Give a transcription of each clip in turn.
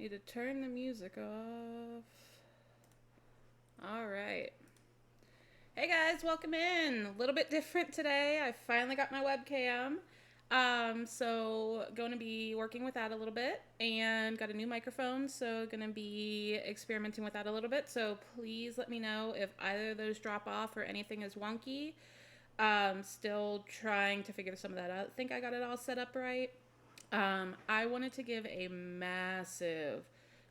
Need to turn the music off. All right. Hey guys, welcome in. A little bit different today. I finally got my webcam. So going to be working with that a little bit and got a new microphone, so going to be experimenting with that a little bit. So please let me know if either of those drop off or anything is wonky. Still trying to figure some of that out. I think I got it all set up right. I wanted to give a massive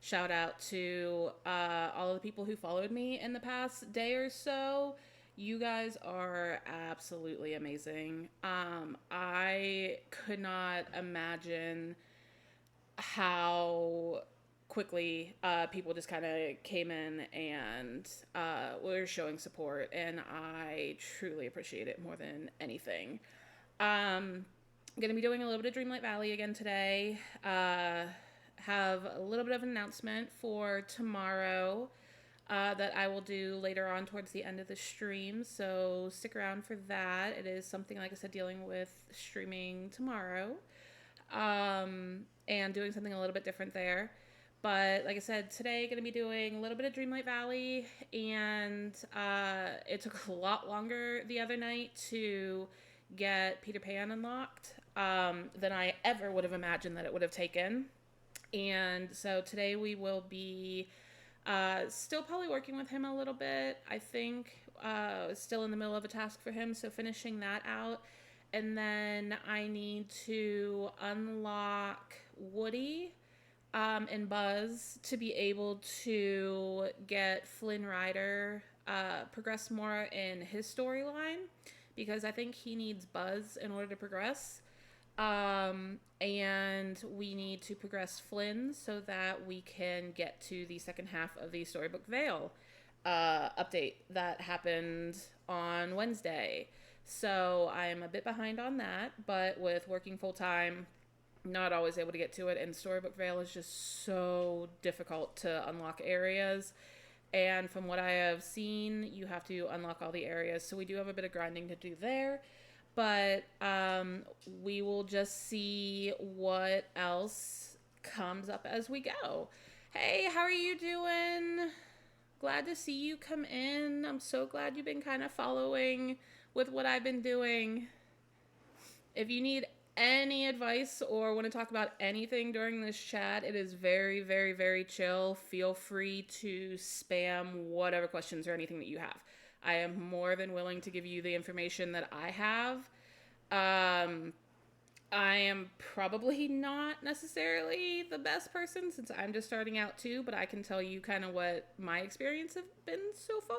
shout out to all of the people who followed me in the past day or so. You guys are absolutely amazing. I could not imagine how quickly people just kind of came in and were showing support, and I truly appreciate it more than anything. I'm going to be doing a little bit of Dreamlight Valley again today. Have a little bit of an announcement for tomorrow that I will do later on towards the end of the stream. So stick around for that. It is something, like I said, dealing with streaming tomorrow and doing something a little bit different there. But like I said, today going to be doing a little bit of Dreamlight Valley, and it took a lot longer the other night to get Peter Pan unlocked than I ever would have imagined that it would have taken. And so today we will be still probably working with him a little bit. I think still in the middle of a task for him, so finishing that out. And then I need to unlock Woody and Buzz to be able to get Flynn Rider progress more in his storyline, because I think he needs Buzz in order to progress. And we need to progress Flynn so that we can get to the second half of the Storybook Vale update that happened on Wednesday. So I'm a bit behind on that, but with working full time, not always able to get to it, and Storybook Vale is just so difficult to unlock areas. And from what I have seen, you have to unlock all the areas, so we do have a bit of grinding to do there. But we will just see what else comes up as we go. Hey, how are you doing? Glad to see you come in. I'm so glad you've been kind of following with what I've been doing. If you need any advice or want to talk about anything during this chat, it is very, very, very chill. Feel free to spam whatever questions or anything that you have. I am more than willing to give you the information that I have. I am probably not necessarily the best person since I'm just starting out too, but I can tell you kind of what my experience have been so far.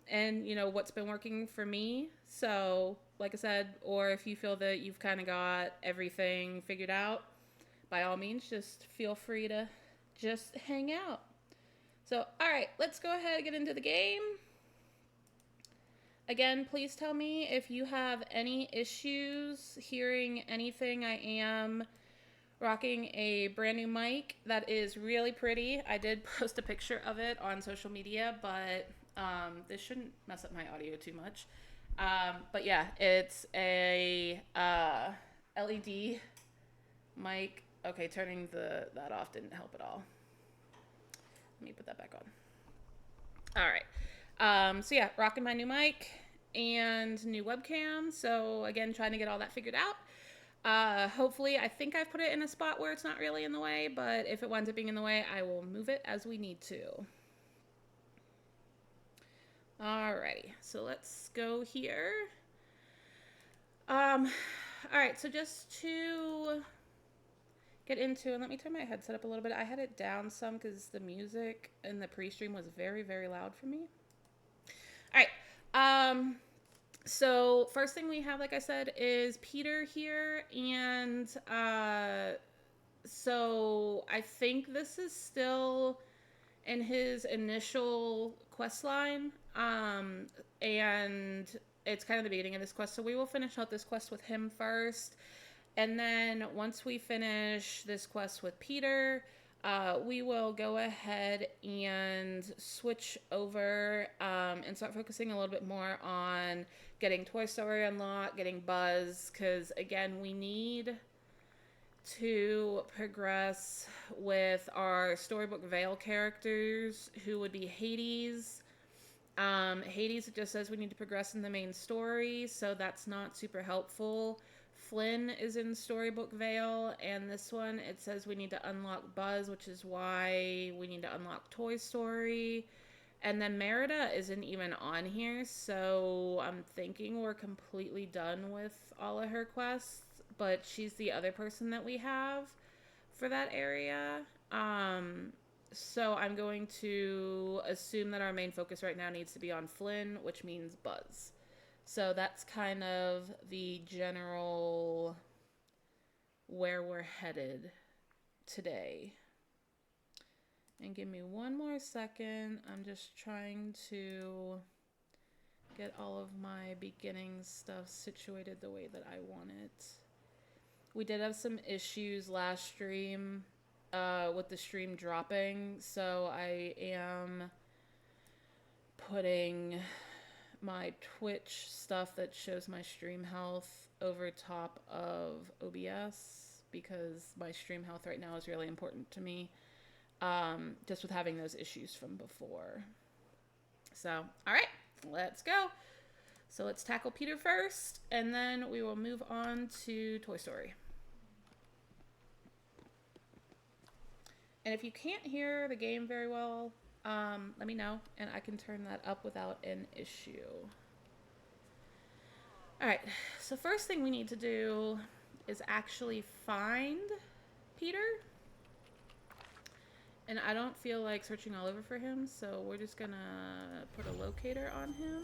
And what's been working for me. So like I said, or if you feel that you've kind of got everything figured out, by all means, just feel free to just hang out. So, all right, let's go ahead and get into the game. Again, please tell me if you have any issues hearing anything. I am rocking a brand new mic that is really pretty. I did post a picture of it on social media, but this shouldn't mess up my audio too much. But yeah, it's a LED mic. Okay, turning that off didn't help at all. Let me put that back on. All right. So yeah, rocking my new mic and new webcam. So again, trying to get all that figured out. Hopefully, I think I've put it in a spot where it's not really in the way, but if it winds up being in the way, I will move it as we need to. Alrighty, so let's go here. Alright, so just to get into, and let me turn my headset up a little bit. I had it down some because the music in the pre-stream was very, very loud for me. Alright, so first thing we have, like I said, is Peter here, and so I think this is still in his initial quest line, and it's kind of the beginning of this quest, so we will finish out this quest with him first, and then once we finish this quest with Peter, we will go ahead and switch over and start focusing a little bit more on getting Toy Story unlocked, getting Buzz, because again, we need to progress with our Storybook Vale characters, who would be Hades. Hades, it just says we need to progress in the main story, so that's not super helpful. Flynn is in Storybook Vale, and this one, it says we need to unlock Buzz, which is why we need to unlock Toy Story. And then Merida isn't even on here, so I'm thinking we're completely done with all of her quests, but she's the other person that we have for that area. So I'm going to assume that our main focus right now needs to be on Flynn, which means Buzz. So that's kind of the general where we're headed today. And give me one more second. I'm just trying to get all of my beginning stuff situated the way that I want it. We did have some issues last stream with the stream dropping, so I am putting my Twitch stuff that shows my stream health over top of OBS because my stream health right now is really important to me, just with having those issues from before. So, all right, let's go. So let's tackle Peter first, and then we will move on to Toy Story. And if you can't hear the game very well, let me know, and I can turn that up without an issue. Alright, so first thing we need to do is actually find Peter. And I don't feel like searching all over for him, so we're just gonna put a locator on him.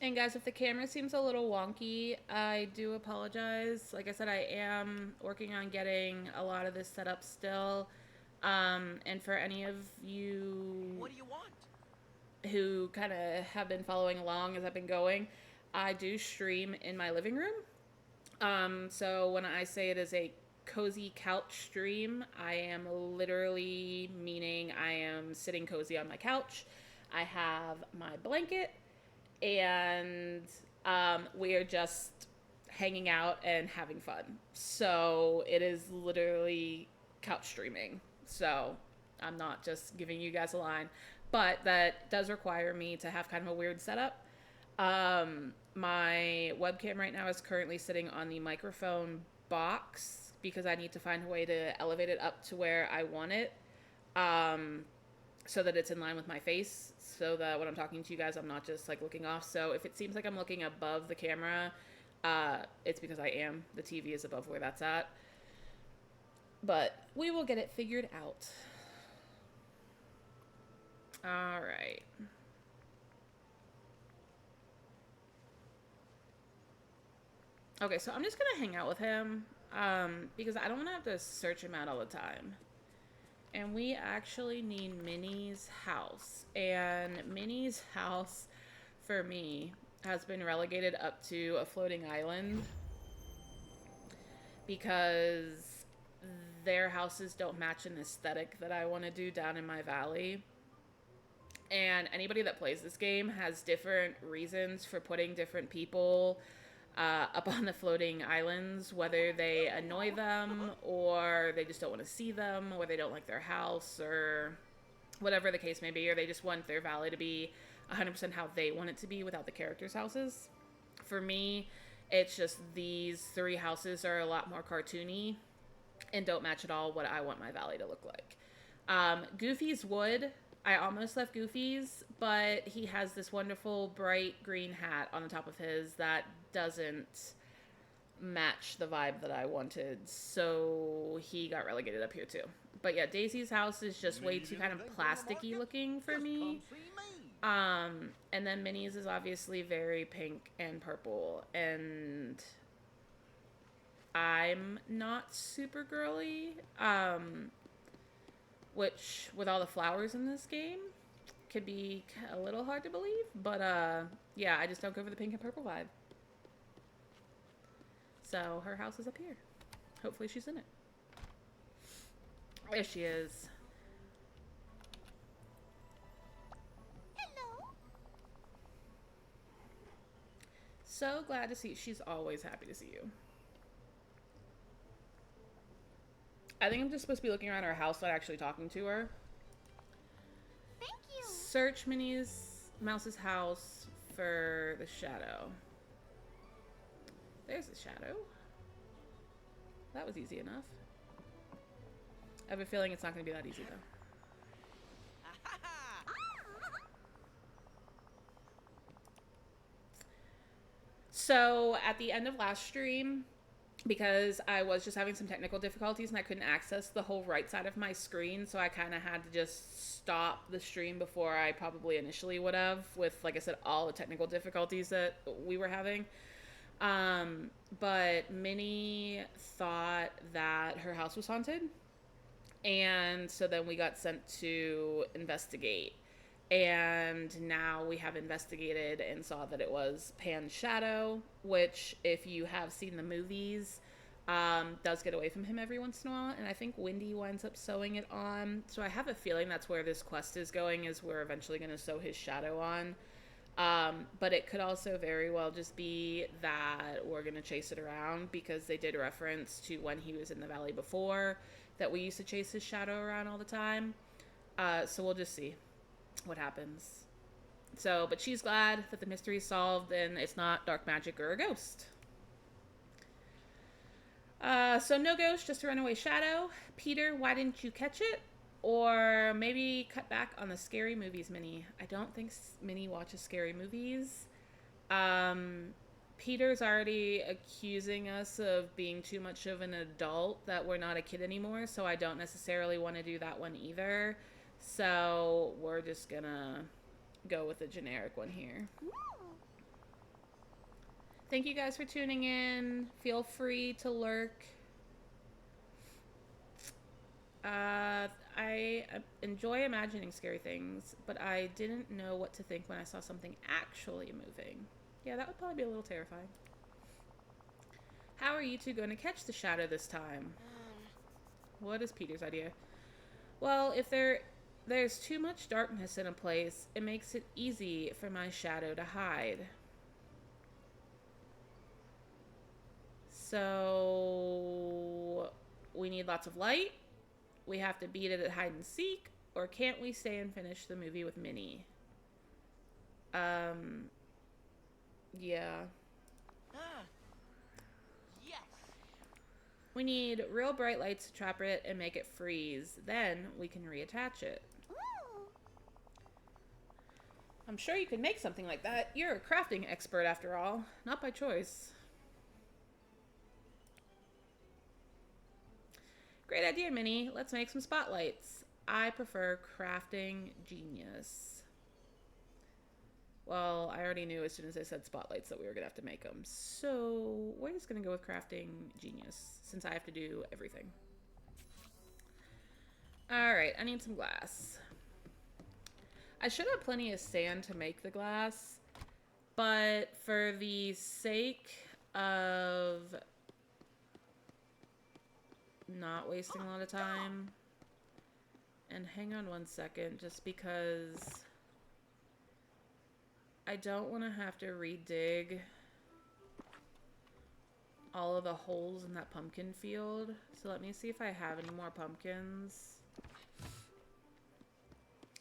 And guys, if the camera seems a little wonky, I do apologize. Like I said, I am working on getting a lot of this set up still. And for any of you, what do you want? Who kind of have been following along as I've been going, I do stream in my living room. So when I say it is a cozy couch stream, I am literally meaning I am sitting cozy on my couch. I have my blanket, and we are just hanging out and having fun. So it is literally couch streaming. So I'm not just giving you guys a line, but that does require me to have kind of a weird setup. My webcam right now is currently sitting on the microphone box because I need to find a way to elevate it up to where I want it, so that it's in line with my face, so that when I'm talking to you guys, I'm not just like looking off. So if it seems like I'm looking above the camera, it's because I am. The TV is above where that's at. But we will get it figured out. All right. Okay, so I'm just gonna hang out with him, because I don't want to have to search him out all the time. And we actually need Minnie's house. And Minnie's house, for me, has been relegated up to a floating island because their houses don't match an aesthetic that I want to do down in my valley. And anybody that plays this game has different reasons for putting different people up on the floating islands, whether they annoy them or they just don't want to see them, or they don't like their house, or whatever the case may be, or they just want their valley to be 100% how they want it to be without the characters' houses. For me, it's just these three houses are a lot more cartoony and don't match at all what I want my valley to look like. Goofy's wood. I almost left Goofy's, but he has this wonderful bright green hat on the top of his that doesn't match the vibe that I wanted, so he got relegated up here too. But yeah, Daisy's house is just way too kind of plasticky looking for me. And then Minnie's is obviously very pink and purple, and I'm not super girly, which with all the flowers in this game could be a little hard to believe, but yeah, I just don't go for the pink and purple vibe. So her house is up here. Hopefully she's in it. There she is. So glad to see you. She's always happy to see you. I think I'm just supposed to be looking around our house, not actually talking to her. Thank you. Search Minnie's Mouse's house for the shadow. There's the shadow. That was easy enough. I have a feeling it's not going to be that easy, though. So, at the end of last stream, because I was just having some technical difficulties and I couldn't access the whole right side of my screen, so I kind of had to just stop the stream before I probably initially would have, with, like I said, all the technical difficulties that we were having. But Minnie thought that her house was haunted, and so then we got sent to investigate. And now we have investigated and saw that it was Pan's shadow, which, if you have seen the movies, does get away from him every once in a while. And I think Wendy winds up sewing it on. So I have a feeling that's where this quest is going, is we're eventually going to sew his shadow on. But it could also very well just be that we're going to chase it around, because they did reference to when he was in the valley before that we used to chase his shadow around all the time. So we'll just see what happens. So, but she's glad that the mystery is solved and it's not dark magic or a ghost. So no ghost, just a runaway shadow. Peter, why didn't you catch it? Or maybe cut back on the scary movies, Minnie. I don't think Minnie watches scary movies. Peter's already accusing us of being too much of an adult, that we're not a kid anymore, so I don't necessarily want to do that one either. So we're just gonna go with a generic one here. Thank you guys for tuning in. Feel free to lurk. I enjoy imagining scary things, but I didn't know what to think when I saw something actually moving. Yeah, that would probably be a little terrifying. How are you two going to catch the shadow this time? What is Peter's idea? Well, if there's too much darkness in a place, it makes it easy for my shadow to hide. So we need lots of light. We have to beat it at hide and seek, or can't we stay and finish the movie with Minnie? Yeah. Yes. We need real bright lights to trap it and make it freeze. Then we can reattach it. Ooh. I'm sure you can make something like that. You're a crafting expert after all, not by choice. Great idea, Minnie. Let's make some spotlights. I prefer crafting genius. Well, I already knew as soon as I said spotlights that we were going to have to make them. So we're just going to go with crafting genius, since I have to do everything. Alright, I need some glass. I should have plenty of sand to make the glass, but for the sake of not wasting a lot of time, and hang on one second, just because I don't want to have to redig all of the holes in that pumpkin field. So let me see if I have any more pumpkins,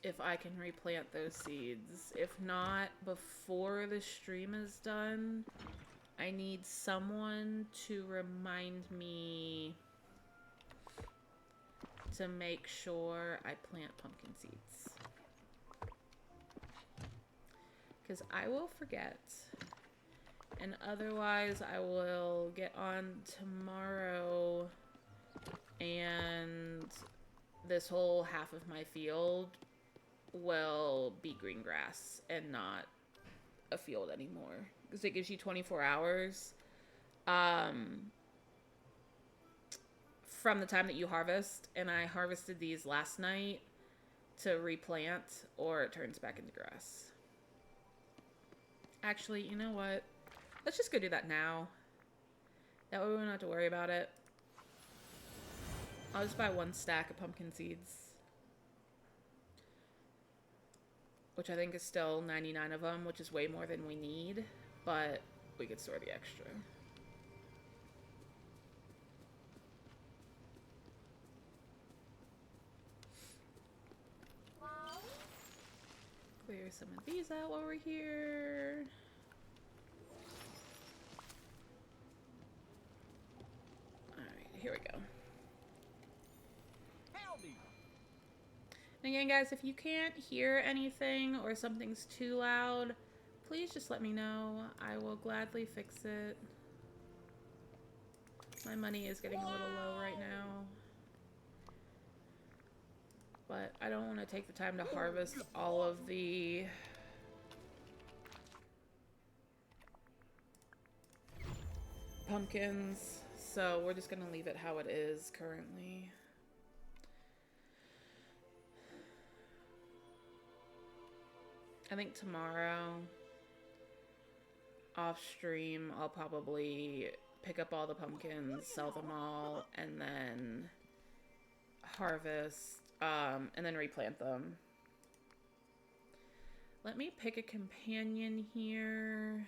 if I can replant those seeds. If not, before the stream is done, I need someone to remind me to make sure I plant pumpkin seeds, because I will forget, and otherwise I will get on tomorrow and this whole half of my field will be green grass and not a field anymore, because it gives you 24 hours from the time that you harvest, and I harvested these last night to replant, or it turns back into grass. Actually, you know what? Let's just go do that now. That way we don't have to worry about it. I'll just buy 1 stack of pumpkin seeds, which I think is still 99 of them, which is way more than we need, but we could store the extra. Clear some of these out while we're here. Alright, here we go. And again, guys, if you can't hear anything or something's too loud, please just let me know. I will gladly fix it. My money is getting a little low right now. But I don't want to take the time to harvest all of the pumpkins, so we're just gonna leave it how it is currently. I think tomorrow, off stream, I'll probably pick up all the pumpkins, sell them all, and then harvest, and then replant them. Let me pick a companion here.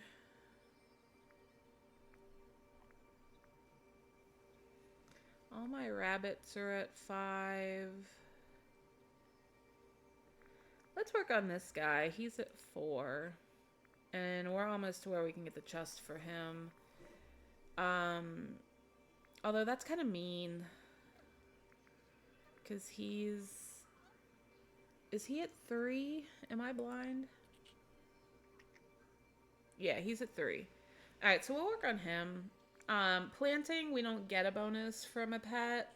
All my rabbits are at 5. Let's work on this guy. He's at 4. And we're almost to where we can get the chest for him. Although that's kind of mean. Because he's... Is he at 3? Am I blind? Yeah, he's at 3. Alright, so we'll work on him. Planting, we don't get a bonus from a pet.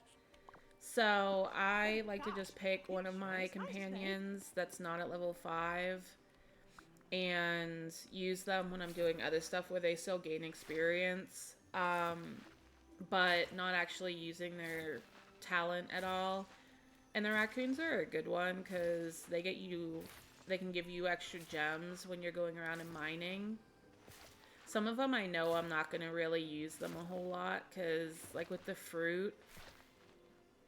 So I like to just pick one of my companions that's not at level 5 and use them when I'm doing other stuff where they still gain experience, but not actually using their talent at all. And the raccoons are a good one because they can give you extra gems when you're going around and mining. Some of them I know I'm not going to really use them a whole lot because, like with the fruit,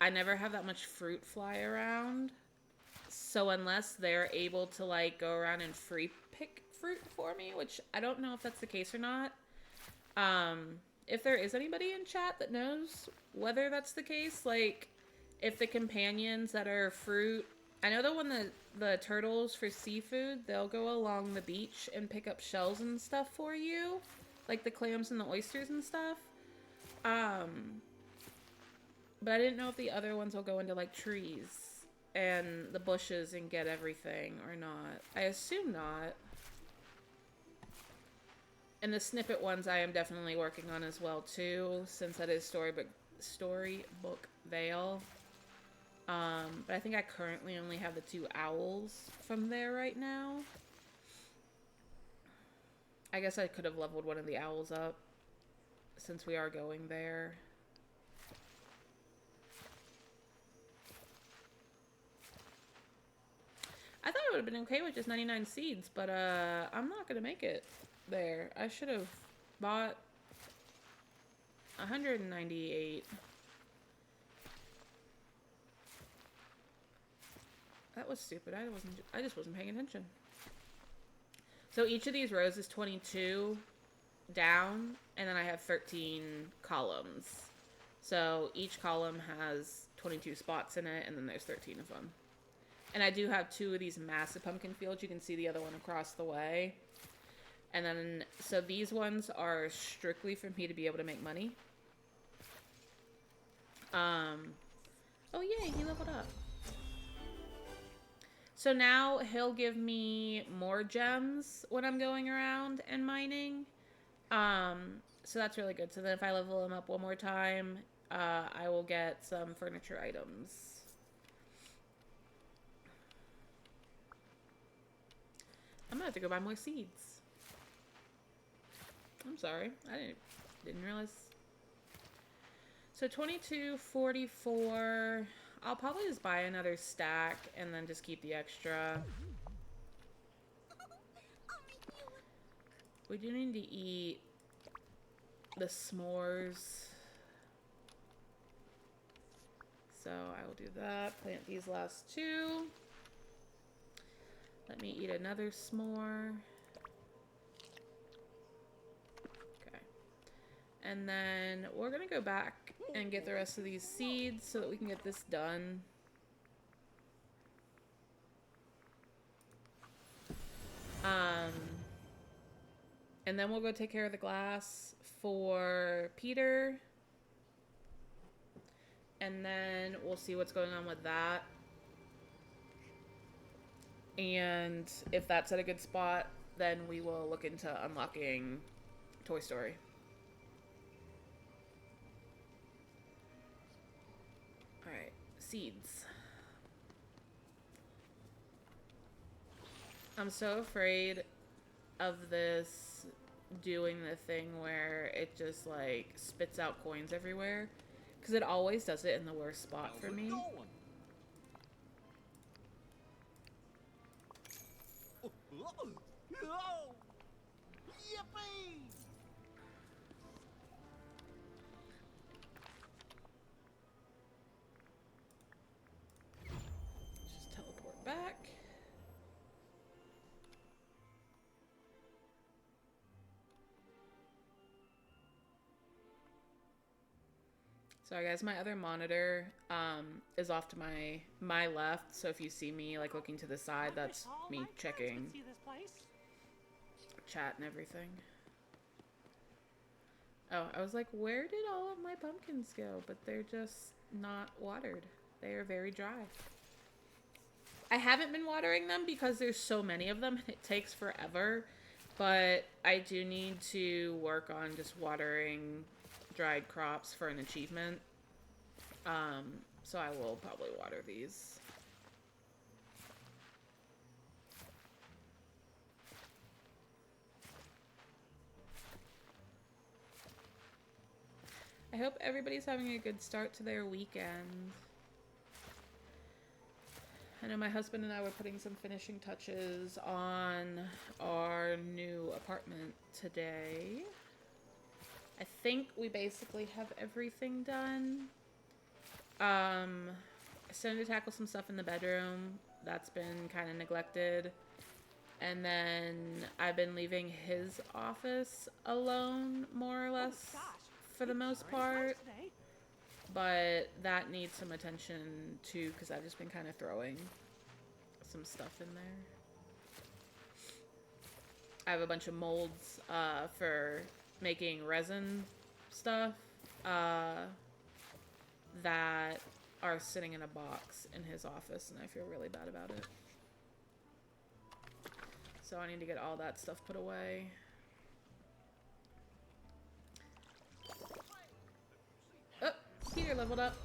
I never have that much fruit fly around. So unless they're able to like go around and free pick fruit for me, which I don't know if that's the case or not. If there is anybody in chat that knows whether that's the case, like if the companions that are fruit, I know that when the turtles for seafood, they'll go along the beach and pick up shells and stuff for you, like the clams and the oysters and stuff. But I didn't know if the other ones will go into like trees and the bushes and get everything or not. I assume not. And the snippet ones I am definitely working on as well too, since that is Storybook Vale. But I think I currently only have the 2 owls from there right now. I guess I could have leveled one of the owls up since we are going there. I thought I would have been okay with just 99 seeds, but I'm not going to make it there. I should have bought 198. That was stupid. I just wasn't paying attention. So each of these rows is 22 down, and then I have 13 columns. So each column has 22 spots in it, and then there's 13 of them. And I do have 2 of these massive pumpkin fields. You can see the other one across the way. And then, so these ones are strictly for me to be able to make money. Oh yay, he leveled up. So now he'll give me more gems when I'm going around and mining. So that's really good. So then if I level him up one more time, I will get some furniture items. I'm gonna have to go buy more seeds. I'm sorry. I didn't realize. So 22, 44. I'll probably just buy another stack and then just keep the extra. We do need to eat the s'mores. So I will do that. Plant these last 2. Let me eat another s'more. And then we're going to go back and get the rest of these seeds so that we can get this done. And then we'll go take care of the glass for Peter. And then we'll see what's going on with that. And if that's at a good spot, then we will look into unlocking Toy Story. Alright, seeds. I'm so afraid of this doing the thing where it just like spits out coins everywhere, because it always does it in the worst spot for me. Just teleport back. Sorry guys, my other monitor is off to my left, so if you see me like looking to the side, that's me checking chat and everything. Oh, I was like, where did all of my pumpkins go? But they're just not watered. They are very dry. I haven't been watering them because there's so many of them and it takes forever, but I do need to work on just watering dried crops for an achievement. So I will probably water these. I hope everybody's having a good start to their weekend. I know my husband and I were putting some finishing touches on our new apartment today. I think we basically have everything done. I started to tackle some stuff in the bedroom that's been kind of neglected. And then I've been leaving his office alone, more or less, for the most part. But that needs some attention too, because I've just been kind of throwing some stuff in there. I have a bunch of molds for making resin stuff that are sitting in a box in his office, and I feel really bad about it. So I need to get all that stuff put away. Oh, Peter leveled up.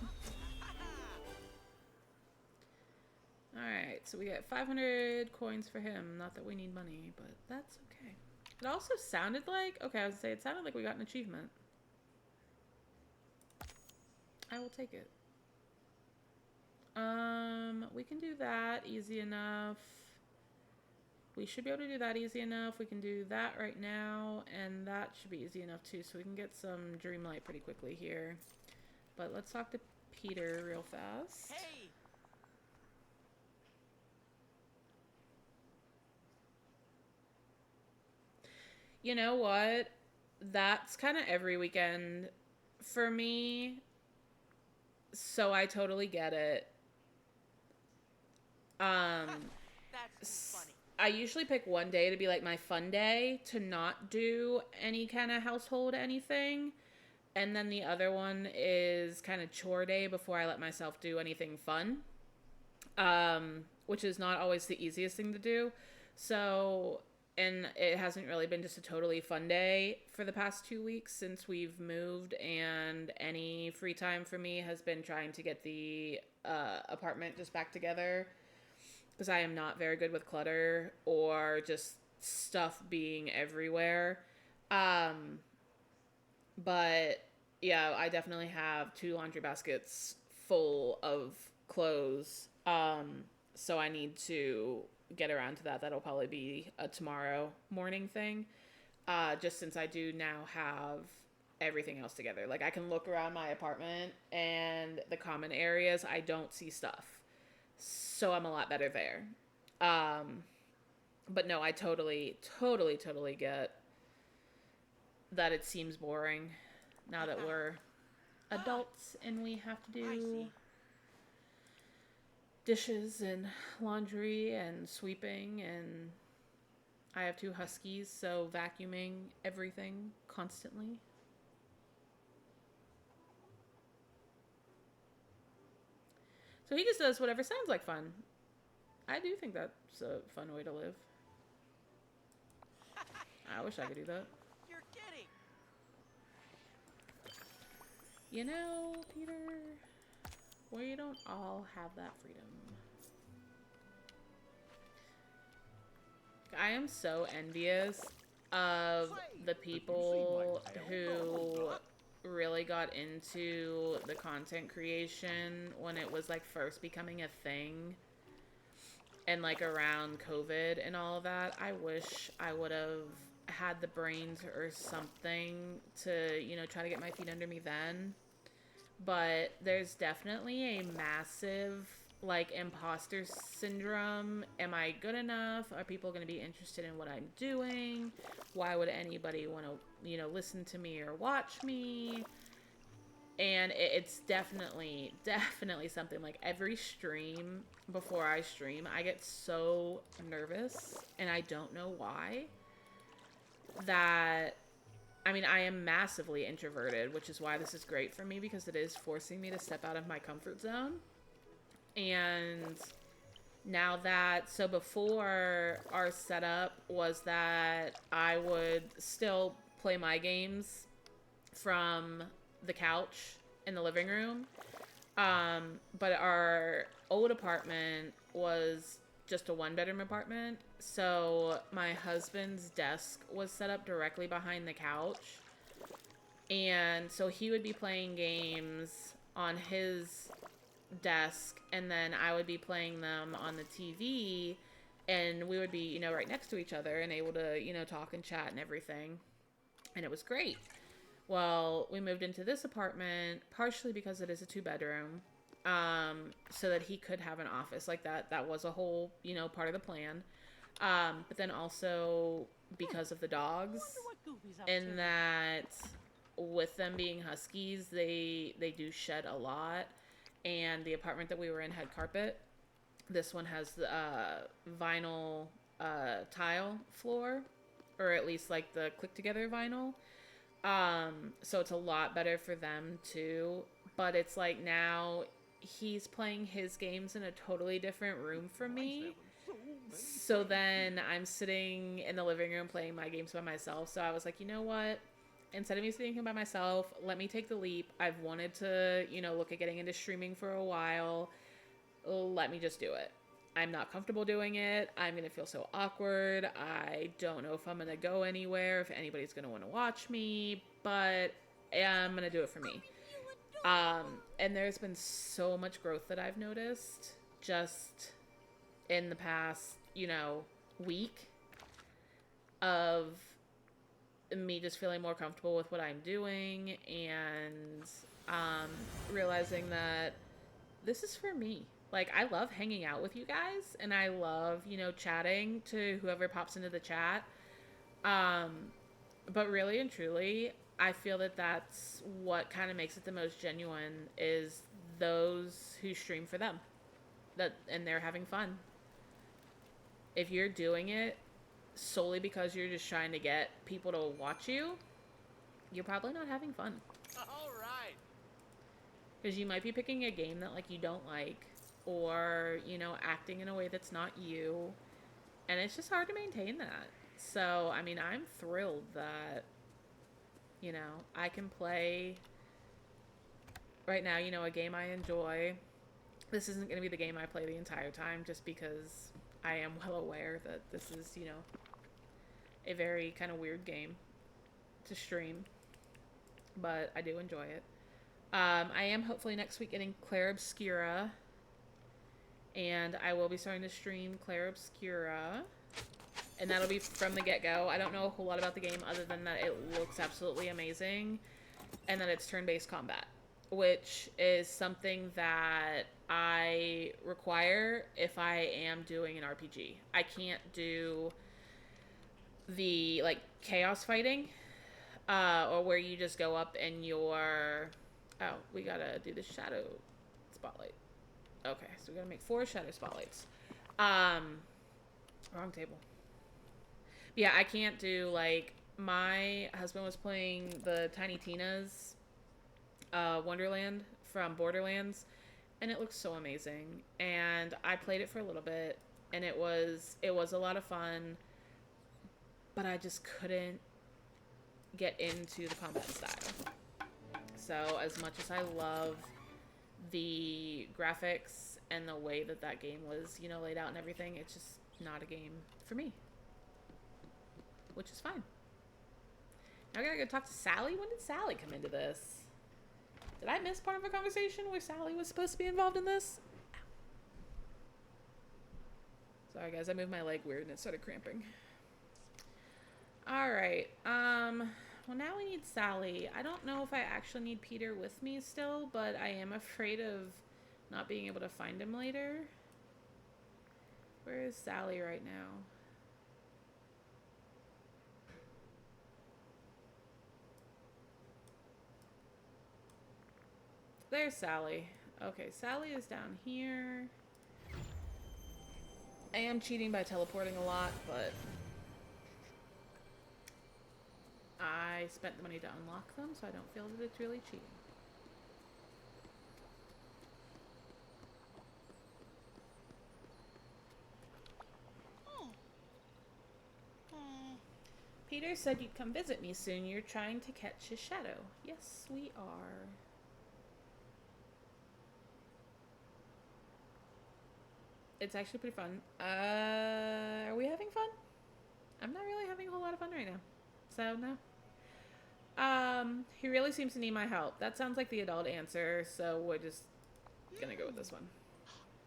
Alright, so we get 500 coins for him. Not that we need money, but that's okay. It also sounded like... Okay, I was gonna say, it sounded like we got an achievement. I will take it. We can do that easy enough. We should be able to do that easy enough. We can do that right now, and that should be easy enough too, so we can get some Dreamlight pretty quickly here. But let's talk to Peter real fast. Hey! You know what? That's kind of every weekend for me, so I totally get it. That's funny. I usually pick one day to be like my fun day to not do any kind of household anything. And then the other one is kind of chore day before I let myself do anything fun. Which is not always the easiest thing to do. So, and it hasn't really been just a totally fun day for the past 2 weeks since we've moved. And any free time for me has been trying to get the apartment just back together. Because I am not very good with clutter or just stuff being everywhere. But yeah, I definitely have 2 laundry baskets full of clothes. So I need to get around to that. That'll probably be a tomorrow morning thing. Just since I do now have everything else together. Like I can look around my apartment and the common areas, I don't see stuff. So I'm a lot better there. But no, I totally get that it seems boring now that we're adults and we have to do dishes and laundry and sweeping, and I have 2 huskies, so vacuuming everything constantly. So he just does whatever sounds like fun. I do think that's a fun way to live. I wish I could do that. You're kidding. You know, Peter, we don't all have that freedom. I am so envious of the people who really got into the content creation when it was like first becoming a thing, and like around COVID and all of that. I wish I would have had the brains or something to, you know, try to get my feet under me then. But there's definitely a massive like imposter syndrome. Am I good enough? Are people going to be interested in what I'm doing? Why would anybody want to, you know, listen to me or watch me? And it's definitely something. Like every stream, before I stream, I get so nervous, and I don't know why, that I mean, I am massively introverted, which is why this is great for me, because it is forcing me to step out of my comfort zone. And now that, so before, our setup was that I would still play my games from the couch in the living room. But our old apartment was just a 1-bedroom apartment. So my husband's desk was set up directly behind the couch. And so he would be playing games on his desk, and then I would be playing them on the TV, and we would be, you know, right next to each other and able to, you know, talk and chat and everything. And it was great. Well, we moved into this apartment partially because it is a 2-bedroom, so that he could have an office like that. That was a whole, you know, part of the plan. But then also because of the dogs, in that with them being huskies, they do shed a lot. And the apartment that we were in had carpet. This one has vinyl tile floor, or at least like the click together vinyl. So it's a lot better for them too. But it's like now he's playing his games in a totally different room from me. So then I'm sitting in the living room playing my games by myself. So I was like, you know what? Instead of me sitting here by myself, let me take the leap. I've wanted to, you know, look at getting into streaming for a while. Let me just do it. I'm not comfortable doing it. I'm going to feel so awkward. I don't know if I'm going to go anywhere, if anybody's going to want to watch me, but I'm going to do it for me. And there's been so much growth that I've noticed just in the past, you know, week of me just feeling more comfortable with what I'm doing, and realizing that this is for me. Like, I love hanging out with you guys, and I love, you know, chatting to whoever pops into the chat. But really and truly, I feel that that's what kind of makes it the most genuine, is those who stream for them, and they're having fun. If you're doing it solely because you're just trying to get people to watch you, you're probably not having fun. All right. Because you might be picking a game that, like, you don't like, or, you know, acting in a way that's not you, and it's just hard to maintain that. So, I mean, I'm thrilled that, you know, I can play right now, you know, a game I enjoy. This isn't going to be the game I play the entire time, just because I am well aware that this is, you know, a very kind of weird game to stream, but I do enjoy it. I am hopefully next week getting Claire Obscura, and I will be starting to stream Claire Obscura, and that'll be from the get-go. I don't know a whole lot about the game other than that it looks absolutely amazing, and that it's turn-based combat, which is something that I require if I am doing an RPG. I can't do the, like, chaos fighting. or where you just go up and your... Oh, we gotta do the shadow spotlight. Okay, so we gotta make 4 shadow spotlights. Wrong table. Yeah, I can't do, like, my husband was playing the Tiny Tina's Wonderland from Borderlands, and it looks so amazing. And I played it for a little bit, and it was a lot of fun, but I just couldn't get into the combat style. So as much as I love the graphics and the way that that game was, you know, laid out and everything, it's just not a game for me, which is fine. Now I gotta go talk to Sally. When did Sally come into this? Did I miss part of a conversation where Sally was supposed to be involved in this? Sorry guys, I moved my leg weird and it started cramping. Alright, well now we need Sally. I don't know if I actually need Peter with me still, but I am afraid of not being able to find him later. Where is Sally right now? There's Sally. Okay, Sally is down here. I am cheating by teleporting a lot, but I spent the money to unlock them, so I don't feel that it's really cheating. Peter said you'd come visit me soon. You're trying to catch his shadow. Yes, we are. It's actually pretty fun. Are we having fun? I'm not really having a whole lot of fun right now. So, no. He really seems to need my help. That sounds like the adult answer, so we're just gonna go with this one.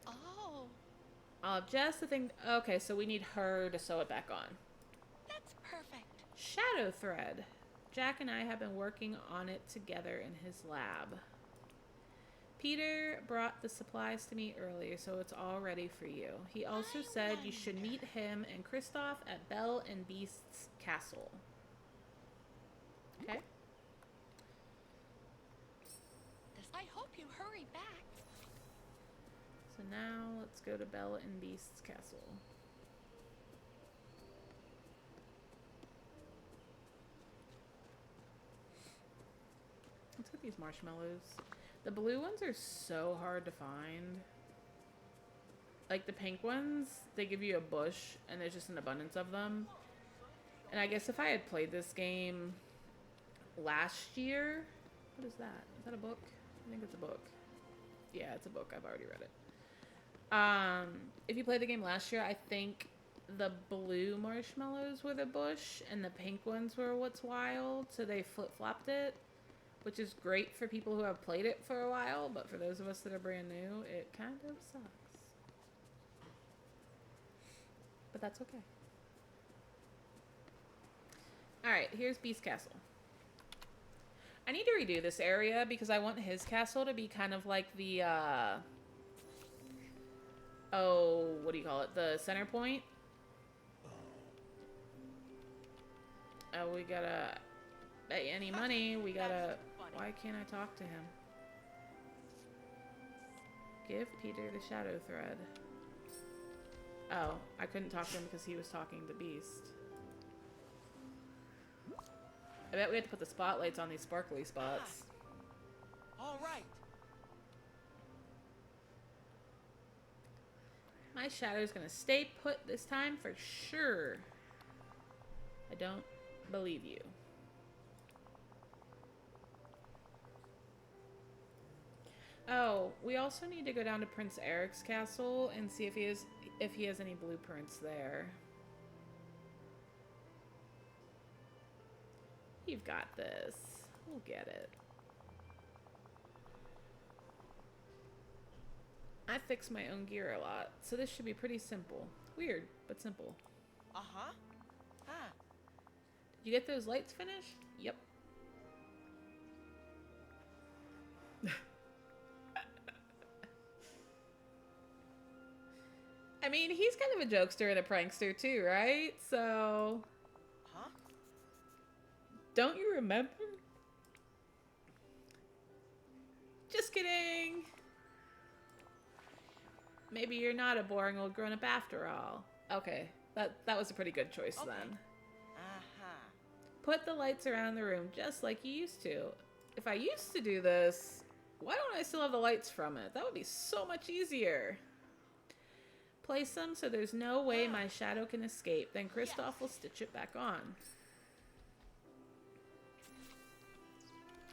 Oh. Just the thing. Okay, so we need her to sew it back on. That's perfect. Shadow thread. Jack and I have been working on it together in his lab. Peter brought the supplies to me earlier, so it's all ready for you. He also said you should meet him and Kristoff at Belle and Beast's castle. Okay. I hope you hurry back. So now let's go to Belle and Beast's castle. Let's get these marshmallows. The blue ones are so hard to find. Like the pink ones, they give you a bush and there's just an abundance of them. And I guess if I had played this game last year... What is that? Is that a book? I think it's a book. Yeah, it's a book. I've already read it. If you played the game last year, I think the blue marshmallows were the bush and the pink ones were what's wild. So they flip-flopped it, which is great for people who have played it for a while. But for those of us that are brand new, it kind of sucks. But that's okay. Alright, here's Beast Castle. I need to redo this area because I want his castle to be kind of like the, oh, what do you call it? The center point. Oh, we gotta pay any money. We gotta... Why can't I talk to him? Give Peter the shadow thread. Oh, I couldn't talk to him because he was talking to Beast. I bet we have to put the spotlights on these sparkly spots. All right. My shadow's gonna stay put this time for sure. I don't believe you. Oh, we also need to go down to Prince Eric's castle and see if he has any blueprints there. You've got this. We'll get it. I fix my own gear a lot, so this should be pretty simple. Weird, but simple. Uh-huh. Ah. Did you get those lights finished? Yep. I mean, he's kind of a jokester and a prankster too, right? So... Huh? Don't you remember? Just kidding. Maybe you're not a boring old grown-up after all. Okay, that was a pretty good choice then. Put the lights around the room just like you used to. If I used to do this, why don't I still have the lights from it? That would be so much easier. Place them so there's no way my shadow can escape. Then Kristoff will stitch it back on.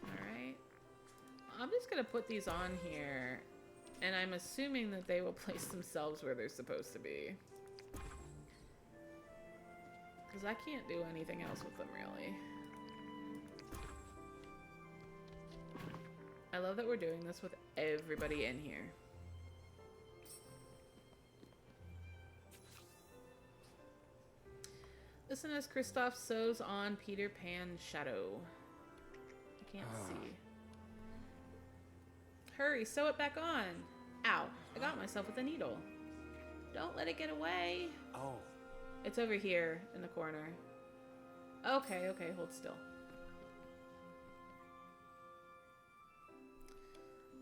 Alright. I'm just going to put these on here. And I'm assuming that they will place themselves where they're supposed to be. Because I can't do anything else with them, really. I love that we're doing this with everybody in here. Listen as Kristoff sews on Peter Pan's shadow. I can't see. Hurry, sew it back on. Ow, I got myself with a needle. Don't let it get away. Oh. It's over here in the corner. Okay, okay, hold still.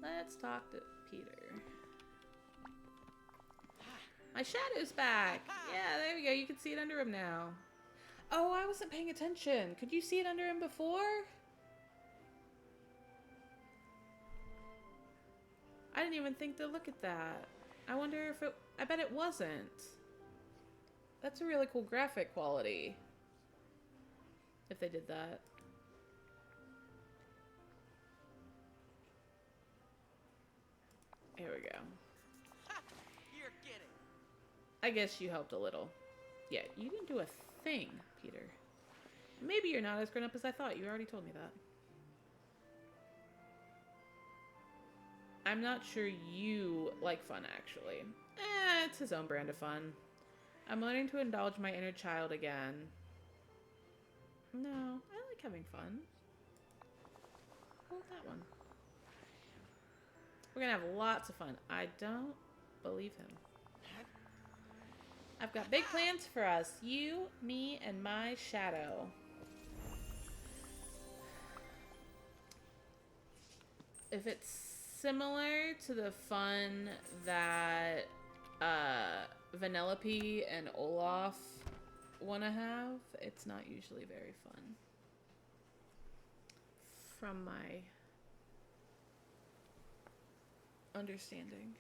Let's talk to Peter. My shadow's back. Yeah, there we go. You can see it under him now. Oh, I wasn't paying attention. Could you see it under him before? I didn't even think to look at that. I wonder if it... I bet it wasn't. That's a really cool graphic quality. If they did that. Here we go. You're kidding. I guess you helped a little. Yeah, you didn't do a thing, Peter. Maybe you're not as grown up as I thought. You already told me that. I'm not sure you like fun, actually. It's his own brand of fun. I'm learning to indulge my inner child again. No, I like having fun. Hold that one. We're gonna have lots of fun. I don't believe him. I've got big plans for us. You, me, and my shadow. If it's similar to the fun that Vanellope and Olaf want to have, it's not usually very fun. From my understanding.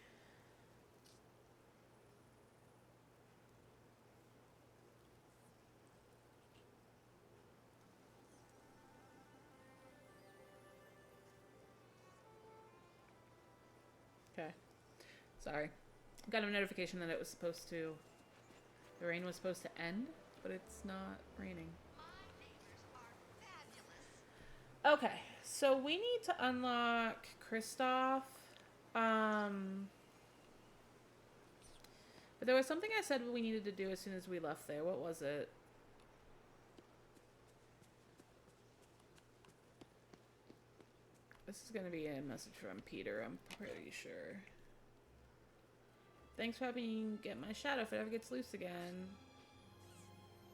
Okay. Sorry. Got a notification that it was supposed to... The rain was supposed to end, but it's not raining. Okay, so we need to unlock Kristoff. But there was something I said we needed to do as soon as we left there. What was it? This is going to be a message from Peter, I'm pretty sure. Thanks for helping me get my shadow if it ever gets loose again.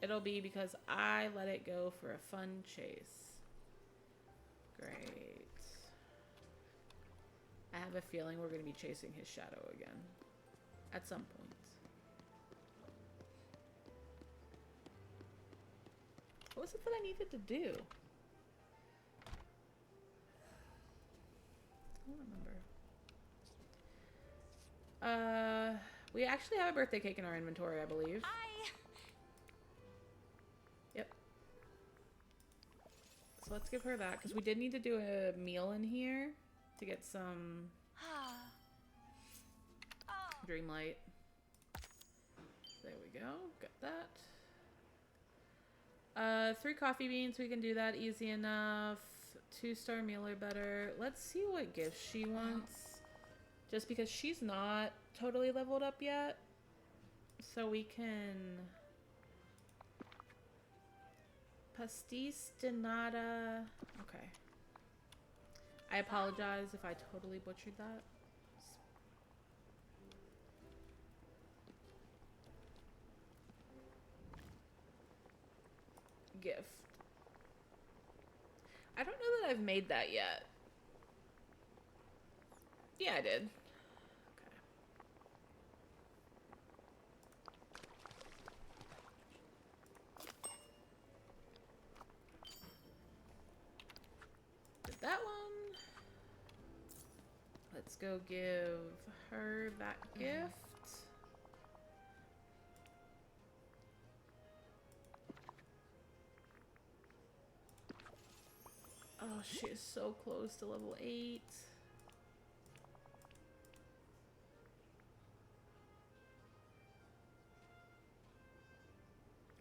It'll be because I let it go for a fun chase. Great. I have a feeling we're going to be chasing his shadow again. At some point. What was it that I needed to do? I don't remember. We actually have a birthday cake in our inventory, I believe. Hi. Yep. So let's give her that, because we did need to do a meal in here to get some Dreamlight. There we go. Got that. 3 coffee beans. We can do that easy enough. 2-star meal or better. Let's see what gifts she wants. Just because she's not totally leveled up yet. So we can... Pastis de nada. Okay. I apologize if I totally butchered that. Gift. I don't know that I've made that yet. Yeah, I did. Okay. Did that one. Let's go give her that gift. Oh, she is so close to level 8.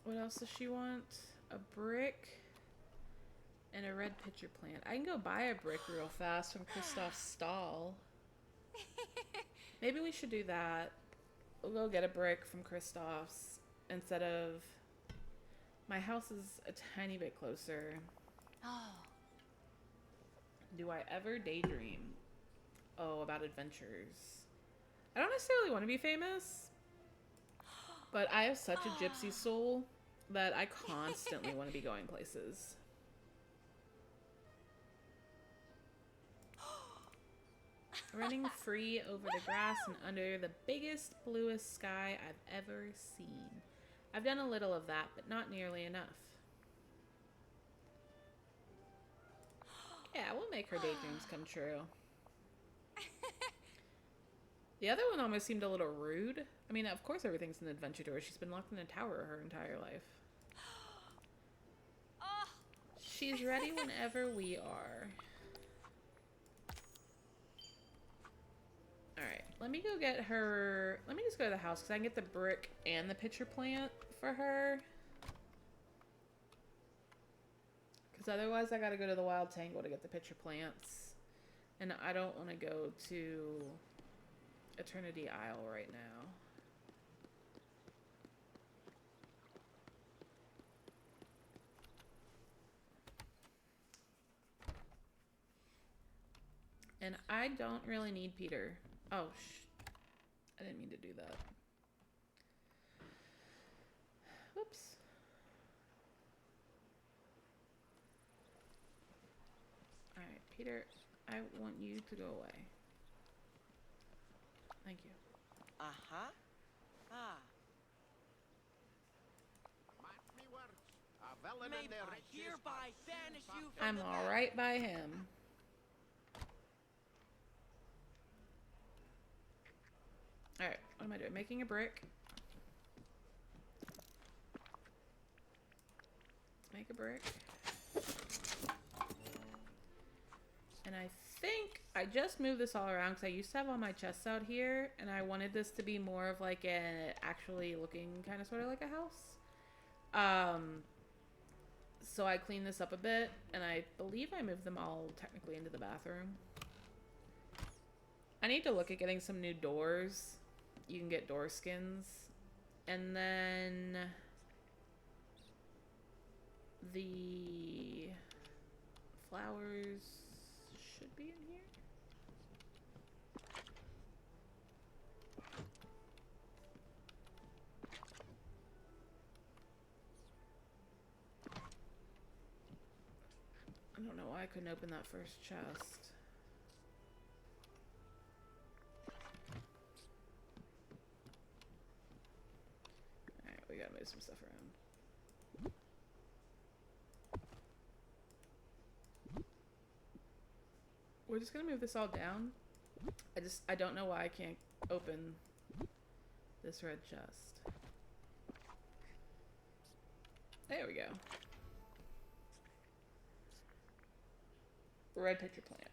What else does she want? A brick and a red pitcher plant. I can go buy a brick real fast from Kristoff's stall. Maybe we should do that. We'll go get a brick from Kristoff's instead of... My house is a tiny bit closer. Oh. Do I ever daydream? Oh, about adventures. I don't necessarily want to be famous, but I have such a gypsy soul that I constantly want to be going places. Running free over the grass and under the biggest, bluest sky I've ever seen. I've done a little of that, but not nearly enough. Yeah, we'll make her daydreams come true. The other one almost seemed a little rude. I mean, of course everything's an adventure to her. She's been locked in a tower her entire life. She's ready whenever we are. Alright, let me go get her... Let me just go to the house because I can get the brick and the pitcher plant for her. Because otherwise I gotta go to the Wild Tangle to get the pitcher plants. And I don't want to go to Eternity Isle right now. And I don't really need Peter. Oh, I didn't mean to do that. Whoops. Alright, Peter, I want you to go away. Thank you. Uh-huh. Ah. Maybe I hereby banish you from I'm the alright by him. Alright, what am I doing? Making a brick. Make a brick. And I think I just moved this all around because I used to have all my chests out here and I wanted this to be more of like an actually looking kind of sort of like a house. So I cleaned this up a bit and I believe I moved them all technically into the bathroom. I need to look at getting some new doors. You can get door skins. And then the flowers should be in here. I don't know why I couldn't open that first chest. Alright, we gotta move some stuff around. We're just gonna move this all down. I don't know why I can't open this red chest. There we go. Red pitcher plant.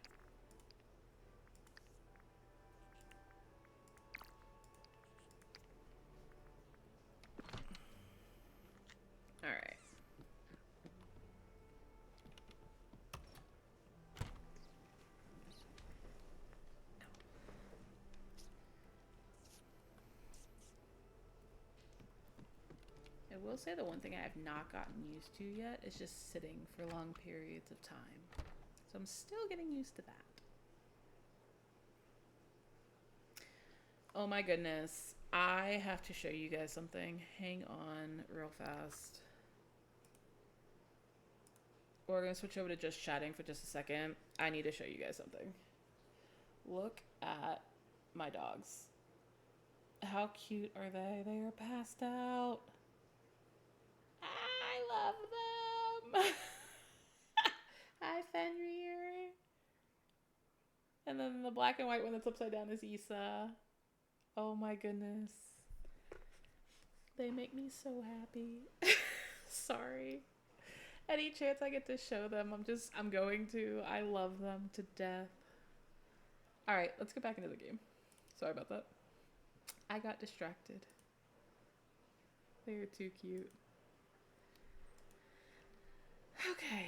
All right. I will say the one thing I have not gotten used to yet is just sitting for long periods of time. So I'm still getting used to that. Oh my goodness. I have to show you guys something. Hang on real fast. we're gonna switch over to just chatting for just a second. I need to show you guys something. Look at my dogs. How cute are they? They are passed out. I love them. Hi, Fenrir. And then the black and white one that's upside down is Issa. Oh my goodness. They make me so happy. Sorry. Any chance I get to show them, I'm going to. I love them to death. Alright, let's get back into the game. Sorry about that. I got distracted. They are too cute. Okay.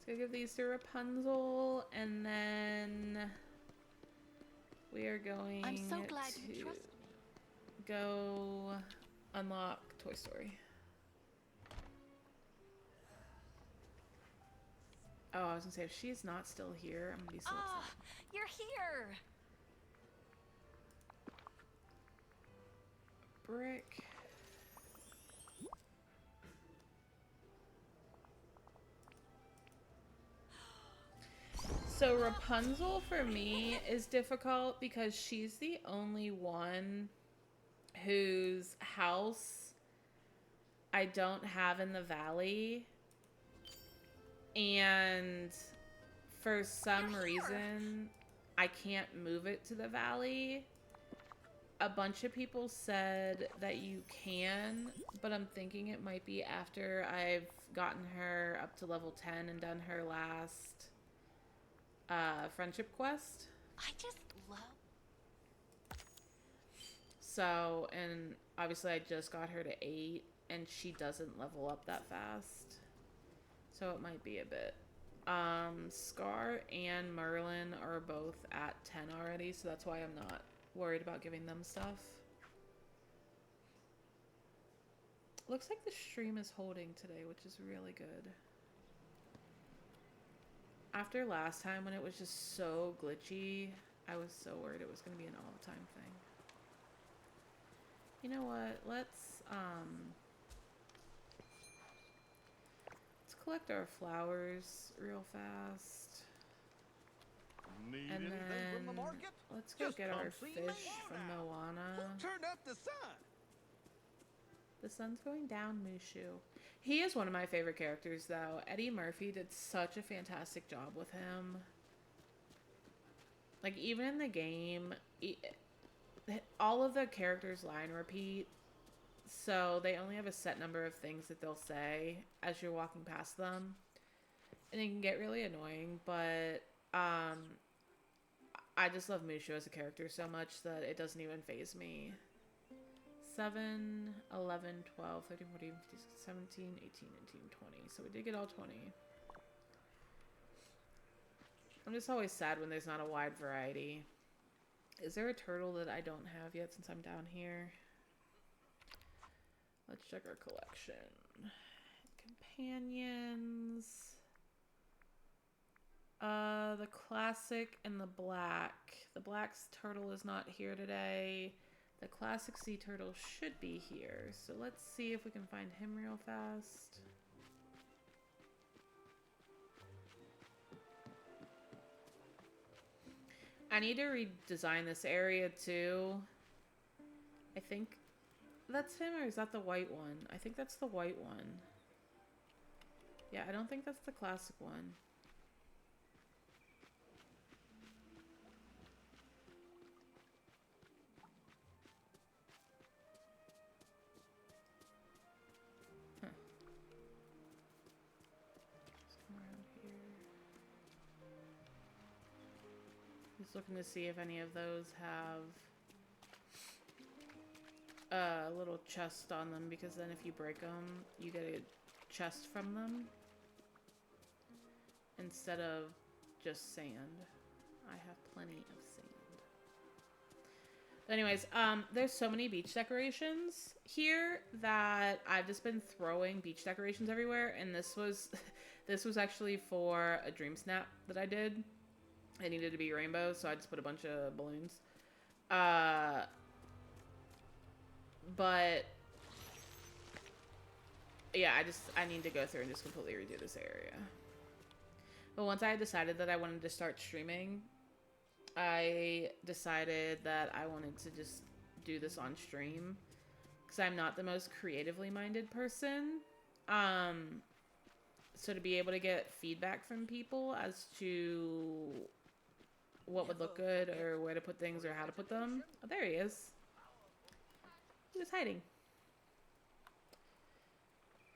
Let's go give these to Rapunzel, and then we are going I'm so glad to you trust me. go unlock Toy Story. Oh, I was gonna say, if she's not still here, I'm gonna be so Ah, upset. you're here. Brick. So Rapunzel for me is difficult because she's the only one whose house I don't have in the valley. And for some reason, I can't move it to the valley. A bunch of people said that you can, but I'm thinking it might be after I've gotten her up to level 10 and done her last friendship quest. I just love. So, and obviously I just got her to 8, and she doesn't level up that fast. So it might be a bit. Scar and Merlin are both at 10 already, so that's why I'm not worried about giving them stuff. Looks like the stream is holding today, which is really good. After last time when it was just so glitchy, I was so worried it was going to be an all-the-time thing. You know what? Let's collect our flowers real fast. Need And anything from the then market? let's go Just get come our see fish Moana. from Moana. Who turned up the sun? The sun's going down, Mushu. He is one of my favorite characters, though. Eddie Murphy did such a fantastic job with him. Like, even in the game, all of the characters line repeat. So they only have a set number of things that they'll say as you're walking past them. And it can get really annoying, but I just love Mushu as a character so much that it doesn't even faze me. 7, 11, 12, 13, 14, 15, 17, 18, 19, 20. So we did get all 20. I'm just always sad when there's not a wide variety. Is there a turtle that I don't have yet since I'm down here? Let's check our collection. Companions. The classic and the black. The black turtle is not here today. The classic sea turtle should be here. So let's see if we can find him real fast. I need to redesign this area too. I think that's him, or is that the white one? I think that's the white one. Yeah, I don't think that's the classic one. Huh. Just come around here. Just looking to see if any of those have a little chest on them, because then if you break them, you get a chest from them instead of just sand. I have plenty of sand. But anyways, there's so many beach decorations here that I've just been throwing beach decorations everywhere, and this was actually for a dream snap that I did. It needed to be rainbow, so I just put a bunch of balloons. But yeah, I need to go through and just completely redo this area. But once I had decided that I wanted to start streaming, I decided that I wanted to just do this on stream because I'm not the most creatively minded person. So to be able to get feedback from people as to what would look good or where to put things or how to put them. Oh, there he is. He was hiding.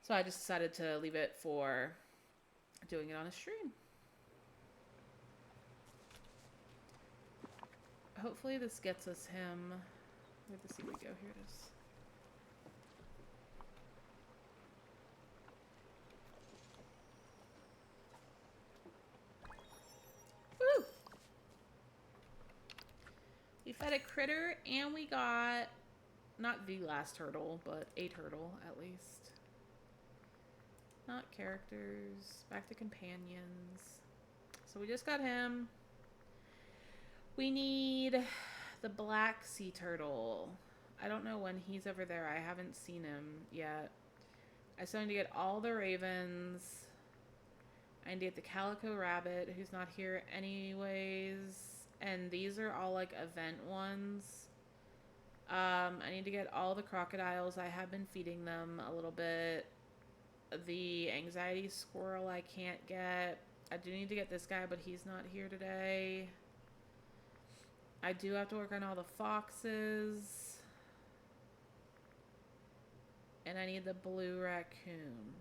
So I just decided to leave it for doing it on a stream. Hopefully this gets us him. Where'd the seaweed go? Here it is. Woo! We fed a critter and we got not the last turtle, but a turtle at least. Not characters. Back to companions. So we just got him. We need the black sea turtle. I don't know when he's over there. I haven't seen him yet. I still need to get all the ravens. I need to get the calico rabbit, who's not here anyways. And these are all like event ones. I need to get all the crocodiles. I have been feeding them a little bit. The anxiety squirrel I can't get. I do need to get this guy, but he's not here today. I do have to work on all the foxes. And I need the blue raccoon.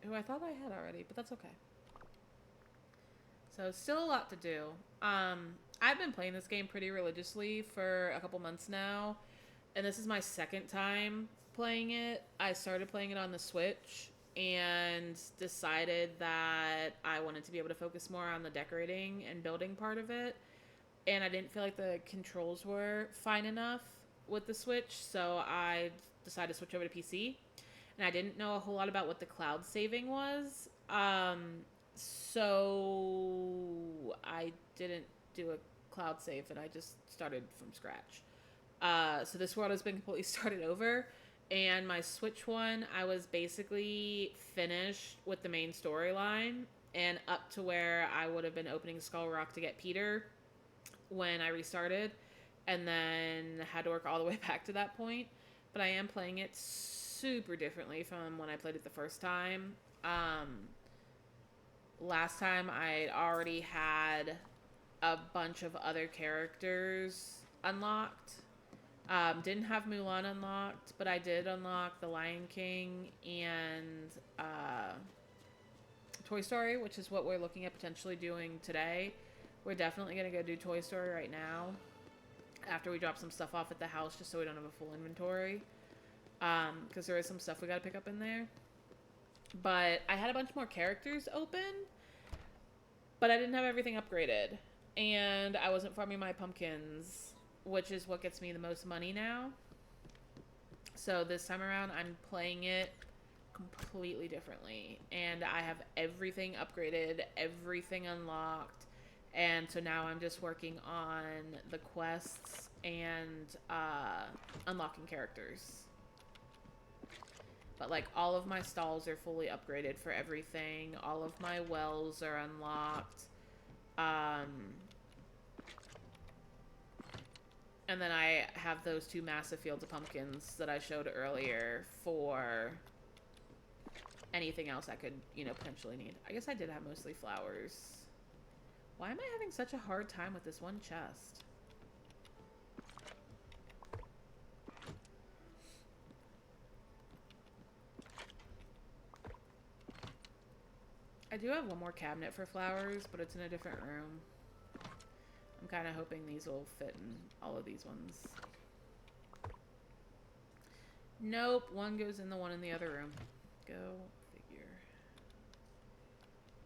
Who I thought I had already, but that's okay. So still a lot to do. I've been playing this game pretty religiously for a couple months now. And this is my second time playing it. I started playing it on the Switch and decided that I wanted to be able to focus more on the decorating and building part of it. And I didn't feel like the controls were fine enough with the Switch, so I decided to switch over to PC. And I didn't know a whole lot about what the cloud saving was. So I didn't do a cloud save and I just started from scratch. So this world has been completely started over. And my Switch one, I was basically finished with the main storyline and up to where I would have been opening Skull Rock to get Peter when I restarted, and then had to work all the way back to that point. But I am playing it super differently from when I played it the first time. Last time I already had a bunch of other characters unlocked. Didn't have Mulan unlocked, but I did unlock The Lion King and Toy Story, which is what we're looking at potentially doing today. We're definitely going to go do Toy Story right now after we drop some stuff off at the house just so we don't have a full inventory. Because there is some stuff we got to pick up in there. But I had a bunch more characters open, but I didn't have everything upgraded. And I wasn't farming my pumpkins, which is what gets me the most money now. So this time around, I'm playing it completely differently. And I have everything upgraded, everything unlocked. And so now I'm just working on the quests and unlocking characters. But like all of my stalls are fully upgraded for everything. All of my wells are unlocked. And then I have those 2 massive fields of pumpkins that I showed earlier for anything else I could, you know, potentially need. I guess I did have mostly flowers. Why am I having such a hard time with this one chest? I do have one more cabinet for flowers, but it's in a different room. I'm kind of hoping these will fit in all of these ones. Nope, one goes in the one in the other room. Go figure.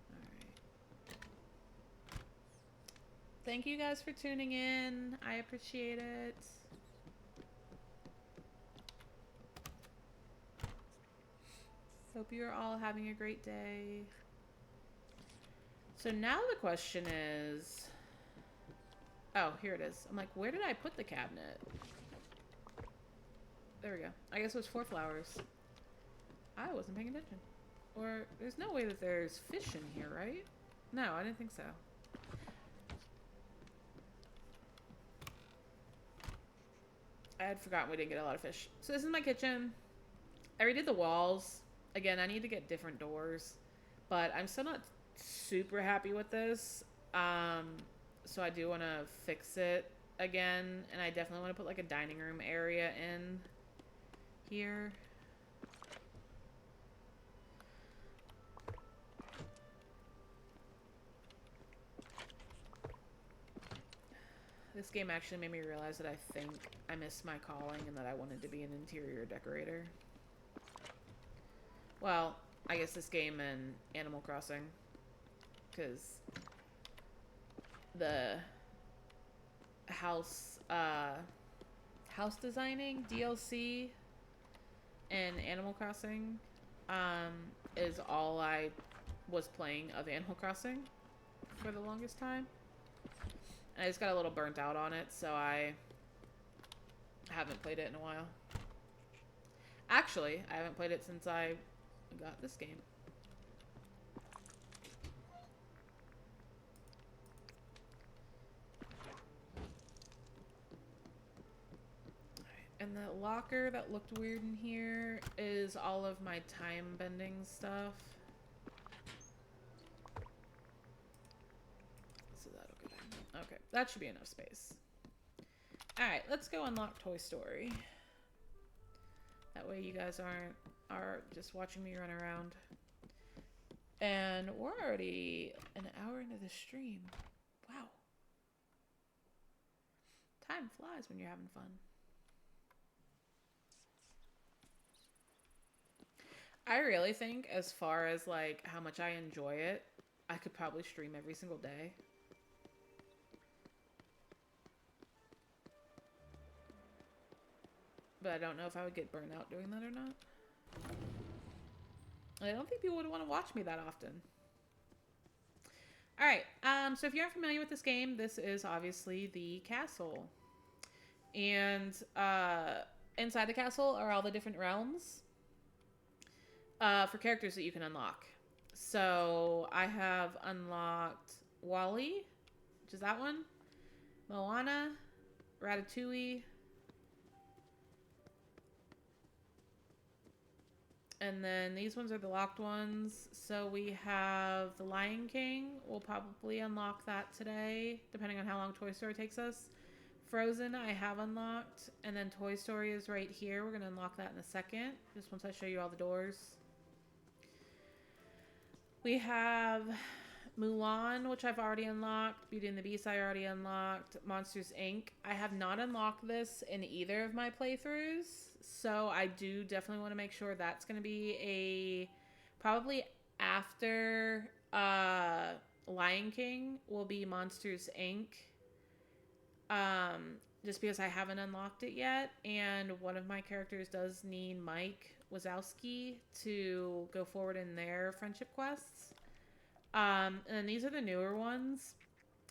Alright. Thank you guys for tuning in. I appreciate it. Hope you're all having a great day. So now the question is... Oh, here it is. I'm like, where did I put the cabinet? there we go. I guess it was 4 flowers. I wasn't paying attention. Or, there's no way that there's fish in here, right? No, I didn't think so. I had forgotten we didn't get a lot of fish. So this is my kitchen. I redid the walls. Again, I need to get different doors. But I'm still not super happy with this. So I do want to fix it again. And I definitely want to put like a dining room area in here. This game actually made me realize that I think I missed my calling and that I wanted to be an interior decorator. Well, I guess this game and Animal Crossing. Because the house designing DLC in Animal Crossing is all I was playing of Animal Crossing for the longest time. I just got a little burnt out on it, so I haven't played it in a while. Actually, I haven't played it since I got this game. And the locker that looked weird in here is all of my time bending stuff. Okay, that should be enough space. Alright, let's go unlock Toy Story. That way you guys are just watching me run around. And we're already an hour into the stream. Wow. Time flies when you're having fun. I really think as far as like how much I enjoy it, I could probably stream every single day. But I don't know if I would get burnt out doing that or not. I don't think people would want to watch me that often. Alright, so if you aren't familiar with this game, this is obviously the castle. And inside the castle are all the different realms for characters that you can unlock. So I have unlocked Wally, which is that one, Moana, Ratatouille, and then these ones are the locked ones. So we have the Lion King. We'll probably unlock that today, depending on how long Toy Story takes us. Frozen I have unlocked. And then Toy Story is right here. We're going to unlock that in a second, just once I show you all the doors. We have Mulan, which I've already unlocked. Beauty and the Beast I already unlocked. Monsters, Inc. I have not unlocked this in either of my playthroughs. So I do definitely want to make sure that's going to be a... Probably after Lion King will be Monsters, Inc. Just because I haven't unlocked it yet. And one of my characters does need Mike Wazowski to go forward in their friendship quests. And then these are the newer ones.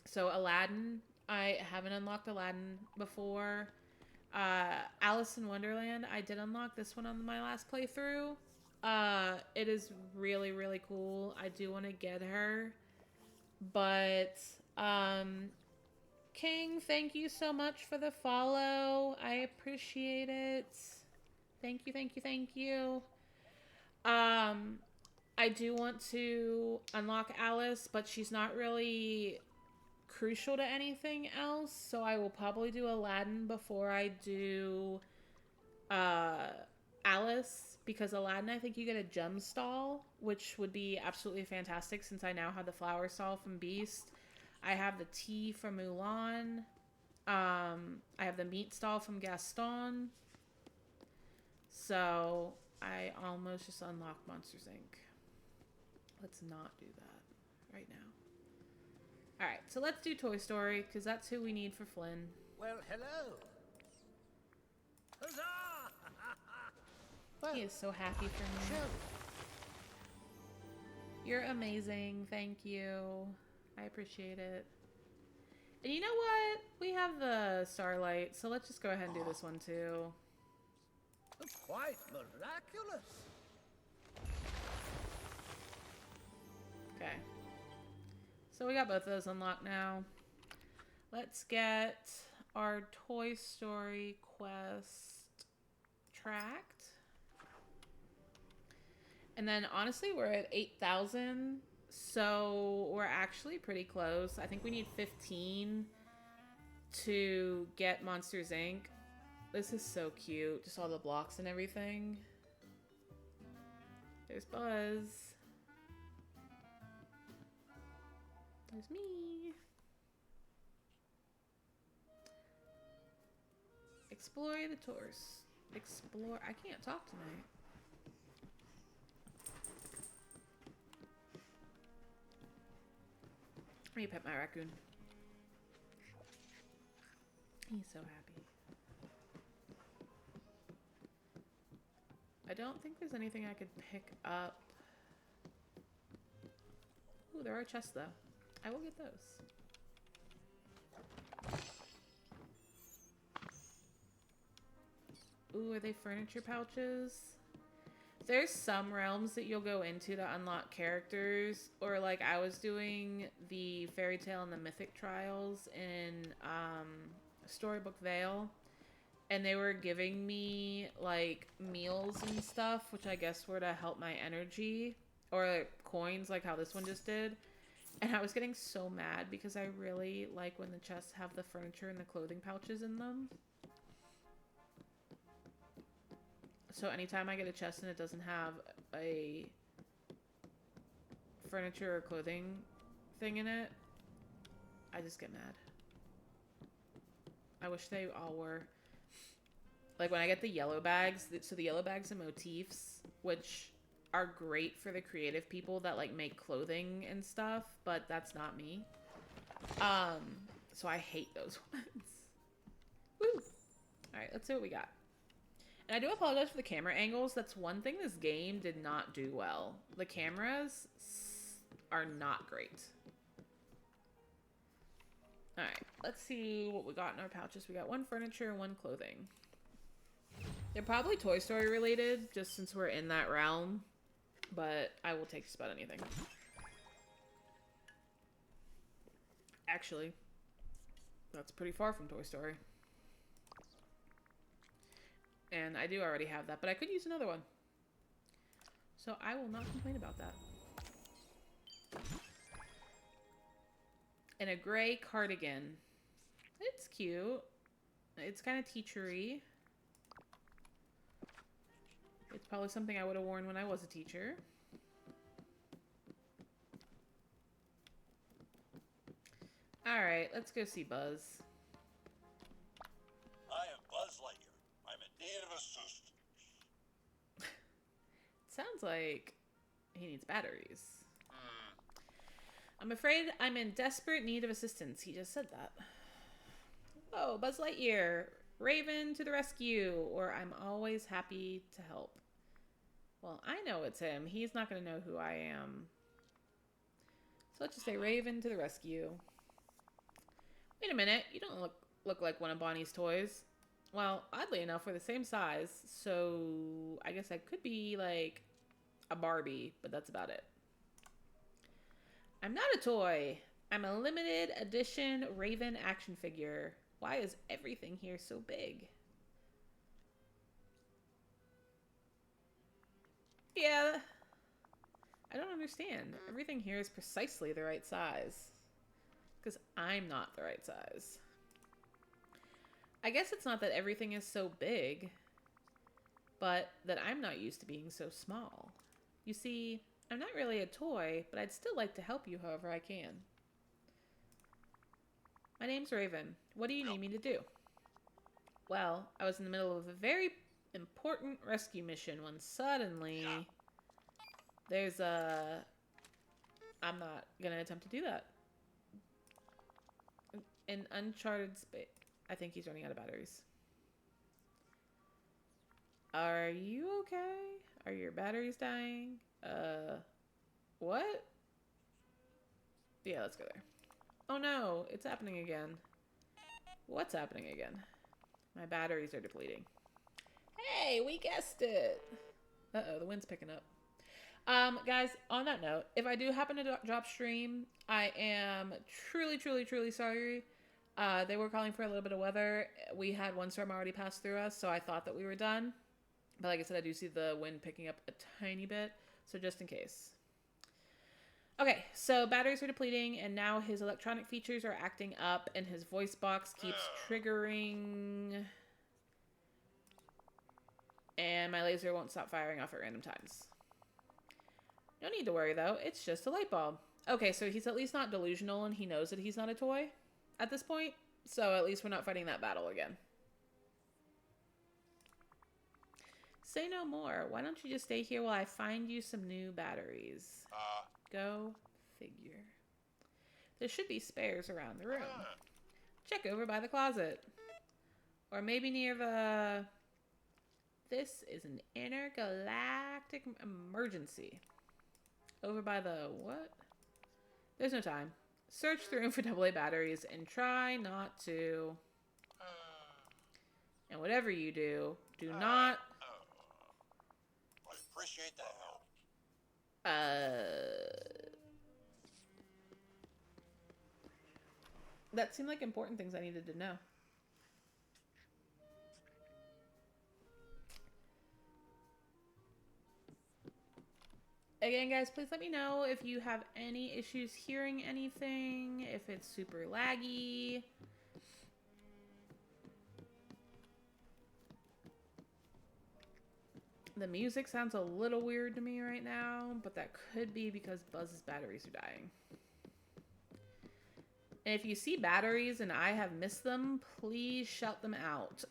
So Aladdin, I haven't unlocked Aladdin before. Alice in Wonderland, I did unlock this one on my last playthrough. It is really, really cool. I do want to get her. But, King, thank you so much for the follow. I appreciate it. Thank you, thank you, thank you. I do want to unlock Alice, but she's not really crucial to anything else, so I will probably do Aladdin before I do Alice, because Aladdin, I think you get a gem stall, which would be absolutely fantastic since I now have the flower stall from Beast. I have the tea from Mulan. I have the meat stall from Gaston. So I almost just unlocked Monsters, Inc. Let's not do that right now. Alright, so let's do Toy Story, because that's who we need for Flynn. Well, hello. Huzzah! He is so happy for me. You're amazing. Thank you. I appreciate it. And you know what? We have the Starlight, so let's just go ahead and do this one too. Quite miraculous. Okay. So we got both of those unlocked now. Let's get our Toy Story quest tracked. And then honestly, we're at 8,000. So we're actually pretty close. I think we need 15 to get Monsters Inc. This is so cute. Just all the blocks and everything. There's Buzz. There's me. Explore the tours. Explore. I can't talk tonight. Let me pet my raccoon. He's so happy. I don't think there's anything I could pick up. Ooh, there are chests though. I will get those. Ooh, are they furniture pouches? There's some realms that you'll go into to unlock characters, or like I was doing the Fairy Tale and the Mythic Trials in Storybook Vale, and they were giving me like meals and stuff, which I guess were to help my energy, or like, coins, like how this one just did. And I was getting so mad because I really like when the chests have the furniture and the clothing pouches in them. So anytime I get a chest and it doesn't have a furniture or clothing thing in it, I just get mad. I wish they all were. Like when I get the yellow bags, so the yellow bags and motifs, which are great for the creative people that like make clothing and stuff, but that's not me. So I hate those ones. Woo! Alright, let's see what we got. And I do apologize for the camera angles. That's one thing this game did not do well. The cameras are not great. Alright, let's see what we got in our pouches. We got one furniture and one clothing. They're probably Toy Story related, just since we're in that realm. But I will take just about anything. Actually, that's pretty far from Toy Story. And I do already have that, but I could use another one. So I will not complain about that. And a gray cardigan. It's cute. It's kind of teachery. It's probably something I would have worn when I was a teacher. Alright, let's go see Buzz. I am Buzz Lightyear. I'm in need of assistance. Sounds like he needs batteries. I'm afraid I'm in desperate need of assistance. He just said that. Oh, Buzz Lightyear. Raven to the rescue. Or I'm always happy to help. Well, I know it's him. He's not going to know who I am. So let's just say Raven to the rescue. Wait a minute. You don't look like one of Bonnie's toys. Well, oddly enough, we're the same size. So I guess I could be like a Barbie, but that's about it. I'm not a toy. I'm a limited edition Raven action figure. Why is everything here so big? Yeah, I don't understand. Everything here is precisely the right size. Because I'm not the right size. I guess it's not that everything is so big, but that I'm not used to being so small. You see, I'm not really a toy, but I'd still like to help you however I can. My name's Raven. What do you need me to do? Well, I was in the middle of a very important rescue mission when suddenly there's a... I'm not gonna attempt to do that. In uncharted space. I think he's running out of batteries. Are you okay? Are your batteries dying? What? Yeah, let's go there. Oh no, it's happening again. What's happening again? My batteries are depleting. Hey, we guessed it. Uh-oh, the wind's picking up. Guys, on that note, if I do happen to drop stream, I am truly, truly, truly sorry. They were calling for a little bit of weather. We had one storm already pass through us, so I thought that we were done. But like I said, I do see the wind picking up a tiny bit, so just in case. Okay, so batteries are depleting, and now his electronic features are acting up, and his voice box keeps triggering. And my laser won't stop firing off at random times. No need to worry, though. It's just a light bulb. Okay, so he's at least not delusional, and he knows that he's not a toy at this point. So at least we're not fighting that battle again. Say no more. Why don't you just stay here while I find you some new batteries? Go figure. There should be spares around the room. Check over by the closet. Or maybe near the... This is an intergalactic emergency. Over by the what? There's no time. Search the room for AA batteries and try not to. And whatever you do, do not... I appreciate the help. That seemed like important things I needed to know. Again, guys, please let me know if you have any issues hearing anything, if it's super laggy. The music sounds a little weird to me right now, but that could be because Buzz's batteries are dying. And if you see batteries and I have missed them, please shout them out.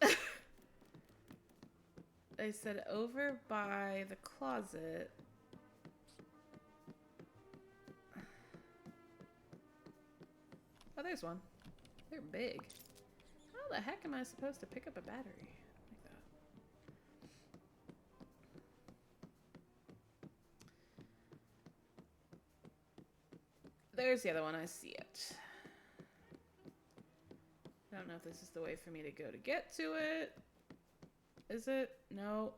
I said over by the closet. Oh, there's one. They're big. How the heck am I supposed to pick up a battery like that? There's the other one. I see it. I don't know if this is the way for me to go to get to it. Is it? No.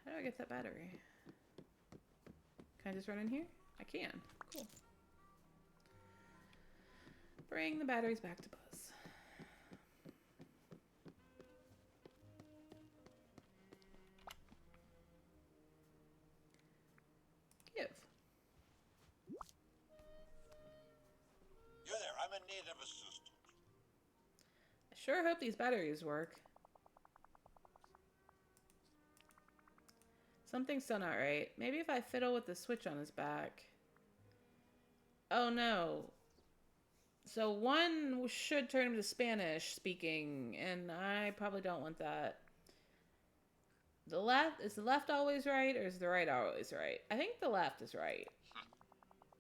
How do I get that battery? Can I just run in here? I can. Cool. Bring the batteries back to Buzz. Give. You're there. I'm in need of assistance. I sure hope these batteries work. Something's still not right. Maybe if I fiddle with the switch on his back. Oh no. So one should turn him to Spanish speaking, and I probably don't want that. The left, is the left always right, or is the right always right? I think the left is right.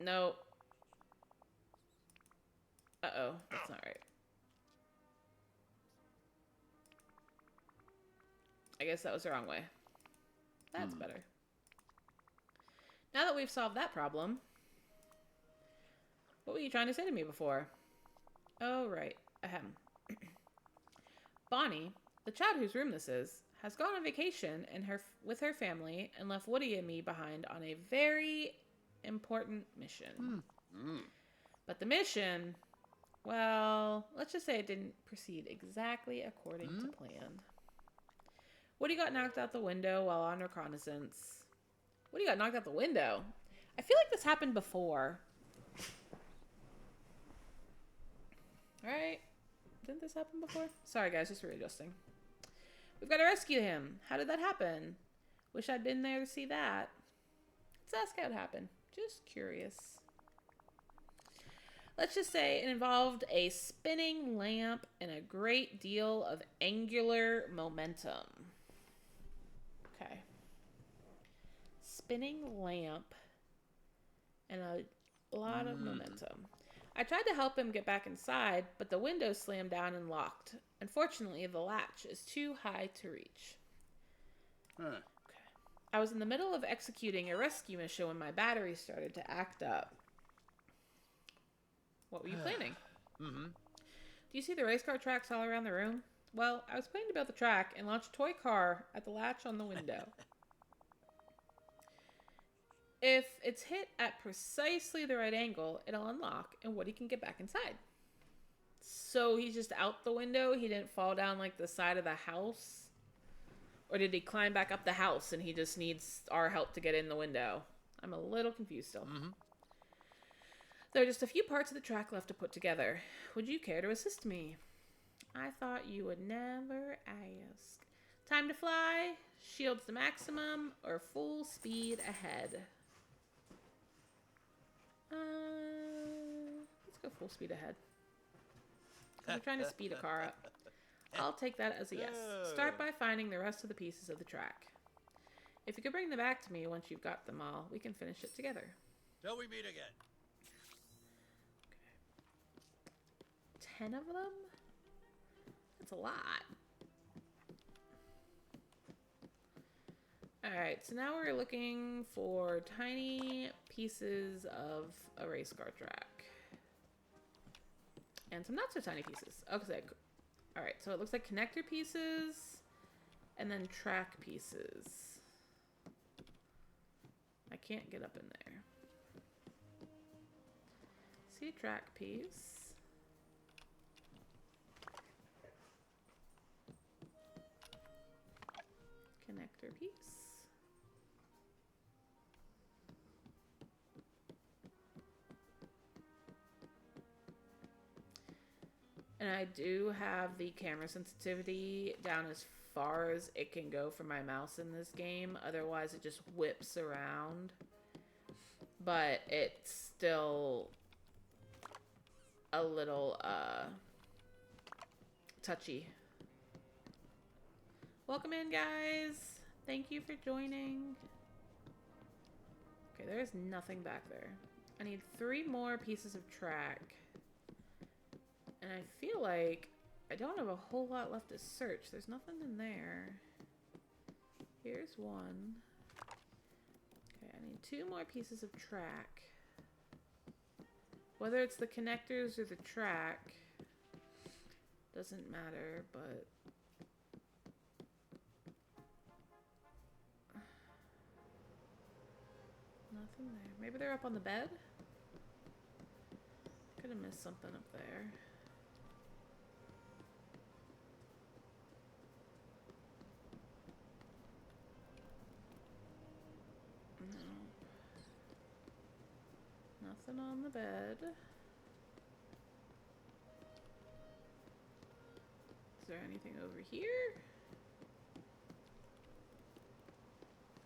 No. Uh-oh, that's not right. I guess that was the wrong way. That's better. Now that we've solved that problem, what were you trying to say to me before? Oh, right. Ahem. Bonnie, the child whose room this is, has gone on vacation with her family and left Woody and me behind on a very important mission. But the mission, well, let's just say it didn't proceed exactly according to plan. Woody got knocked out the window while on reconnaissance. Woody got knocked out the window? I feel like this happened before. Alright. Didn't this happen before? Sorry, guys. Just readjusting. We've got to rescue him. How did that happen? Wish I'd been there to see that. Let's ask how it happened. Just curious. Let's just say it involved a spinning lamp and a great deal of angular momentum. Okay. Spinning lamp and a lot of momentum. I tried to help him get back inside, but the window slammed down and locked. Unfortunately, the latch is too high to reach. Okay. I was in the middle of executing a rescue mission when my battery started to act up. What were you planning? Do you see the race car tracks all around the room? Well, I was planning to build the track and launch a toy car at the latch on the window. If it's hit at precisely the right angle, it'll unlock and Woody can get back inside. So he's just out the window? He didn't fall down like the side of the house? Or did he climb back up the house and he just needs our help to get in the window? I'm a little confused still. Mm-hmm. There are just a few parts of the track left to put together. Would you care to assist me? I thought you would never ask. Time to fly, shields to maximum, or full speed ahead? Let's go full speed ahead. I'm trying to speed a car up. I'll take that as a yes. Start by finding the rest of the pieces of the track. If you could bring them back to me once you've got them all, we can finish it together. Till we meet again. Okay. 10 of them? That's a lot. Alright, so now we're looking for tiny pieces of a race car track. And some not so tiny pieces. Okay. Alright, so it looks like connector pieces and then track pieces. I can't get up in there. See a track piece. Connector piece. And I do have the camera sensitivity down as far as it can go for my mouse in this game. Otherwise, it just whips around. But it's still a little touchy. Welcome in, guys. Thank you for joining. Okay, there's nothing back there. I need 3 more pieces of track. And I feel like I don't have a whole lot left to search. There's nothing in there. Here's one. Okay, I need 2 more pieces of track. Whether it's the connectors or the track doesn't matter, but nothing there. Maybe they're up on the bed? Could have missed something up there. Nothing on the bed. Is there anything over here?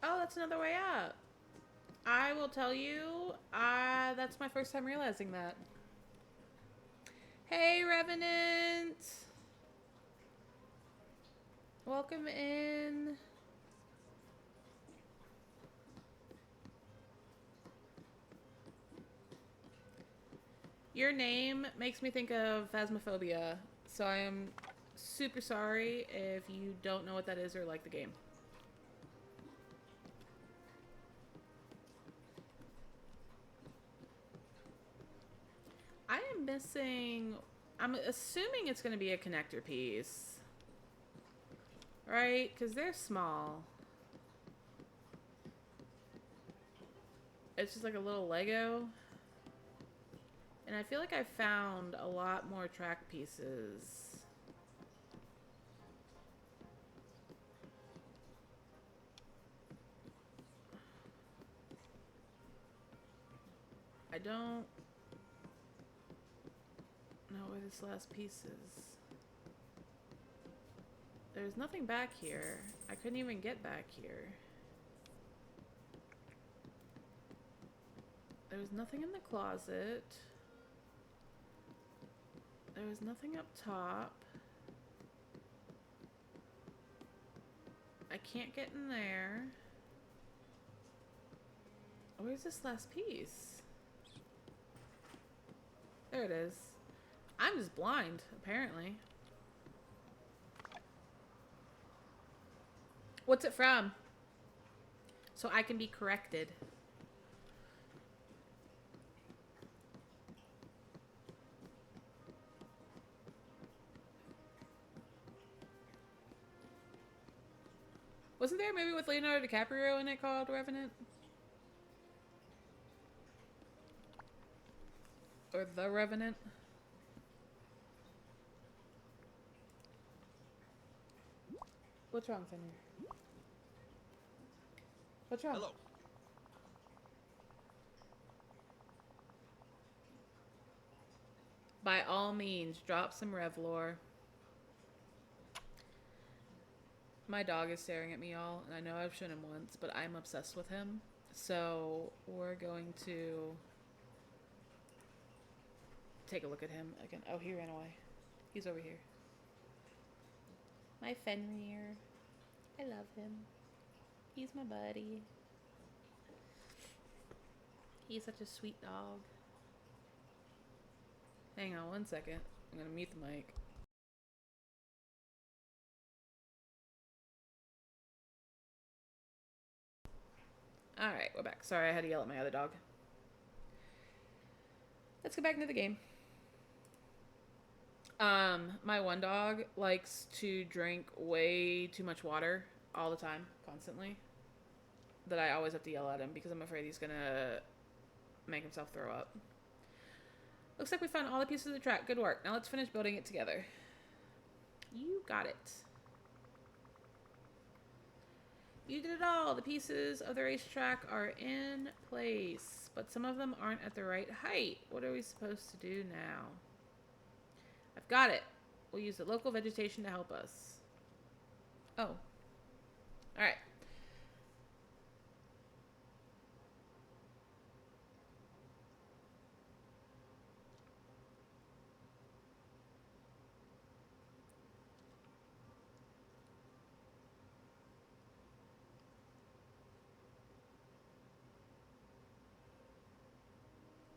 Oh, that's another way up. I will tell you, that's my first time realizing that. Hey, Revenant! Welcome in. Your name makes me think of Phasmophobia, so I am super sorry if you don't know what that is or like the game. I am missing... I'm assuming it's going to be a connector piece. Right? Because they're small. It's just like a little Lego. And I feel like I found a lot more track pieces. I don't know where this last piece is. There's nothing back here. I couldn't even get back here. There was nothing in the closet. There was nothing up top. I can't get in there. Where's this last piece? There it is. I'm just blind, apparently. What's it from? So I can be corrected. Wasn't there a movie with Leonardo DiCaprio in it called Revenant? Or The Revenant? What's wrong, Fenrir? What's wrong? Hello. By all means, drop some Revlor. My dog is staring at me, y'all, and I know I've shown him once, but I'm obsessed with him. So we're going to take a look at him again. Oh, he ran away. He's over here. My Fenrir. I love him. He's my buddy. He's such a sweet dog. Hang on one second. I'm gonna mute the mic. Alright, we're back. Sorry, I had to yell at my other dog. Let's get back into the game. My one dog likes to drink way too much water all the time, constantly. That I always have to yell at him because I'm afraid he's gonna make himself throw up. Looks like we found all the pieces of the track. Good work. Now let's finish building it together. You got it. You did it all. The pieces of the racetrack are in place, but some of them aren't at the right height. What are we supposed to do now? I've got it. We'll use the local vegetation to help us. Oh. Alright.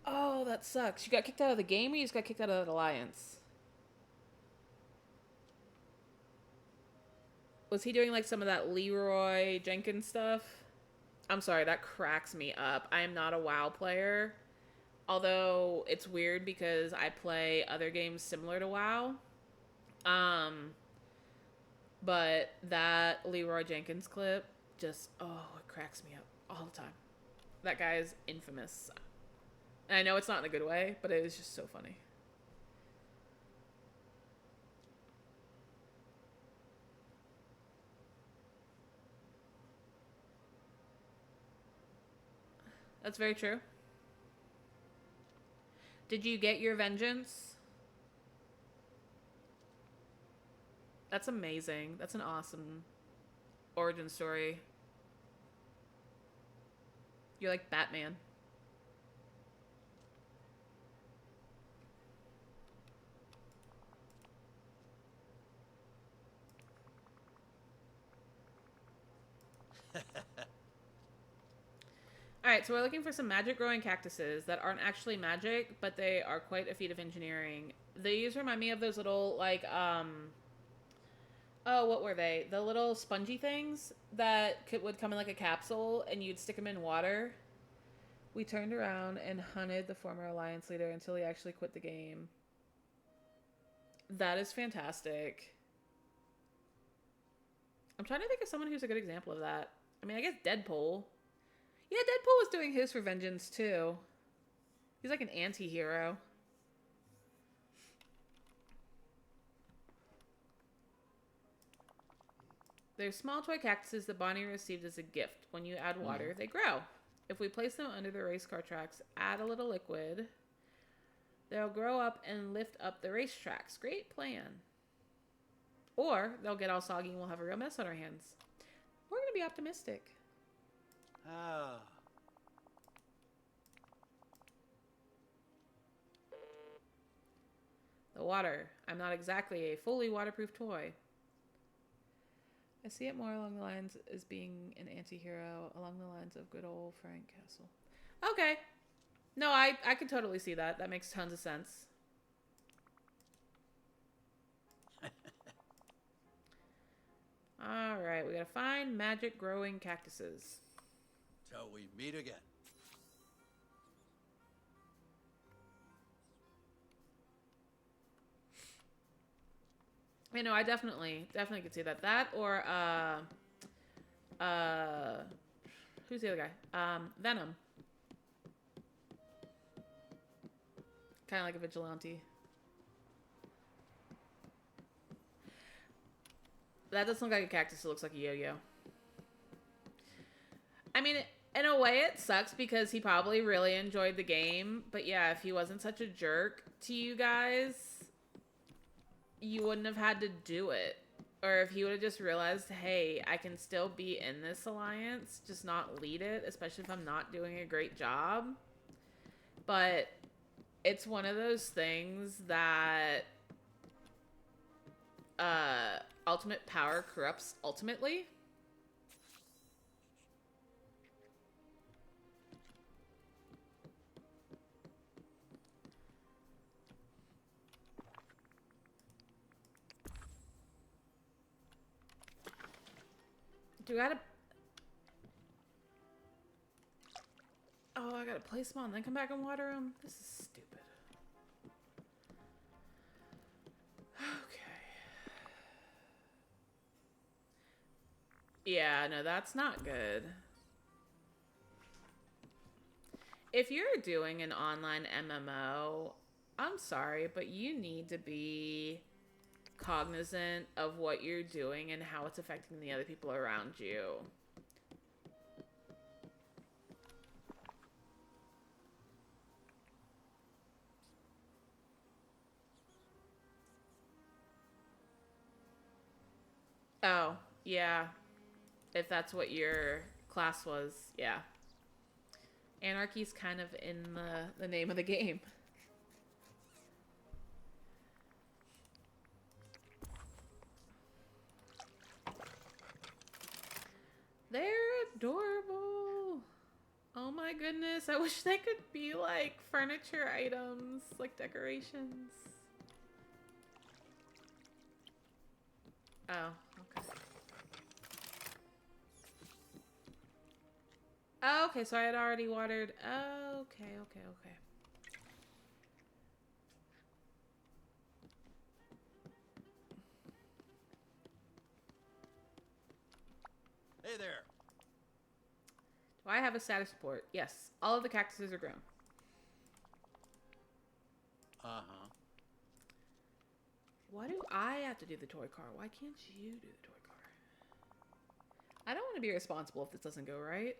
Oh, that sucks. You got kicked out of the game or you just got kicked out of the alliance? Was he doing like some of that Leroy Jenkins stuff? I'm sorry, that cracks me up. I am not a WoW player. Although it's weird because I play other games similar to WoW. But that Leroy Jenkins clip just, oh, it cracks me up all the time. That guy is infamous. And I know it's not in a good way, but it is just so funny. That's very true. Did you get your vengeance? That's amazing. That's an awesome origin story. You're like Batman. Alright, so we're looking for some magic growing cactuses that aren't actually magic, but they are quite a feat of engineering. These remind me of those little, like, oh, what were they? The little spongy things that would come in like a capsule and you'd stick them in water. We turned around and hunted the former alliance leader until he actually quit the game. That is fantastic. I'm trying to think of someone who's a good example of that. I mean, I guess Deadpool. Yeah, Deadpool was doing his for vengeance, too. He's like an anti-hero. They're small toy cactuses that Bonnie received as a gift. When you add water, they grow. If we place them under the race car tracks, add a little liquid, they'll grow up and lift up the race tracks. Great plan. Or they'll get all soggy and we'll have a real mess on our hands. We're going to be optimistic. Ah. The water. I'm not exactly a fully waterproof toy. I see it more along the lines as being an anti-hero, along the lines of good old Frank Castle. Okay. No, I can totally see that. That makes tons of sense. Alright, we gotta find magic growing cactuses. Till we meet again. You know, I definitely could see that. That or Who's the other guy? Venom. Kind of like a vigilante. That doesn't look like a cactus. It looks like a yo-yo. I mean, in a way it sucks because he probably really enjoyed the game. But yeah, if he wasn't such a jerk to you guys, you wouldn't have had to do it. Or if he would have just realized, hey, I can still be in this alliance, just not lead it, especially if I'm not doing a great job. But it's one of those things that ultimate power corrupts ultimately. Do I gotta... Oh, I gotta place them on, then come back and water them? This is stupid. Okay. Yeah, no, that's not good. If you're doing an online MMO, I'm sorry, but you need to be cognizant of what you're doing and how it's affecting the other people around you. Oh, yeah. If that's what your class was, yeah. Anarchy's kind of in the name of the game. They're adorable. Oh my goodness. I wish they could be like furniture items, like decorations. Oh, okay. Oh, okay, so I had already watered. Oh, okay. Hey there. Do I have a status report? Yes. All of the cactuses are grown. Uh-huh. Why do I have to do the toy car? Why can't you do the toy car? I don't want to be responsible if this doesn't go right.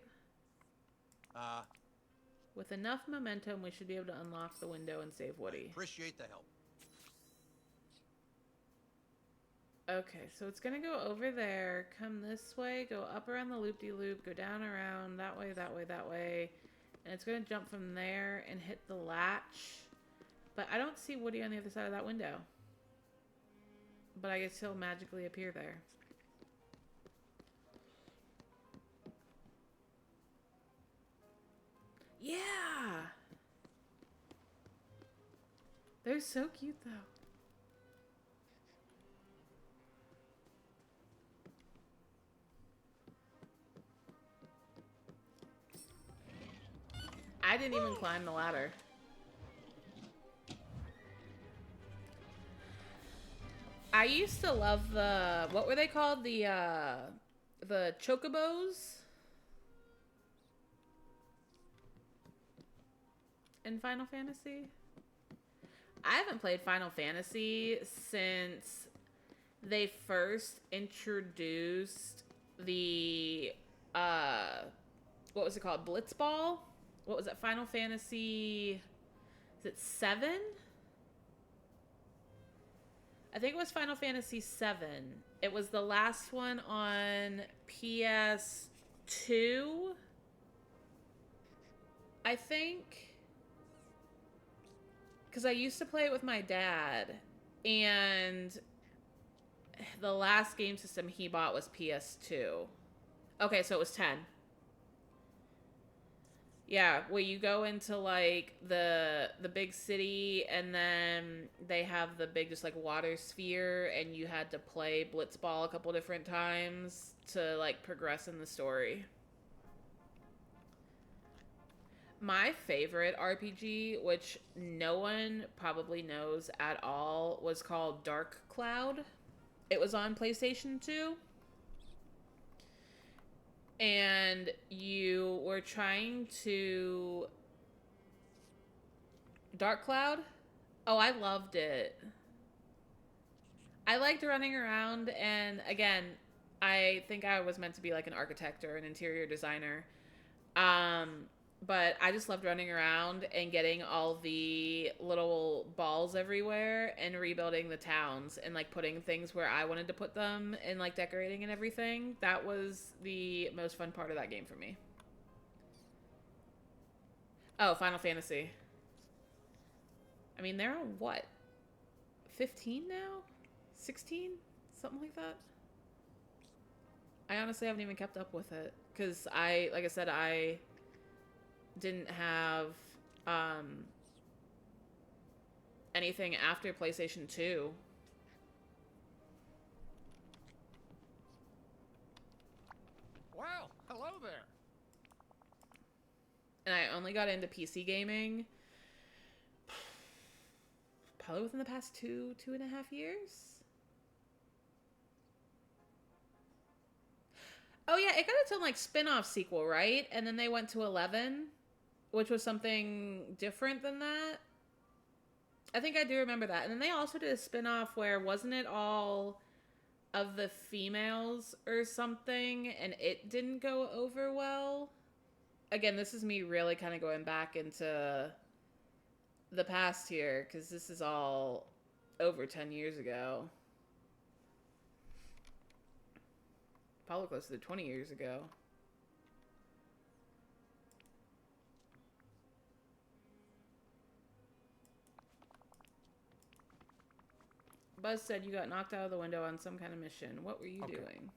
With enough momentum, we should be able to unlock the window and save Woody. Appreciate the help. Okay, so it's gonna go over there, come this way, go up around the loop-de-loop, go down around, that way, and it's gonna jump from there and hit the latch. But I don't see Woody on the other side of that window. But I guess he'll magically appear there. Yeah! They're so cute, though. I didn't even climb the ladder. I used to love the... What were they called? The chocobos? In Final Fantasy? I haven't played Final Fantasy since they first introduced the what was it called? Blitzball? What was it? Final Fantasy, is it 7? I think it was Final Fantasy 7. It was the last one on PS2. I think. Because I used to play it with my dad, and the last game system he bought was PS2. Okay, so it was 10. Yeah, where you go into like the big city, and then they have the big just like water sphere, and you had to play Blitzball a couple different times to like progress in the story. My favorite RPG, which no one probably knows at all, was called Dark Cloud. It was on PlayStation 2. and you were trying to Dark Cloud. Oh, I loved it. I liked running around, and again, I think I was meant to be like an architect or an interior designer. Um, but I just loved running around and getting all the little balls everywhere and rebuilding the towns and like putting things where I wanted to put them and like decorating and everything. That was the most fun part of that game for me. Oh, Final Fantasy. I mean, they're on what? 15 now? 16? Something like that? I honestly haven't even kept up with it. Because like I said, I didn't have anything after PlayStation 2. Well, hello there. And I only got into PC gaming probably within the past 2.5 years. Oh yeah, it got its own like spin-off sequel, right? And then they went to 11, which was something different than that. I think I do remember that. And then they also did a spin-off where wasn't it all of the females or something, and it didn't go over well. Again, this is me really kind of going back into the past here, because this is all over 10 years ago. Probably close to 20 years ago. Buzz said you got knocked out of the window on some kind of mission. What were you doing?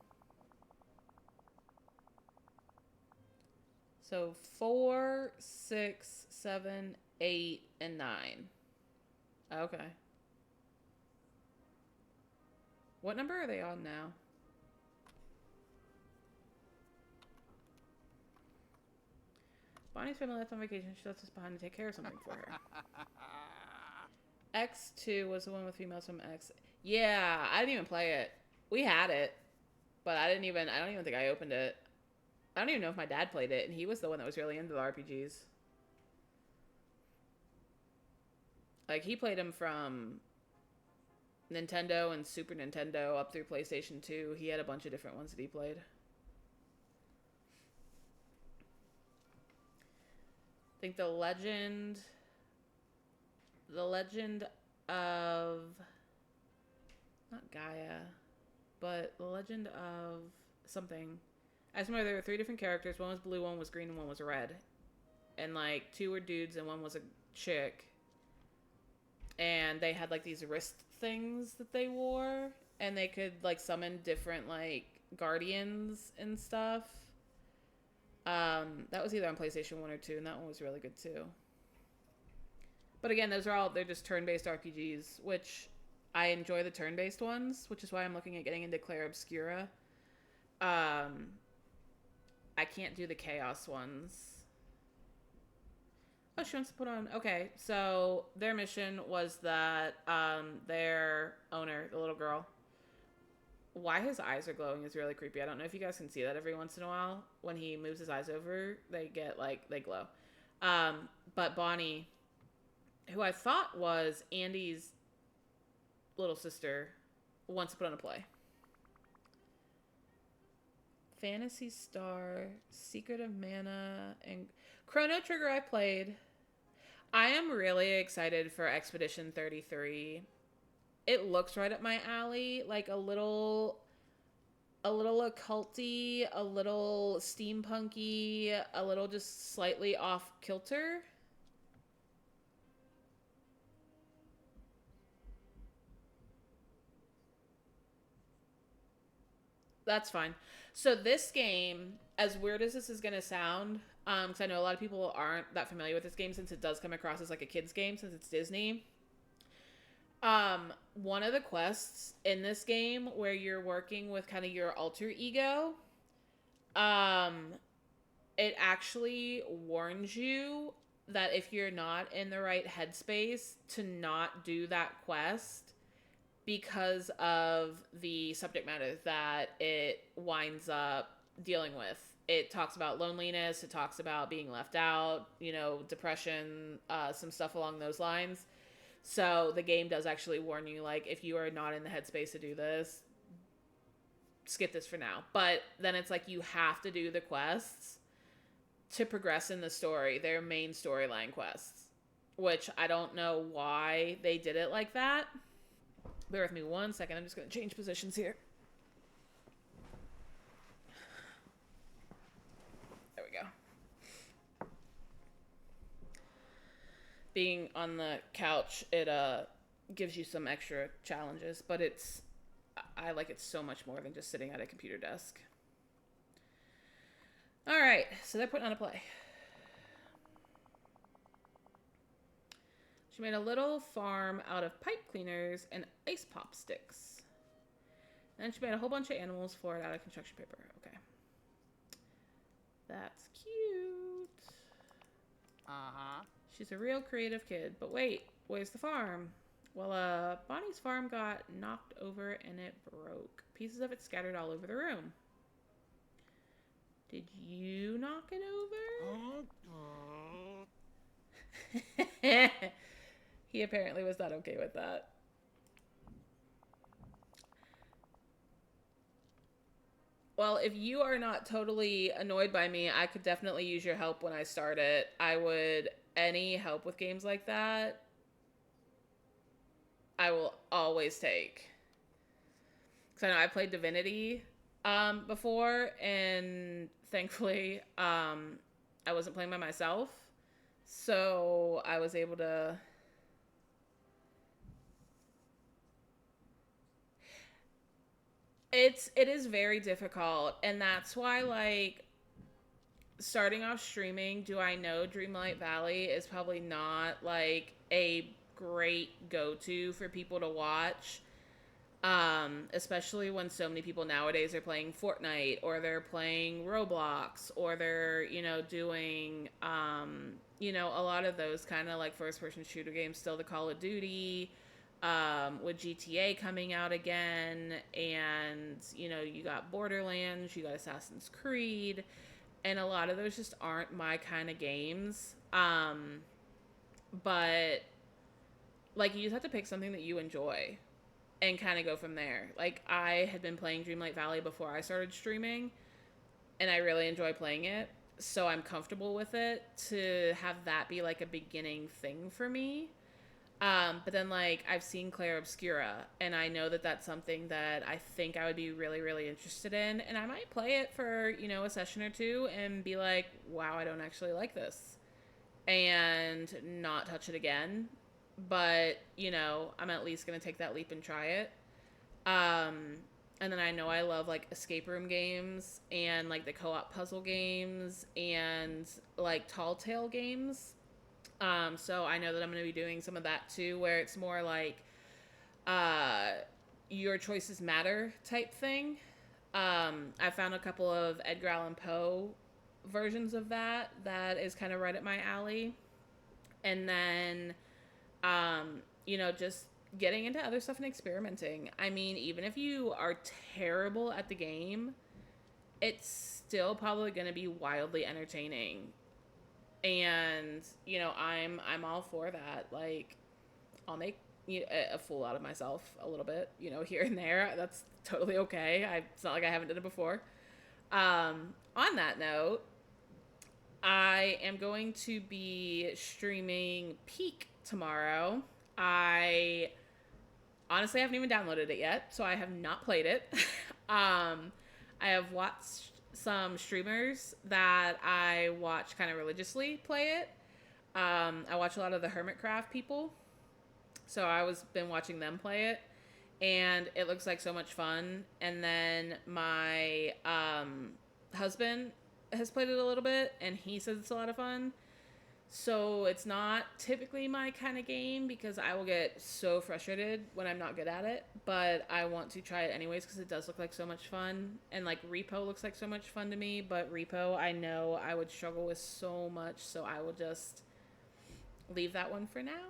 So 4, 6, 7, 8, and 9. Okay. What number are they on now? Bonnie's family left on vacation. She left us behind to take care of something for her. X2 was the one with females from X. Yeah, I didn't even play it. We had it, but I don't even think I opened it. I don't even know if my dad played it, and he was the one that was really into the RPGs. Like, he played them from Nintendo and Super Nintendo up through PlayStation 2. He had a bunch of different ones that he played. I think the legend of, not Gaia, but the legend of something. I just remember there were 3 different characters. One was blue, one was green, and one was red. And like 2 were dudes and one was a chick. And they had like these wrist things that they wore, and they could like summon different like guardians and stuff. That was either on PlayStation 1 or 2, and that one was really good too. But again, they're just turn-based RPGs, which I enjoy the turn-based ones, which is why I'm looking at getting into Clair Obscura. I can't do the Chaos ones. Oh, she wants to put on... Okay, so their mission was that their owner, the little girl... Why his eyes are glowing is really creepy. I don't know if you guys can see that every once in a while. When he moves his eyes over, they get, like, they glow. But Bonnie, who I thought was Andy's little sister, wants to put on a play. Phantasy Star, Secret of Mana, and Chrono Trigger I played. I am really excited for Expedition 33. It looks right up my alley, like a little occulty, a little steampunky, a little just slightly off kilter. That's fine. So this game, as weird as this is going to sound, because I know a lot of people aren't that familiar with this game since it does come across as like a kid's game since it's Disney. One of the quests in this game where you're working with kind of your alter ego, it actually warns you that if you're not in the right headspace to not do that quest because of the subject matter that it winds up dealing with. It talks about loneliness. It talks about being left out, depression, some stuff along those lines. So the game does actually warn you, like, if you are not in the headspace to do this, skip this for now. But then it's like you have to do the quests to progress in the story, their main storyline quests, which I don't know why they did it like that. Bear with me 1 second. I'm just going to change positions here. There we go. Being on the couch, it gives you some extra challenges, but I like it so much more than just sitting at a computer desk. All right, so they're putting on a play. She made a little farm out of pipe cleaners and ice pop sticks. And then she made a whole bunch of animals for it out of construction paper. Okay. That's cute. Uh-huh. She's a real creative kid. But wait, where's the farm? Well, Bonnie's farm got knocked over and it broke. Pieces of it scattered all over the room. Did you knock it over? He apparently was not okay with that. Well, if you are not totally annoyed by me, I could definitely use your help when I start it. I would, any help with games like that, I will always take. Because I know I played Divinity before, and thankfully I wasn't playing by myself. So I was able to... It is very difficult, and that's why, like, starting off streaming, do I know Dreamlight Valley is probably not, like, a great go-to for people to watch, especially when so many people nowadays are playing Fortnite, or they're playing Roblox, or they're, doing, a lot of those kind of, like, first-person shooter games, still the Call of Duty, with GTA coming out again, and, you got Borderlands, you got Assassin's Creed, and a lot of those just aren't my kind of games, but, like, you just have to pick something that you enjoy, and kind of go from there. Like, I had been playing Dreamlight Valley before I started streaming, and I really enjoy playing it, so I'm comfortable with it, to have that be, like, a beginning thing for me. But then, like, I've seen Claire Obscura, and I know that that's something that I think I would be really, really interested in, and I might play it for, a session or two, and be like, wow, I don't actually like this, and not touch it again, but, I'm at least gonna take that leap and try it. And then I know I love, like, escape room games, and, like, the co-op puzzle games, and, like, tall tale games. So I know that I'm going to be doing some of that too, where it's more like, your choices matter type thing. I found a couple of Edgar Allan Poe versions of that is kind of right at my alley. And then, just getting into other stuff and experimenting. I mean, even if you are terrible at the game, it's still probably going to be wildly entertaining. And, I'm all for that. Like, I'll make a fool out of myself a little bit, here and there. That's totally okay. It's not like I haven't done it before. On that note, I am going to be streaming Peak tomorrow. I honestly haven't even downloaded it yet, so I have not played it. I have watched some streamers that I watch kind of religiously play it. I watch a lot of the Hermitcraft people, so been watching them play it, and it looks like so much fun. And then my husband has played it a little bit, and he says it's a lot of fun. So it's not typically my kind of game, because I will get so frustrated when I'm not good at it, but I want to try it anyways because it does look like so much fun. And, like, Repo looks like so much fun to me, but Repo I know I would struggle with so much, so I will just leave that one for now.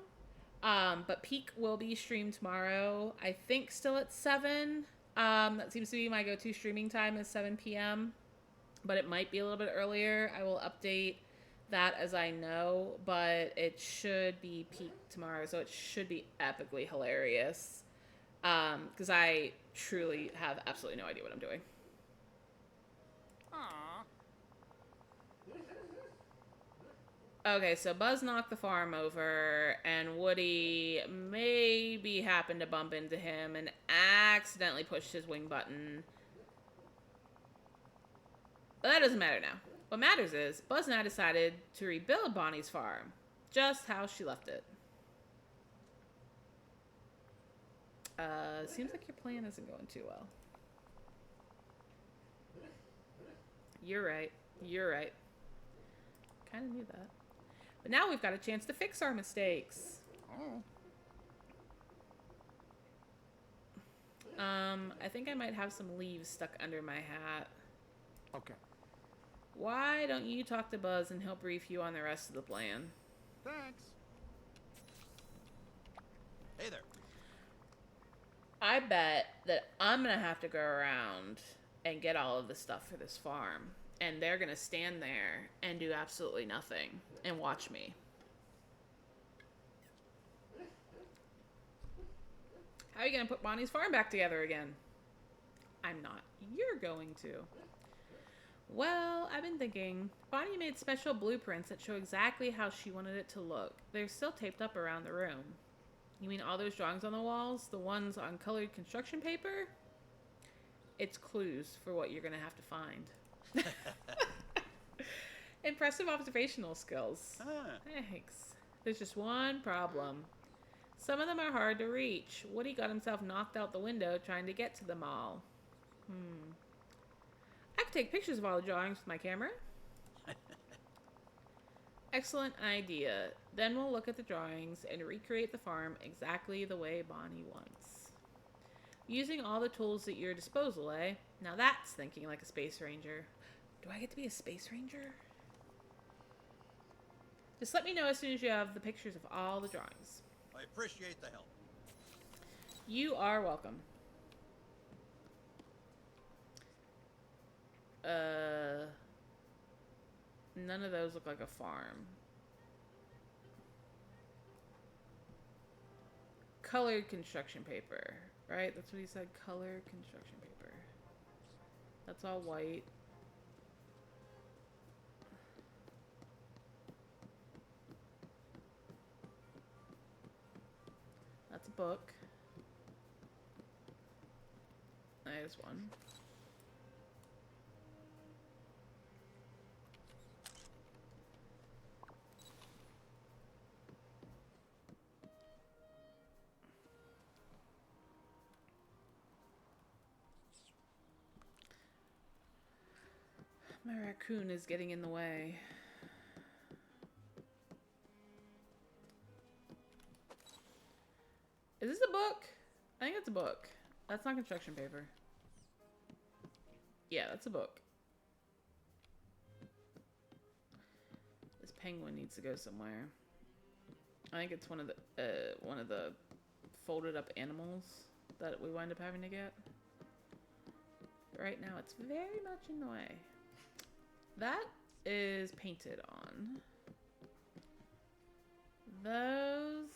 But Peak will be streamed tomorrow, I think still at 7. That seems to be my go-to streaming time, is 7 p.m. but it might be a little bit earlier. I will update that as I know, but it should be peaked tomorrow, so it should be epically hilarious. Because I truly have absolutely no idea what I'm doing. Aw. Okay, so Buzz knocked the farm over, and Woody maybe happened to bump into him and accidentally pushed his wing button. But that doesn't matter now. What matters is, Buzz and I decided to rebuild Bonnie's farm, just how she left it. Seems like your plan isn't going too well. You're right. You're right. Kind of knew that. But now we've got a chance to fix our mistakes. Oh. I think I might have some leaves stuck under my hat. Okay. Why don't you talk to Buzz and he'll brief you on the rest of the plan? Thanks. Hey there. I bet that I'm gonna have to go around and get all of the stuff for this farm. And they're gonna stand there and do absolutely nothing and watch me. How are you gonna put Bonnie's farm back together again? I'm not. You're going to. Well, I've been thinking. Bonnie made special blueprints that show exactly how she wanted it to look. They're still taped up around the room. You mean all those drawings on the walls? The ones on colored construction paper? It's clues for what you're gonna have to find. Impressive observational skills. Thanks. There's just one problem. Some of them are hard to reach. Woody got himself knocked out the window trying to get to them all. I could take pictures of all the drawings with my camera. Excellent idea. Then we'll look at the drawings and recreate the farm exactly the way Bonnie wants. Using all the tools at your disposal, eh? Now that's thinking like a space ranger. Do I get to be a space ranger? Just let me know as soon as you have the pictures of all the drawings. I appreciate the help. You are welcome. None of those look like a farm. Colored construction paper, right? That's what he said, colored construction paper. That's all white. That's a book. There's one. My raccoon is getting in the way. Is this a book? I think it's a book. That's not construction paper. Yeah, that's a book. This penguin needs to go somewhere. I think it's one of the folded up animals that we wind up having to get. But right now it's very much in the way. That is painted on. Those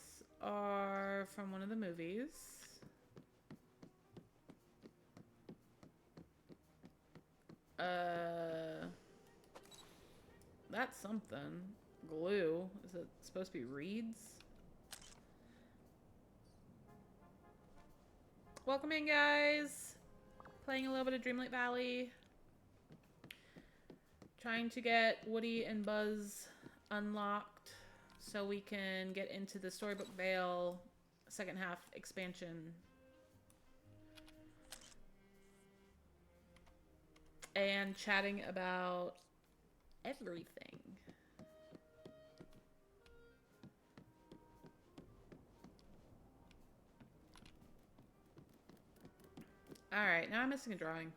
are from one of the movies. That's something. Glue. Is it supposed to be reeds? Welcome in, guys. Playing a little bit of Dreamlight Valley. Trying to get Woody and Buzz unlocked so we can get into the Storybook Vale second half expansion. And chatting about everything. Alright, now I'm missing a drawing.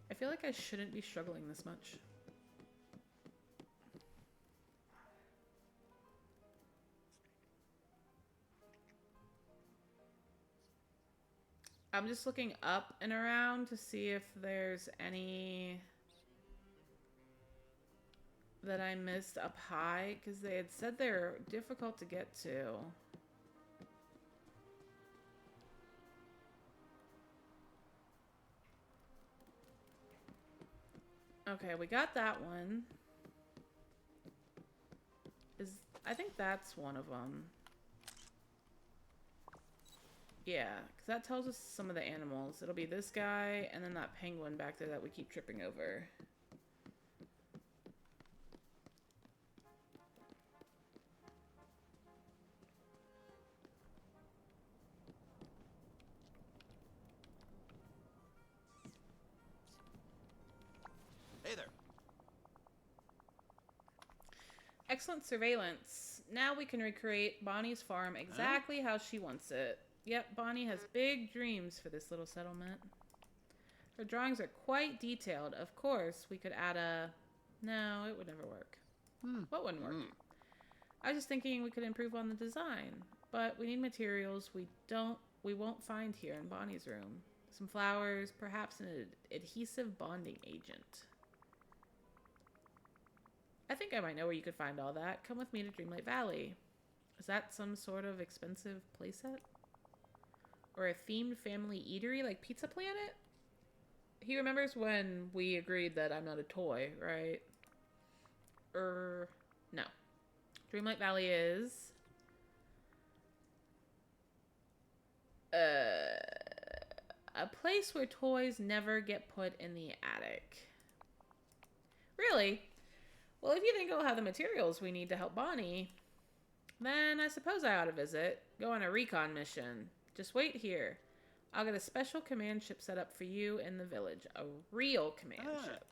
I feel like I shouldn't be struggling this much. I'm just looking up and around to see if there's any that I missed up high, because they had said they're difficult to get to. Okay, we got that one. I think that's one of them. Yeah, because that tells us some of the animals. It'll be this guy and then that penguin back there that we keep tripping over. Hey there. Excellent surveillance. Now we can recreate Bonnie's farm exactly how she wants it. Yep, Bonnie has big dreams for this little settlement. Her drawings are quite detailed. Of course, we could add a... No, it would never work. What wouldn't work? I was just thinking we could improve on the design, but we need materials we won't find here in Bonnie's room. Some flowers, perhaps an adhesive bonding agent. I think I might know where you could find all that. Come with me to Dreamlight Valley. Is that some sort of expensive playset? Or a themed family eatery like Pizza Planet? He remembers when we agreed that I'm not a toy, right? No. Dreamlight Valley is... a place where toys never get put in the attic. Really? Well, if you think it'll have the materials we need to help Bonnie, then I suppose I ought to visit. Go on a recon mission. Just wait here. I'll get a special command ship set up for you in the village. A real command ship.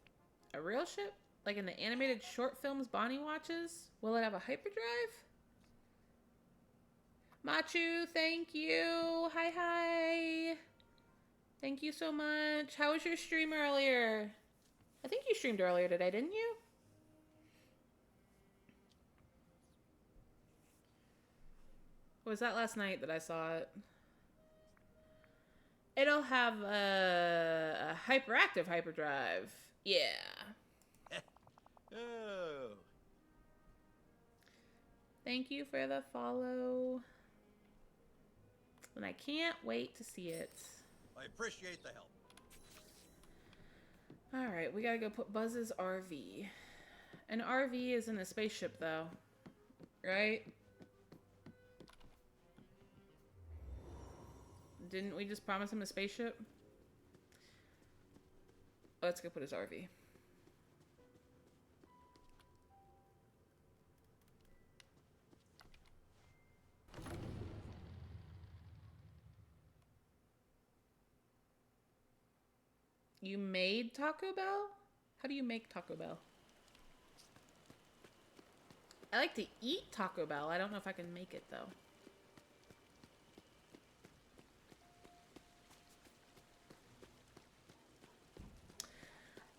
A real ship? Like in the animated short films Bonnie watches? Will it have a hyperdrive? Machu, thank you. Hi. Thank you so much. How was your stream earlier? I think you streamed earlier today, didn't you? Or was that last night that I saw it? It'll have a hyperactive hyperdrive. Yeah. Oh. Thank you for the follow. And I can't wait to see it. I appreciate the help. Alright, we gotta go put Buzz's RV. An RV isn't a spaceship, though. Right? Didn't we just promise him a spaceship? Let's go put his RV. You made Taco Bell? How do you make Taco Bell? I like to eat Taco Bell. I don't know if I can make it, though.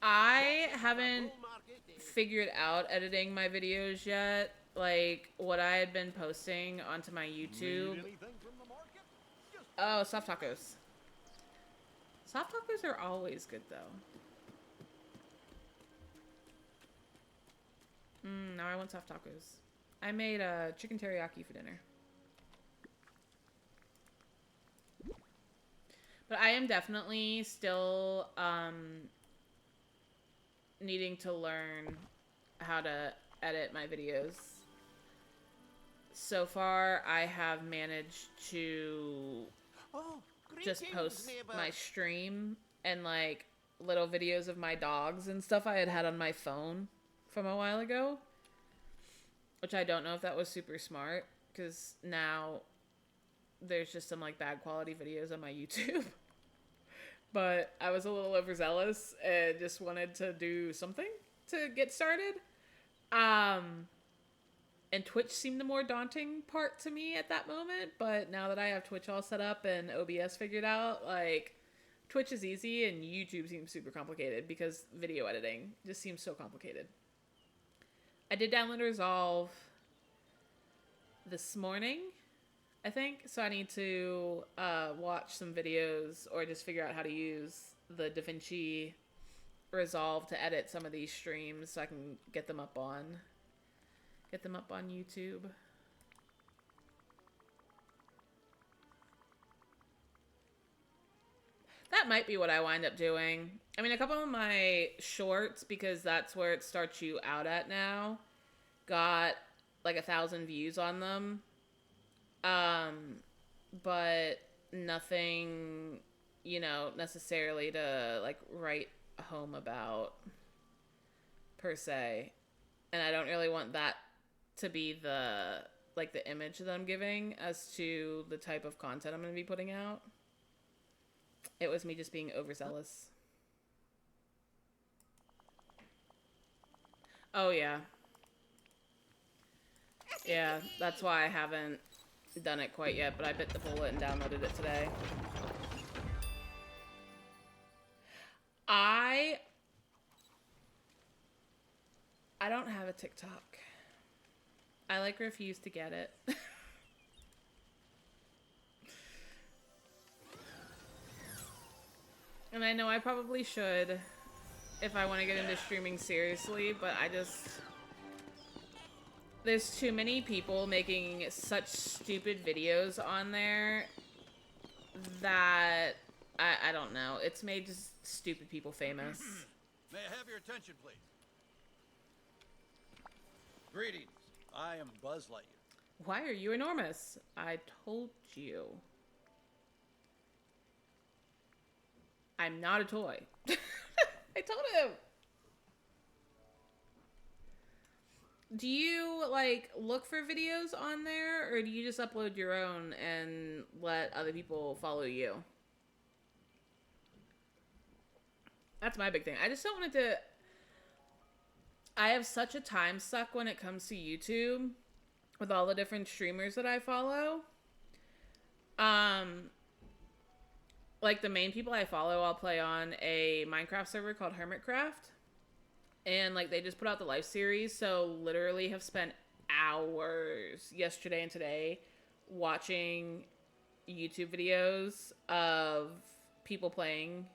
I haven't figured out editing my videos yet. Like, what I had been posting onto my YouTube. Oh, soft tacos. Soft tacos are always good, though. Now I want soft tacos. I made chicken teriyaki for dinner. But I am definitely still needing to learn how to edit my videos. So far, I have managed to just post my stream and like little videos of my dogs and stuff I had on my phone from a while ago, which I don't know if that was super smart, because now there's just some like bad quality videos on my YouTube. But I was a little overzealous and just wanted to do something to get started. And Twitch seemed the more daunting part to me at that moment. But now that I have Twitch all set up and OBS figured out, like, Twitch is easy and YouTube seems super complicated because video editing just seems so complicated. I did download Resolve this morning. I think. So I need to watch some videos or just figure out how to use the DaVinci Resolve to edit some of these streams so I can get them up on YouTube. That might be what I wind up doing. I mean, a couple of my shorts, because that's where it starts you out at now, got like 1,000 views on them. But nothing, you know, necessarily to like write home about per se. And I don't really want that to be the image that I'm giving as to the type of content I'm going to be putting out. It was me just being overzealous. Oh, yeah. Yeah, that's why I haven't done it quite yet, but I bit the bullet and downloaded it today. I don't have a TikTok. I like refuse to get it. And I know I probably should if I want to get into streaming seriously, but there's too many people making such stupid videos on there that I don't know. It's made just stupid people famous. May I have your attention, please? Greetings. I am Buzz Lightyear. Why are you enormous? I told you. I'm not a toy. I told him. Do you, like, look for videos on there, or do you just upload your own and let other people follow you? That's my big thing. I just don't want it to... I have such a time suck when it comes to YouTube with all the different streamers that I follow. Like, the main people I follow, I'll play on a Minecraft server called Hermitcraft. And, like, they just put out the life series, so literally have spent hours yesterday and today watching YouTube videos of people playing.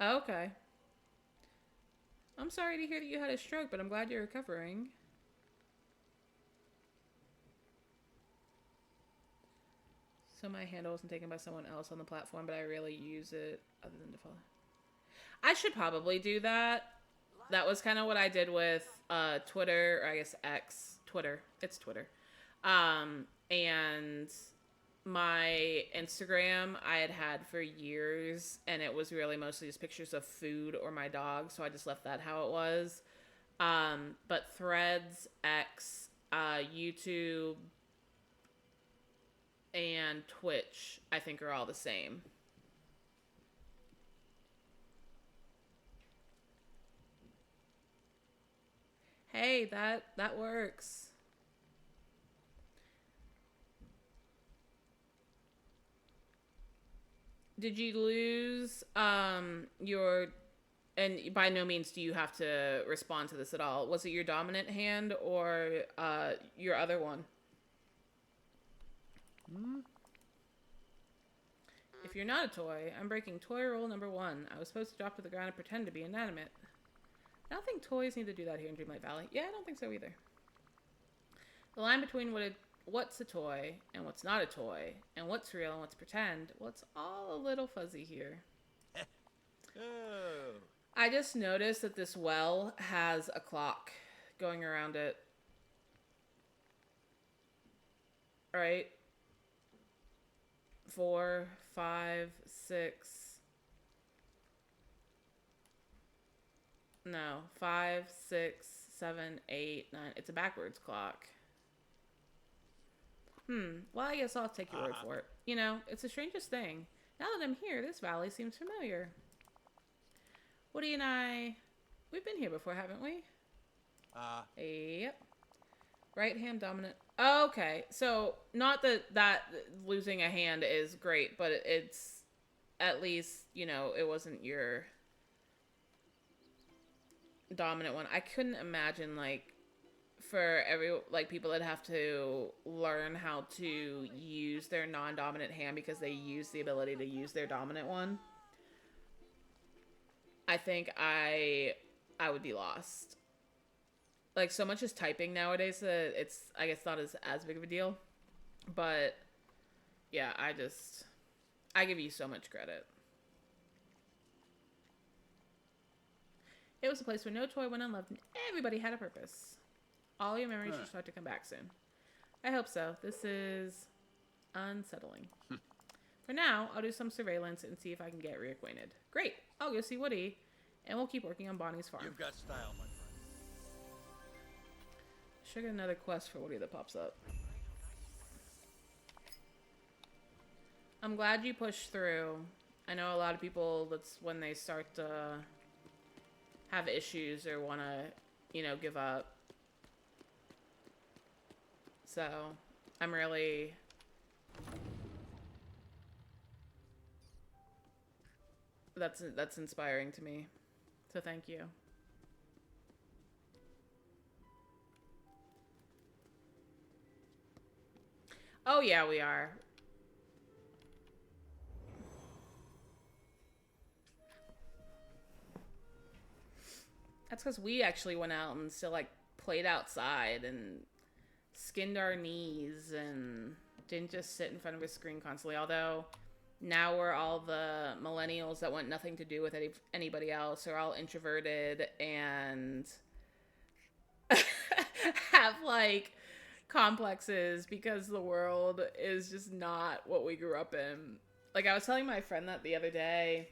Oh, okay. I'm sorry to hear that you had a stroke, but I'm glad you're recovering. So my handle wasn't taken by someone else on the platform, but I really use it other than to follow. I should probably do that. That was kind of what I did with Twitter, or I guess X. Twitter. It's Twitter. And my Instagram I had for years, and it was really mostly just pictures of food or my dog, so I just left that how it was. But Threads, X, YouTube, and Twitch, I think, are all the same. Hey, that works. Did you lose your... And by no means do you have to respond to this at all. Was it your dominant hand or your other one? If you're not a toy, I'm breaking toy rule number 1. I was supposed to drop to the ground and pretend to be inanimate. I don't think toys need to do that here in Dreamlight Valley. Yeah, I don't think so either. The line between what's a toy and what's not a toy, and what's real and what's pretend, well, it's all a little fuzzy here. Oh. I just noticed that this well has a clock going around it. Right? 4, 5, 6. No, 5, 6, 7, 8, 9. It's a backwards clock. Well, I guess I'll take your word for it. You know, it's the strangest thing. Now that I'm here, this valley seems familiar. Woody and I, we've been here before, haven't we? Yep. Right hand dominant. Okay, so not that losing a hand is great, but it's at least, you know, it wasn't your dominant one. I couldn't imagine, like, for people that have to learn how to use their non-dominant hand because they use the ability to use their dominant one. I think I would be lost. Like, so much is typing nowadays that it's, I guess, not as big of a deal. But yeah, I give you so much credit. It was a place where no toy went unloved and everybody had a purpose. All your memories should start to come back soon. I hope so. This is unsettling. For now, I'll do some surveillance and see if I can get reacquainted. Great. I'll go see Woody, and we'll keep working on Bonnie's farm. You've got style, my friend. Should get another quest for Woody that pops up. I'm glad you pushed through. I know a lot of people, that's when they start to have issues or want to, you know, give up. So, I'm really... That's inspiring to me. So thank you. Oh yeah, we are. That's because we actually went out and still, like, played outside and skinned our knees and didn't just sit in front of a screen constantly. Although, now we're all the millennials that want nothing to do with anybody else. Are all introverted and have, like, complexes because the world is just not what we grew up in. Like, I was telling my friend that the other day,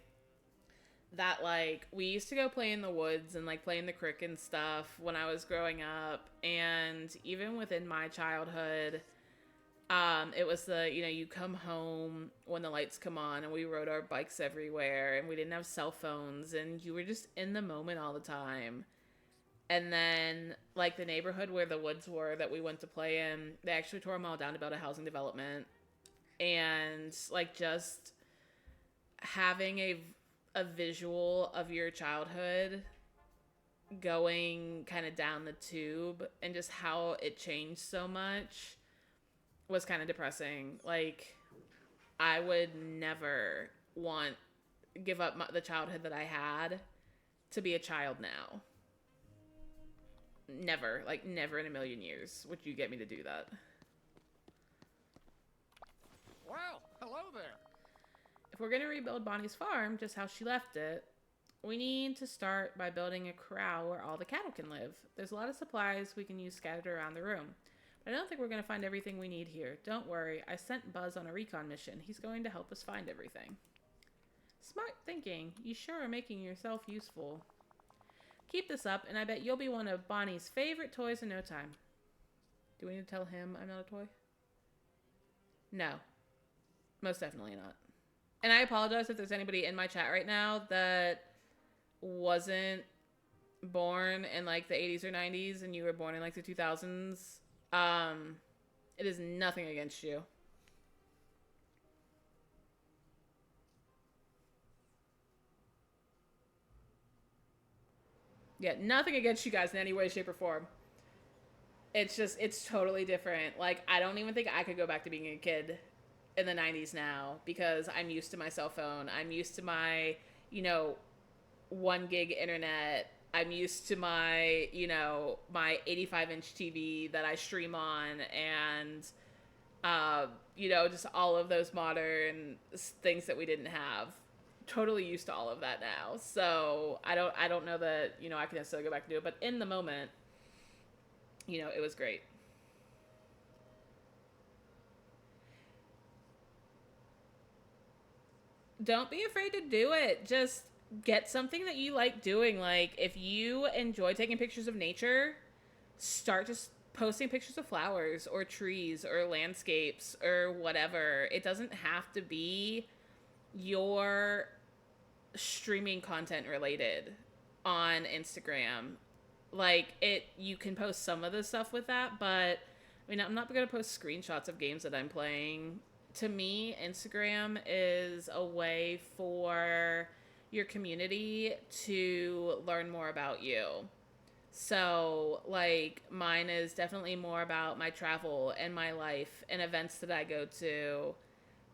that, like, we used to go play in the woods and, like, play in the creek and stuff when I was growing up. And even within my childhood, it was the, you know, you come home when the lights come on, and we rode our bikes everywhere, and we didn't have cell phones, and you were just in the moment all the time. And then, like, the neighborhood where the woods were that we went to play in, they actually tore them all down to build a housing development. And, like, just having a visual of your childhood going kind of down the tube and just how it changed so much was kind of depressing. Like, I would never give up the childhood that I had to be a child now. Never. Like, never in a million years would you get me to do that. Well, hello there. If we're going to rebuild Bonnie's farm just how she left it, we need to start by building a corral where all the cattle can live. There's a lot of supplies we can use scattered around the room. But I don't think we're going to find everything we need here. Don't worry, I sent Buzz on a recon mission. He's going to help us find everything. Smart thinking. You sure are making yourself useful. Keep this up, and I bet you'll be one of Bonnie's favorite toys in no time. Do we need to tell him I'm not a toy? No. Most definitely not. And I apologize if there's anybody in my chat right now that wasn't born in, like, the 80s or 90s and you were born in, like, the 2000s. It is nothing against you. Yeah, nothing against you guys in any way, shape, or form. It's just, it's totally different. Like, I don't even think I could go back to being a kid in the 90s now because I'm used to my cell phone. I'm used to my, you know, 1 gig internet. I'm used to my, you know, my 85-inch TV that I stream on and, you know, just all of those modern things that we didn't have. Totally used to all of that now. So I don't know that, you know, I can necessarily go back and do it, but in the moment, you know, it was great. Don't be afraid to do it. Just get something that you like doing. Like, if you enjoy taking pictures of nature, start just posting pictures of flowers or trees or landscapes or whatever. It doesn't have to be your streaming content related on Instagram. Like, you can post some of the stuff with that, but I mean, I'm not going to post screenshots of games that I'm playing. To me, Instagram is a way for your community to learn more about you. So, like, mine is definitely more about my travel and my life and events that I go to,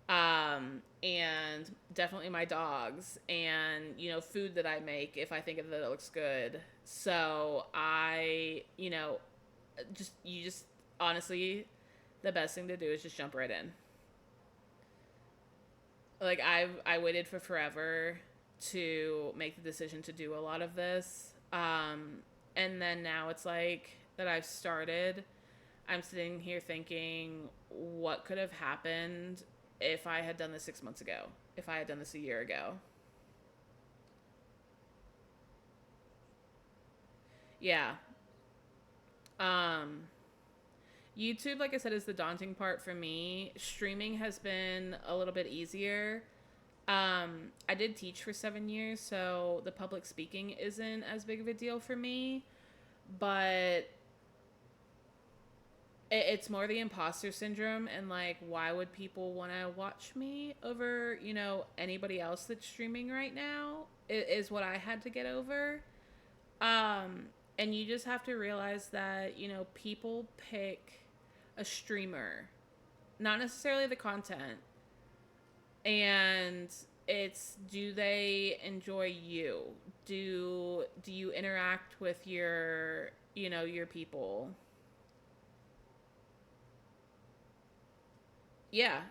and definitely my dogs and, you know, food that I make if I think that it looks good. So, you just, honestly, the best thing to do is just jump right in. Like, I waited for forever to make the decision to do a lot of this. And then now it's like that I've started, I'm sitting here thinking, what could have happened if I had done this 6 months ago? If I had done this a year ago? Yeah. Um, YouTube, like I said, is the daunting part for me. Streaming has been a little bit easier. I did teach for 7 years, so the public speaking isn't as big of a deal for me. But it's more the imposter syndrome and like, why would people want to watch me over, you know, anybody else that's streaming right now is what I had to get over. And you just have to realize that, you know, people pick a streamer, not necessarily the content. And it's, do they enjoy you? Do you interact with your, you know, your people? Yeah.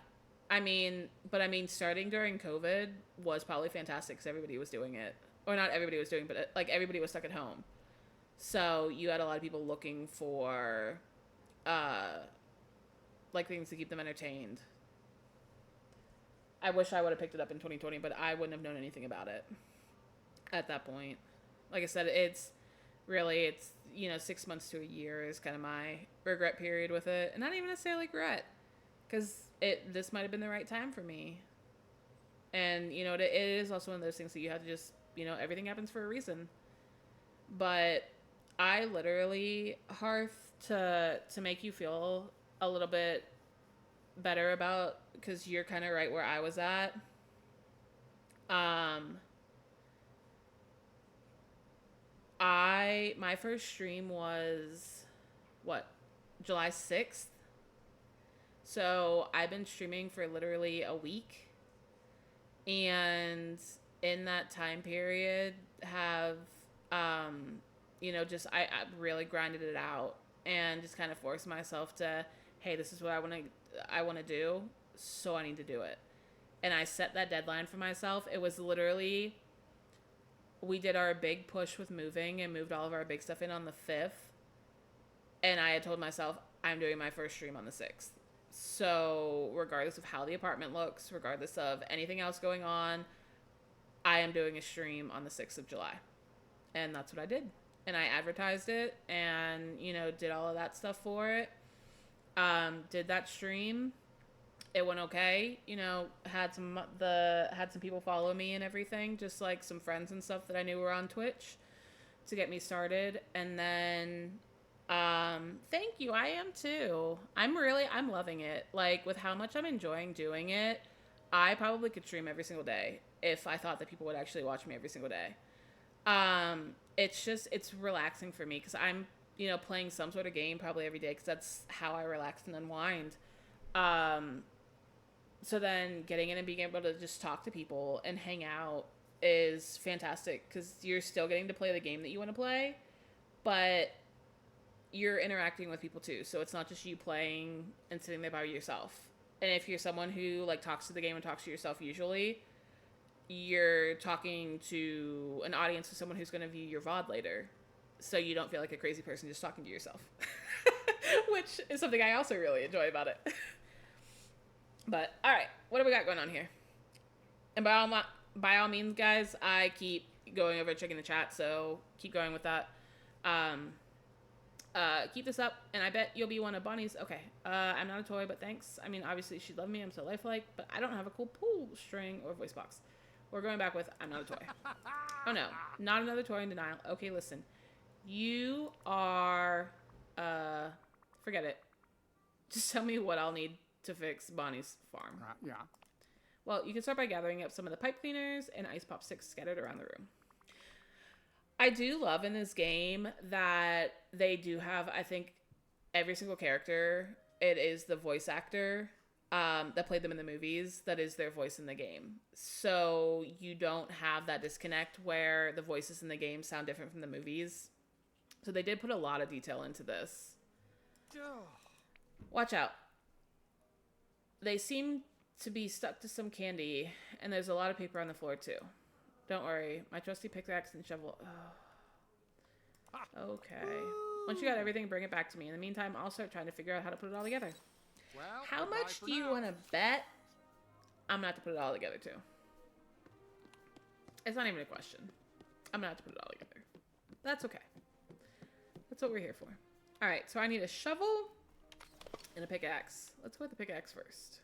Starting during COVID was probably fantastic because everybody was doing it. Or not everybody was doing, but like everybody was stuck at home. So you had a lot of people looking for, uh, like things to keep them entertained. I wish I would have picked it up in 2020, but I wouldn't have known anything about it at that point. Like I said, it's, you know, 6 months to a year is kind of my regret period with it. And not even necessarily regret, because this might have been the right time for me. And, you know, it is also one of those things that you have to just, you know, everything happens for a reason. But I literally, Hearth, to make you feel a little bit better about, because you're kind of right where I was at. My first stream was what, July 6th. So I've been streaming for literally a week, and in that time period have, you know, just I really grinded it out and just kind of forced myself to, hey, this is what I want to do, so I need to do it. And I set that deadline for myself. It was literally, we did our big push with moving and moved all of our big stuff in on the 5th. And I had told myself, I'm doing my first stream on the 6th. So regardless of how the apartment looks, regardless of anything else going on, I am doing a stream on the 6th of July. And that's what I did. And I advertised it and, you know, did all of that stuff for it. Did that stream. It went okay. You know, had some people follow me and everything, just like some friends and stuff that I knew were on Twitch to get me started. And then thank you. I am too. I'm loving it. Like, with how much I'm enjoying doing it, I probably could stream every single day if I thought that people would actually watch me every single day. It's relaxing for me because I'm, you know, playing some sort of game probably every day because that's how I relax and unwind. So then getting in and being able to just talk to people and hang out is fantastic because you're still getting to play the game that you want to play, but you're interacting with people too. So it's not just you playing and sitting there by yourself. And if you're someone who like talks to the game and talks to yourself, usually you're talking to an audience of someone who's going to view your VOD later. So you don't feel like a crazy person just talking to yourself, which is something I also really enjoy about it. But all right, what do we got going on here? And by all means, guys, I keep going over checking the chat, so keep going with that. Keep this up, and I bet you'll be one of Bonnie's. Okay, I'm not a toy, but thanks. I mean, obviously she'd love me. I'm so lifelike, but I don't have a cool pull string or voice box. We're going back with I'm not a toy. Oh no, not another toy in denial. Okay, listen, you are forget it. Just tell me what I'll need to fix Bonnie's farm. Yeah. Well, you can start by gathering up some of the pipe cleaners and ice pop sticks scattered around the room. I do love in this game that they do have, I think, every single character, it is the voice actor that played them in the movies that is their voice in the game. So you don't have that disconnect where the voices in the game sound different from the movies. So they did put a lot of detail into this. Watch out. They seem to be stuck to some candy, and there's a lot of paper on the floor too. Don't worry, my trusty pickaxe and shovel. Oh. Okay. Once you got everything, bring it back to me. In the meantime, I'll start trying to figure out how to put it all together. Well, How much do you want to bet I'm gonna have to put it all together too? It's not even a question. I'm gonna have to put it all together. That's okay. That's what we're here for. All right, so I need a shovel and a pickaxe. Let's go with the pickaxe first.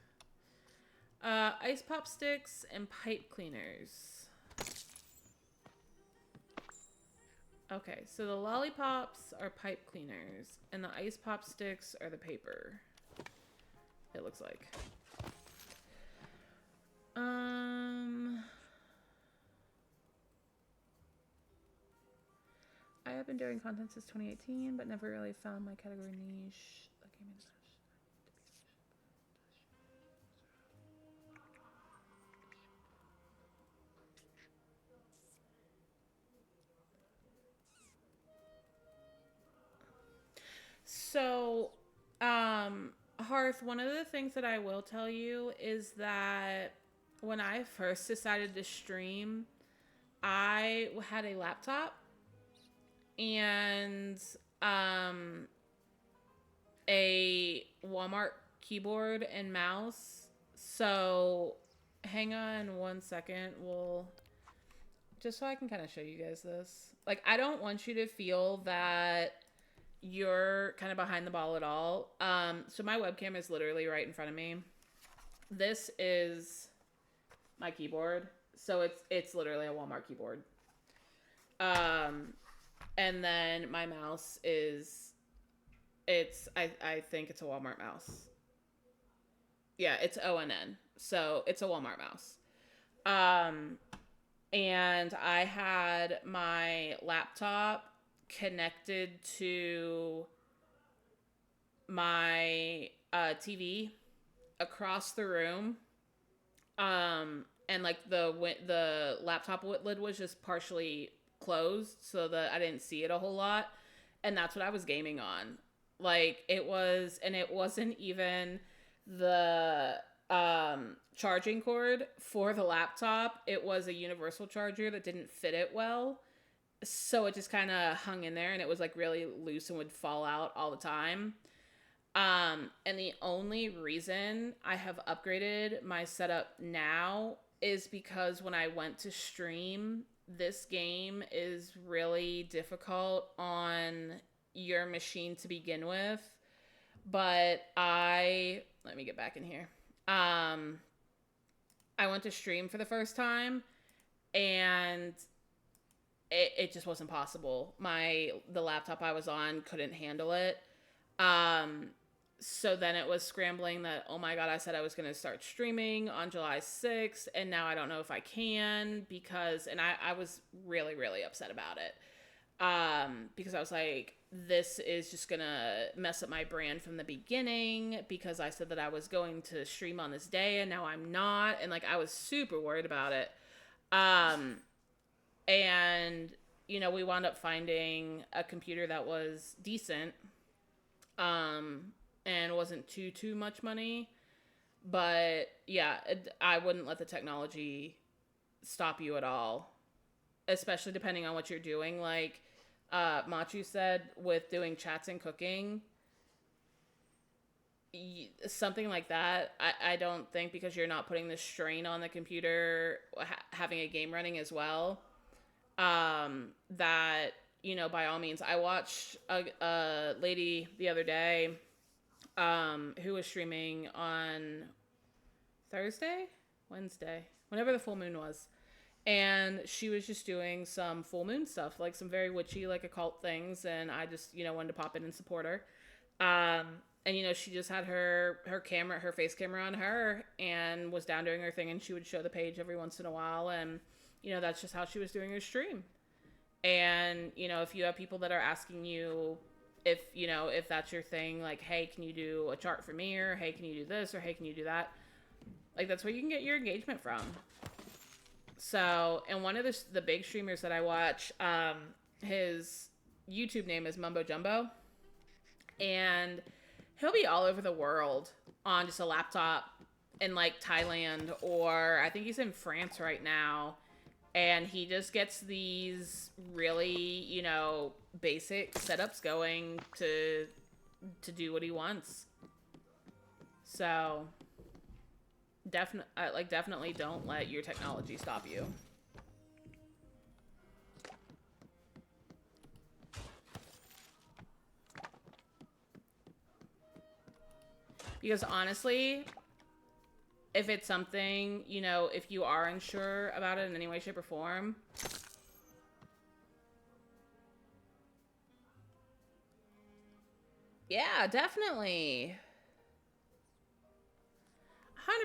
Ice pop sticks and pipe cleaners. Okay, so the lollipops are pipe cleaners, and the ice pop sticks are the paper. It looks like. I have been doing content since 2018, but never really found my category niche. So, Hearth, one of the things that I will tell you is that when I first decided to stream, I had a laptop and a Walmart keyboard and mouse. So, hang on one second. Just so I can kind of show you guys this. Like, I don't want you to feel that you're kind of behind the ball at all. So my webcam is literally right in front of me. This is my keyboard. So it's literally a Walmart keyboard. And then my mouse is, I think it's a Walmart mouse. Yeah, it's ONN. So it's a Walmart mouse. And I had my laptop connected to my TV across the room, and like the laptop lid was just partially closed so that I didn't see it a whole lot, and that's what I was gaming on. Like it wasn't even the charging cord for the laptop. It was a universal charger that didn't fit it well. So it just kind of hung in there, and it was like really loose and would fall out all the time. And the only reason I have upgraded my setup now is because when I went to stream, this game is really difficult on your machine to begin with. But let me get back in here. I went to stream for the first time, and it just wasn't possible. The laptop I was on couldn't handle it. So then it was scrambling that, oh my God, I said I was going to start streaming on July 6th, and now I don't know if I can and I was really, really upset about it. Because I was like, this is just going to mess up my brand from the beginning, because I said that I was going to stream on this day and now I'm not. And like, I was super worried about it. And, we wound up finding a computer that was decent, and wasn't too much money. But yeah, I wouldn't let the technology stop you at all, especially depending on what you're doing. Like, Machu said, with doing chats and cooking, something like that, I don't think, because you're not putting the strain on the computer, having a game running as well, that, by all means. I watched a lady the other day, who was streaming on Wednesday, whenever the full moon was. And she was just doing some full moon stuff, like some very witchy, like occult things. And I just, wanted to pop in and support her. And, she just had her face camera on her, and was down doing her thing. And she would show the page every once in a while. And, that's just how she was doing her stream. And, you know, if you have people that are asking you if, you know, if that's your thing, like, hey, can you do a chart for me? Or, hey, can you do this? Or, hey, can you do that? Like, that's where you can get your engagement from. So, and one of the big streamers that I watch, his YouTube name is Mumbo Jumbo. And he'll be all over the world on just a laptop in, like, Thailand, or I think he's in France right now. And he just gets these really, you know, basic setups going to do what he wants. So, definitely don't let your technology stop you. Because honestly, if it's something, you know, if you are unsure about it in any way, shape, or form, yeah, definitely.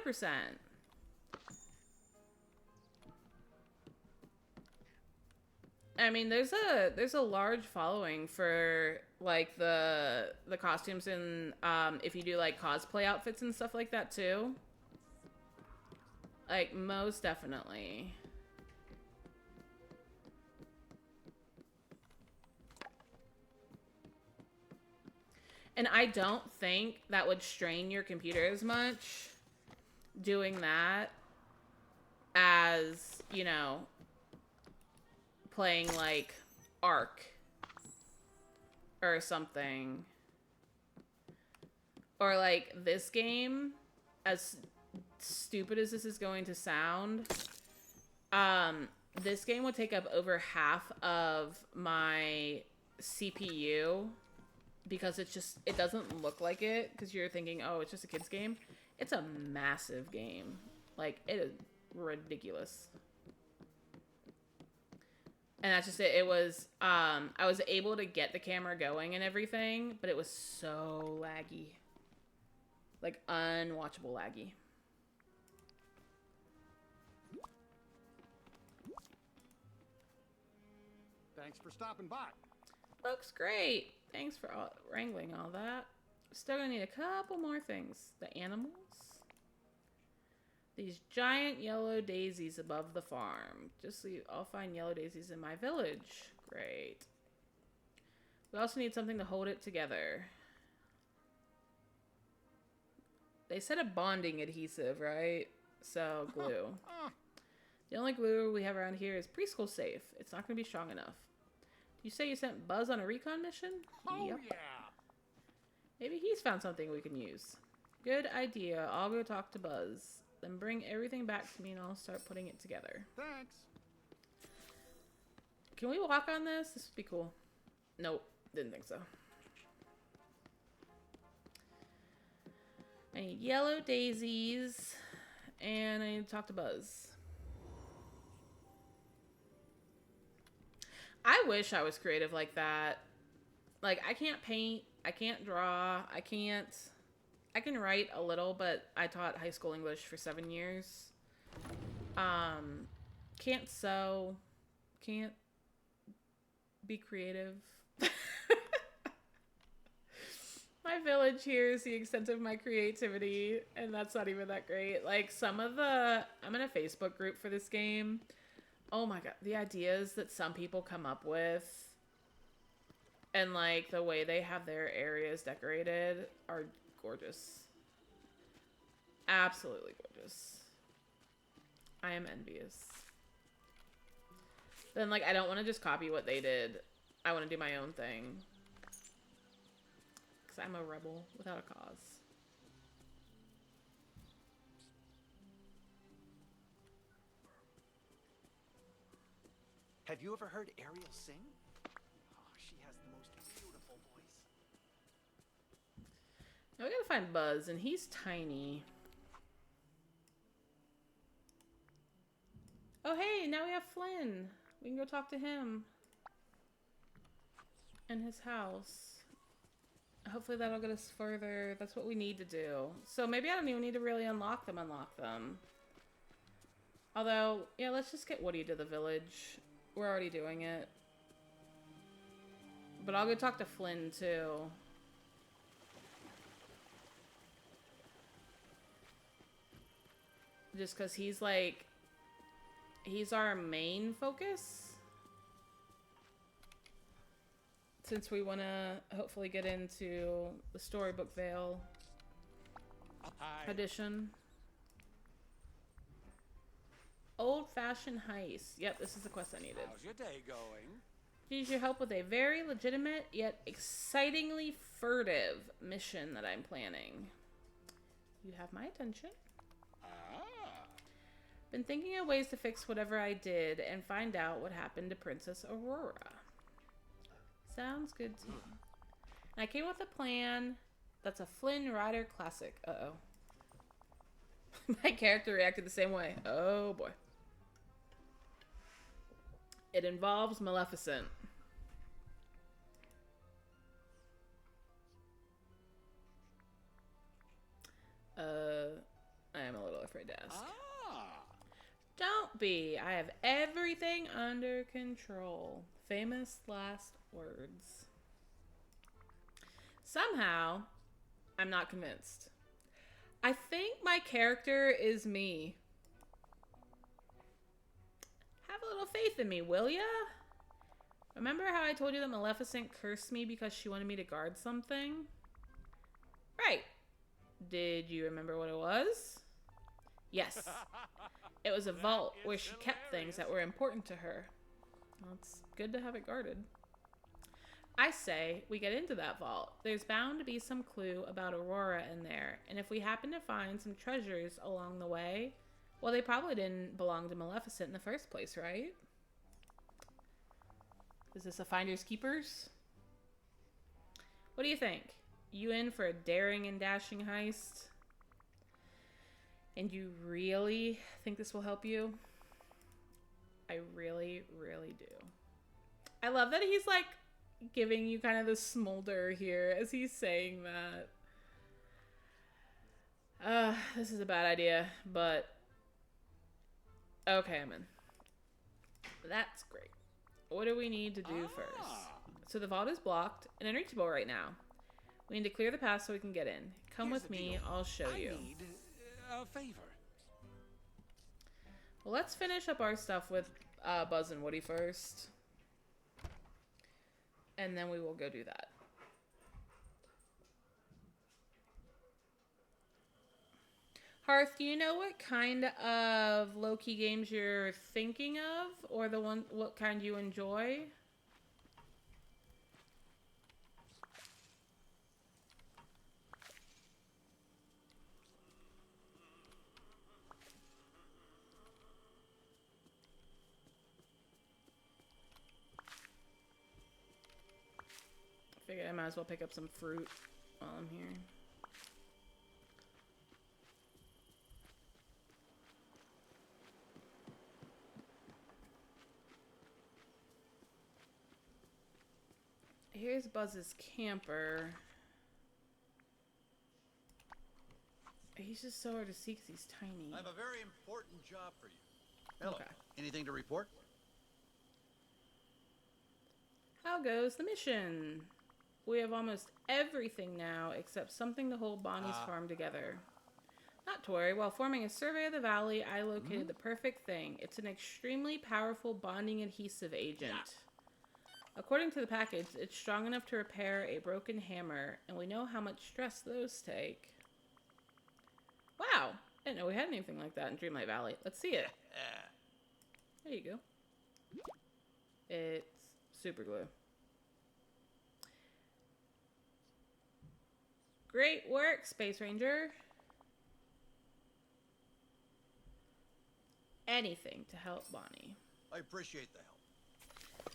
100%. I mean, there's a large following for like the costumes and if you do like cosplay outfits and stuff like that too. Like, most definitely. And I don't think that would strain your computer as much doing that as, you know, playing like Ark or something. Or like this game, as stupid as this is going to sound, this game would take up over half of my CPU because it doesn't look like it, because you're thinking, oh, it's just a kid's game. It's a massive game. Like, it is ridiculous. And that's just it. It was, I was able to get the camera going and everything, but it was so laggy. Like, unwatchable laggy. Thanks for stopping by. Looks great. Thanks for wrangling all that. Still gonna need a couple more things. The animals. These giant yellow daisies above the farm. Just so I'll find yellow daisies in my village. Great. We also need something to hold it together. They said a bonding adhesive, right? So, glue. The only glue we have around here is preschool safe. It's not going to be strong enough. You say you sent Buzz on a recon mission? Oh, Yep. yeah. Maybe he's found something we can use. Good idea. I'll go talk to Buzz. Then bring everything back to me and I'll start putting it together. Thanks. Can we walk on this? This would be cool. Nope. Didn't think so. I need yellow daisies. And I need to talk to Buzz. I wish I was creative like that. Like, I can't paint. I can't draw. I can write a little, but I taught high school English for 7 years. Can't sew. Can't be creative. My village here is the extent of my creativity, and that's not even that great. Like, I'm in a Facebook group for this game. Oh my god, the ideas that some people come up with and like the way they have their areas decorated are gorgeous. Absolutely gorgeous. I am envious. Then like I don't want to just copy what they did. I want to do my own thing. Because I'm a rebel without a cause. Have you ever heard Ariel sing? Oh, she has the most beautiful voice. Now we gotta find Buzz, and he's tiny. Oh hey, now we have Flynn. We can go talk to him. And his house. Hopefully that'll get us further. That's what we need to do. So maybe I don't even need to really unlock them. Although, yeah, let's just get Woody to the village. We're already doing it. But I'll go talk to Flynn, too. Just because he's, like... He's our main focus. Since we want to hopefully get into the Storybook Vale edition. Old-fashioned heist. Yep, this is the quest I needed. How's your day going? Need your help with a very legitimate yet excitingly furtive mission that I'm planning. You have my attention. Been thinking of ways to fix whatever I did and find out what happened to Princess Aurora. Sounds good to me. And I came up with a plan that's a Flynn Rider classic. Uh-oh. My character reacted the same way. Oh, boy. It involves Maleficent. I am a little afraid to ask. Don't be. I have everything under control. Famous last words. Somehow, I'm not convinced. I think my character is me. Have a little faith in me, will ya? Remember how I told you that Maleficent cursed me because she wanted me to guard something? Right. Did you remember what it was? Yes. It was a vault where she kept things that were important to her. Well, it's good to have it guarded. I say we get into that vault. There's bound to be some clue about Aurora in there, and if we happen to find some treasures along the way, well, they probably didn't belong to Maleficent in the first place, right? Is this a Finders Keepers? What do you think? You in for a daring and dashing heist? And you really think this will help you? I really, really do. I love that he's like giving you kind of the smolder here as he's saying that. This is a bad idea, but okay, I'm in. That's great. What do we need to do first? So the vault is blocked and unreachable right now. We need to clear the path so we can get in. Come with me, I'll show you. I need a favor. Well, let's finish up our stuff with Buzz and Woody first. And then we will go do that. Hearth, do you know what kind of low-key games you're thinking of? Or what kind you enjoy? Figured I might as well pick up some fruit while I'm here. Here's Buzz's camper. He's just so hard to see because he's tiny. I have a very important job for you. Hello. Okay. Anything to report? How goes the mission? We have almost everything now except something to hold Bonnie's farm together. Not to worry, while forming a survey of the valley, I located the perfect thing. It's an extremely powerful bonding adhesive agent. According to the package, it's strong enough to repair a broken hammer, and we know how much stress those take. Wow! I didn't know we had anything like that in Dreamlight Valley. Let's see it. There you go. It's super glue. Great work, Space Ranger. Anything to help Bonnie. I appreciate the help.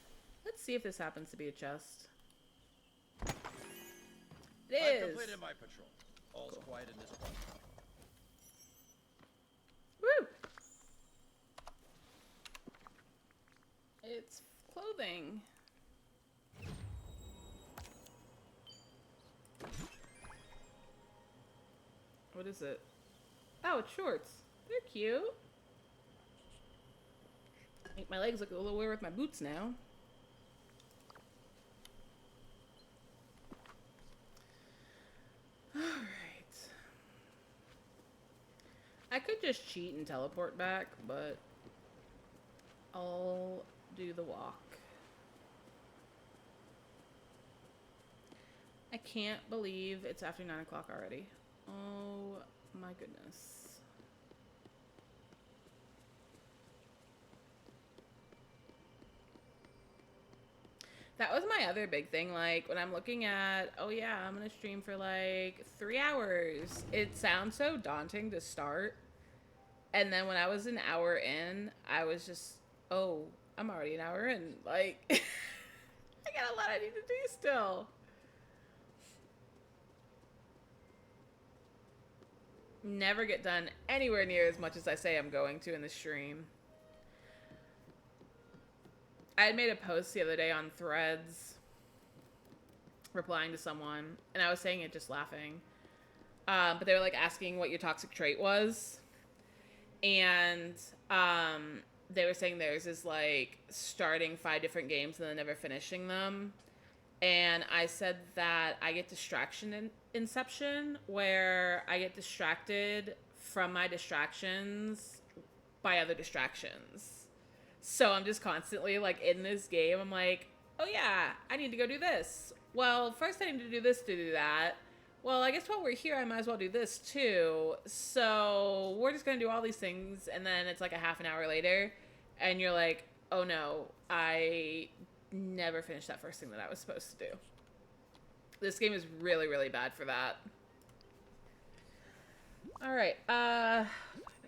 Let's see if this happens to be a chest. It I've is. completed my patrol. All's quiet in this place. Woo! It's clothing. What is it? Oh, it's shorts. They're cute. Make my legs look a little weird with my boots now. just cheat and teleport back, but I'll do the walk. I can't believe it's after 9 o'clock already. Oh my goodness. That was my other big thing, like, when I'm looking at, oh yeah, I'm gonna stream for like 3 hours. It sounds so daunting to start. And then when I was an hour in, I was just, oh, I'm already an hour in. Like, I got a lot I need to do still. Never get done anywhere near as much as I say I'm going to in the stream. I had made a post the other day on Threads replying to someone, and I was saying it just laughing. But they were like asking what your toxic trait was. And they were saying theirs is like starting 5 different games and then never finishing them. And I said that I get distraction inception, where I get distracted from my distractions by other distractions. So I'm just constantly like in this game. I'm like, oh yeah, I need to go do this. Well, first I need to do this to do that. Well, I guess while we're here, I might as well do this too. So we're just going to do all these things. And then it's like a half an hour later. And you're like, oh no, I never finished that first thing that I was supposed to do. This game is really, really bad for that. All right. Back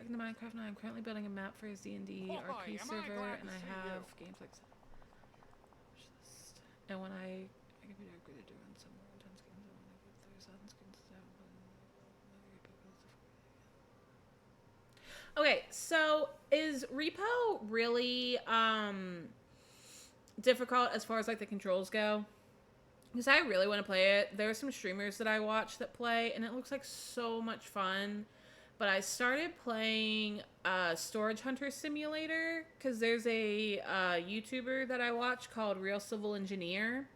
into Minecraft now. I'm currently building a map for his D&D RP server, and I have games like... And when I could be upgraded to run some more intense games, I want to get 30,000 skins to have. Okay, so is Repo really difficult as far as like the controls go? Because I really want to play it. There are some streamers that I watch that play, and it looks like so much fun. But I started playing Storage Hunter Simulator because there's a YouTuber that I watch called Real Civil Engineer,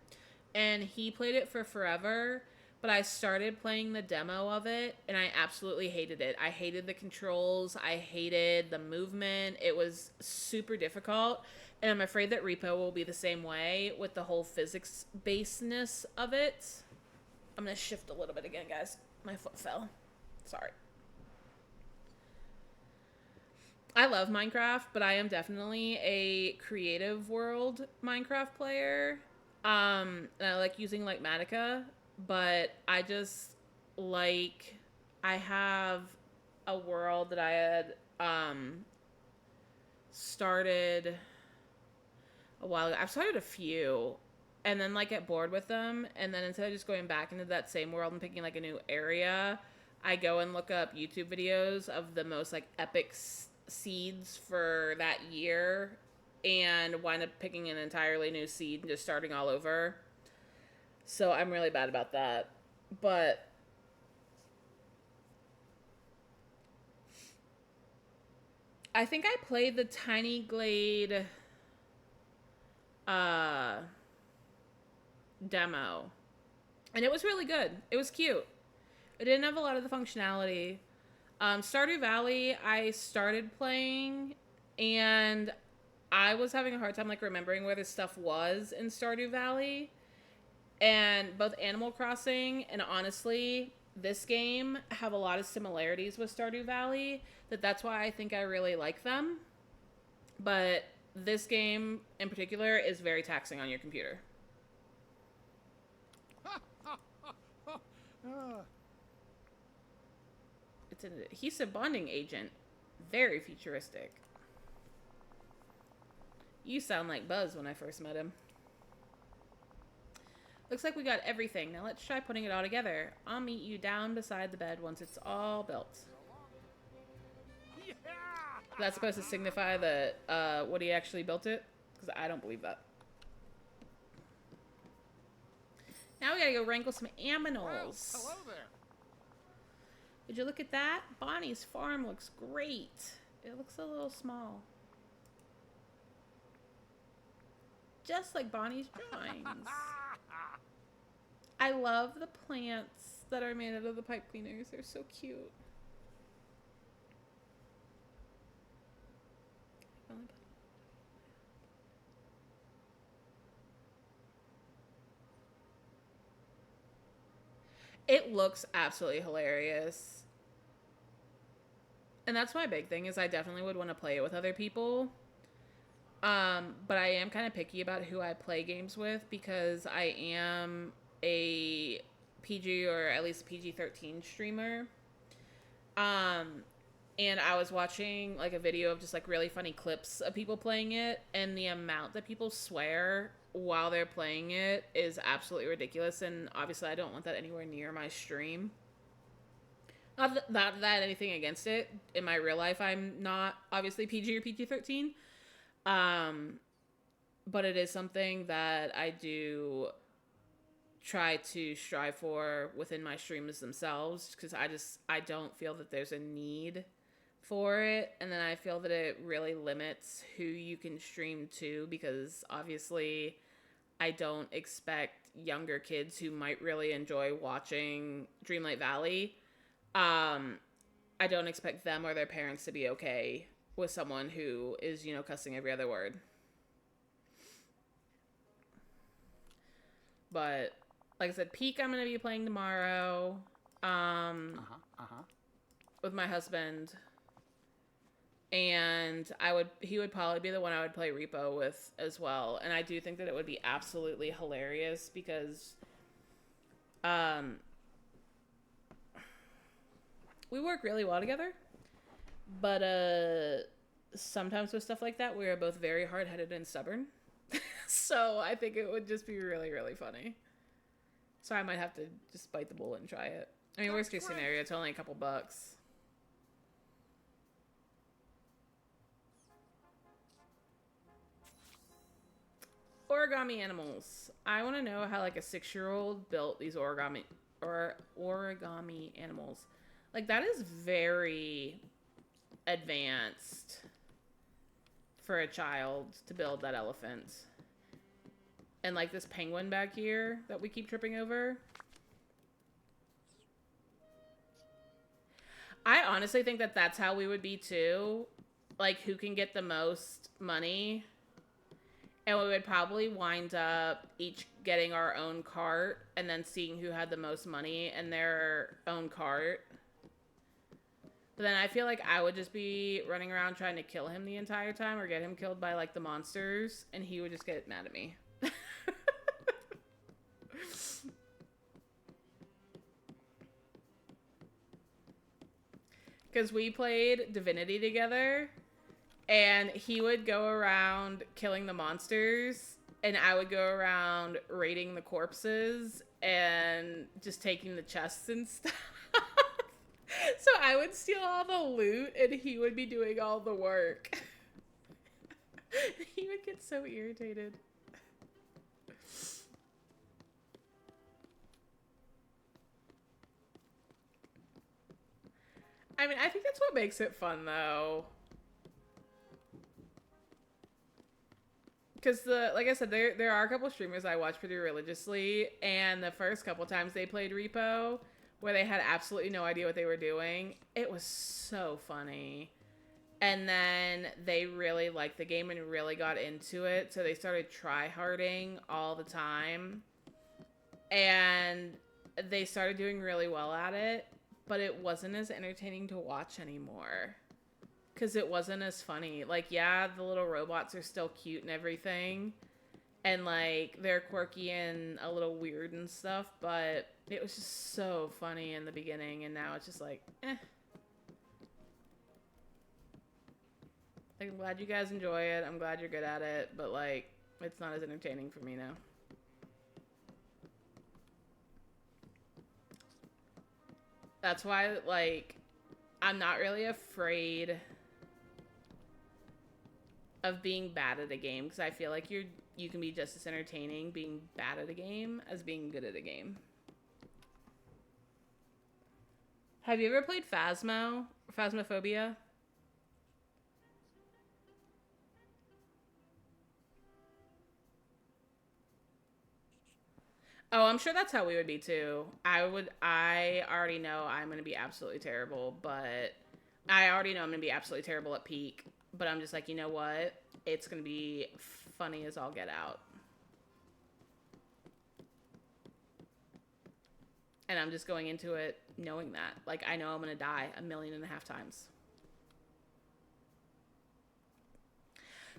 and he played it for forever. But I started playing the demo of it, and I absolutely hated it. I hated the controls. I hated the movement. It was super difficult, and I'm afraid that Repo will be the same way with the whole physics-basedness of it. I'm going to shift a little bit again, guys. My foot fell. Sorry. I love Minecraft, but I am definitely a creative world Minecraft player. And I like using like Matica, but I just like, I have a world that I had started a while ago. I've started a few and then like get bored with them, and then instead of just going back into that same world and picking like a new area, I go and look up YouTube videos of the most like epic seeds for that year and wind up picking an entirely new seed and just starting all over. So I'm really bad about that. But I think I played the Tiny Glade demo, and it was really good. It was cute. It didn't have a lot of the functionality. Stardew Valley, I started playing, and I was having a hard time, like, remembering where this stuff was in Stardew Valley. And both Animal Crossing and, honestly, this game have a lot of similarities with Stardew Valley. That's why I think I really like them. But this game, in particular, is very taxing on your computer. It's an adhesive bonding agent. Very futuristic. You sound like Buzz when I first met him. Looks like we got everything. Now let's try putting it all together. I'll meet you down beside the bed once it's all built. That's supposed to signify that Woody actually built it? Because I don't believe that. Now we gotta go wrangle some aminals. Well, hello there. Did you look at that? Bonnie's farm looks great. It looks a little small. Just like Bonnie's drawings. I love the plants that are made out of the pipe cleaners. They're so cute. It looks absolutely hilarious. And that's my big thing, is I definitely would want to play it with other people. But I am kind of picky about who I play games with, because I am a PG, or at least PG-13 streamer. And I was watching like a video of just like really funny clips of people playing it, and the amount that people swear while they're playing it is absolutely ridiculous. And obviously I don't want that anywhere near my stream. Not that anything against it. In my real life, I'm not obviously PG or PG-13. But it is something that I do try to strive for within my streams themselves, because I don't feel that there's a need for it. And then I feel that it really limits who you can stream to, because obviously I don't expect younger kids who might really enjoy watching Dreamlight Valley, I don't expect them or their parents to be okay with someone who is, cussing every other word. But like I said, Peak I'm going to be playing tomorrow with my husband. And he would probably be the one I would play Repo with as well. And I do think that it would be absolutely hilarious, because we work really well together, but sometimes with stuff like that, we are both very hard-headed and stubborn. So I think it would just be really, really funny. So I might have to just bite the bullet and try it. I mean, worst case scenario, it's only a couple bucks. Origami animals. I want to know how like a 6-year-old built these origami animals. Like, that is very advanced for a child to build that elephant. And like this penguin back here that we keep tripping over. I honestly think that that's how we would be too. Like, who can get the most money. And we would probably wind up each getting our own cart and then seeing who had the most money in their own cart. But then I feel like I would just be running around trying to kill him the entire time, or get him killed by like the monsters, and he would just get mad at me. Because we played Divinity together, and he would go around killing the monsters, and I would go around raiding the corpses and just taking the chests and stuff. So I would steal all the loot, and he would be doing all the work. He would get so irritated. I mean, I think that's what makes it fun, though. Because, like I said, there are a couple streamers I watch pretty religiously, and the first couple times they played Repo, where they had absolutely no idea what they were doing, it was so funny. And then they really liked the game and really got into it, so they started try-harding all the time. And they started doing really well at it, but it wasn't as entertaining to watch anymore. Because it wasn't as funny. Like, yeah, the little robots are still cute and everything. And, like, they're quirky and a little weird and stuff. But it was just so funny in the beginning. And now it's just like, eh. Like, I'm glad you guys enjoy it. I'm glad you're good at it. But, like, it's not as entertaining for me now. That's why, like, I'm not really afraid of being bad at a game, because I feel like you can be just as entertaining being bad at a game as being good at a game. Have you ever played Phasmophobia? Oh, I'm sure that's how we would be too. I already know I'm going to be absolutely terrible, but I already know I'm going to be absolutely terrible at Peak. But I'm just like, you know what? It's going to be funny as all get out. And I'm just going into it knowing that. Like, I know I'm going to die 1.5 million times.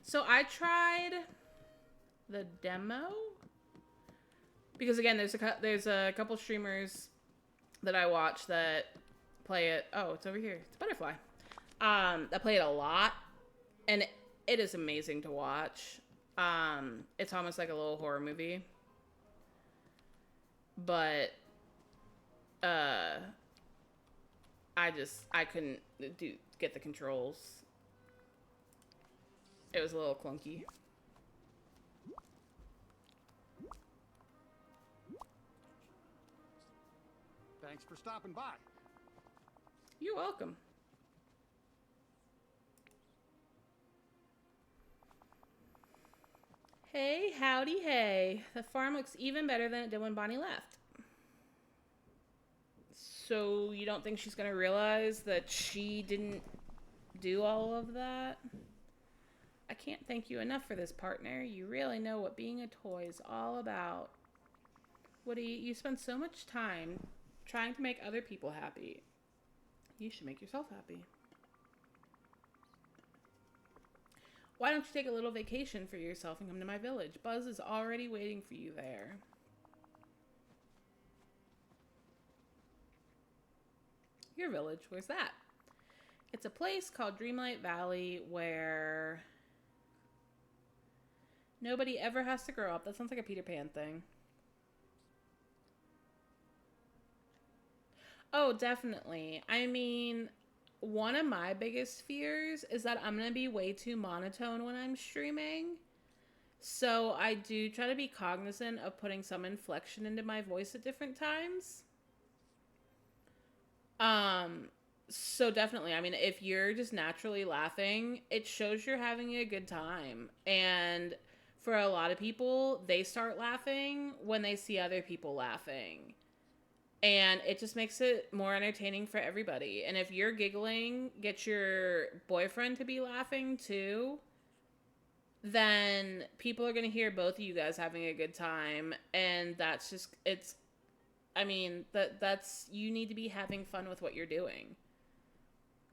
So I tried the demo. Because, again, there's a couple streamers that I watch that play it. Oh, it's over here. It's a butterfly. That play it a lot. And it is amazing to watch. It's almost like a little horror movie. But I couldn't get the controls. It was a little clunky. Thanks for stopping by. You're welcome. Hey, howdy, hey. The farm looks even better than it did when Bonnie left. So you don't think she's gonna realize that she didn't do all of that? I can't thank you enough for this, partner. You really know what being a toy is all about. Woody, you spend so much time trying to make other people happy. You should make yourself happy. Why don't you take a little vacation for yourself and come to my village? Buzz is already waiting for you there. Your village, where's that? It's a place called Dreamlight Valley where nobody ever has to grow up. That sounds like a Peter Pan thing. Oh, definitely. I mean, one of my biggest fears is that I'm going to be way too monotone when I'm streaming. So I do try to be cognizant of putting some inflection into my voice at different times. So definitely, I mean, if you're just naturally laughing, it shows you're having a good time. And for a lot of people, they start laughing when they see other people laughing. And it just makes it more entertaining for everybody. And if you're giggling, get your boyfriend to be laughing too, then people are going to hear both of you guys having a good time. And that's just, that's, you need to be having fun with what you're doing.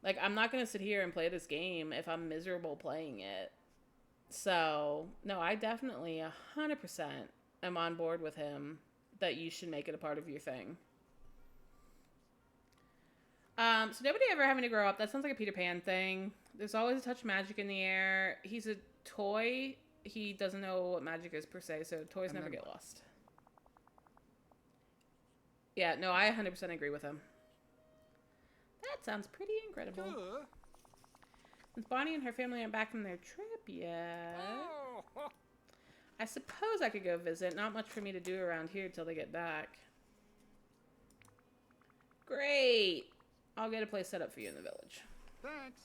Like, I'm not going to sit here and play this game if I'm miserable playing it. So, no, I definitely 100% am on board with him that you should make it a part of your thing. So nobody ever having to grow up. That sounds like a Peter Pan thing. There's always a touch of magic in the air. He's a toy. He doesn't know what magic is per se, so toys never get lost. Yeah, no, I 100% agree with him. That sounds pretty incredible. Since Bonnie and her family aren't back from their trip yet, I suppose I could go visit. Not much for me to do around here till they get back. Great. I'll get a place set up for you in the village. Thanks.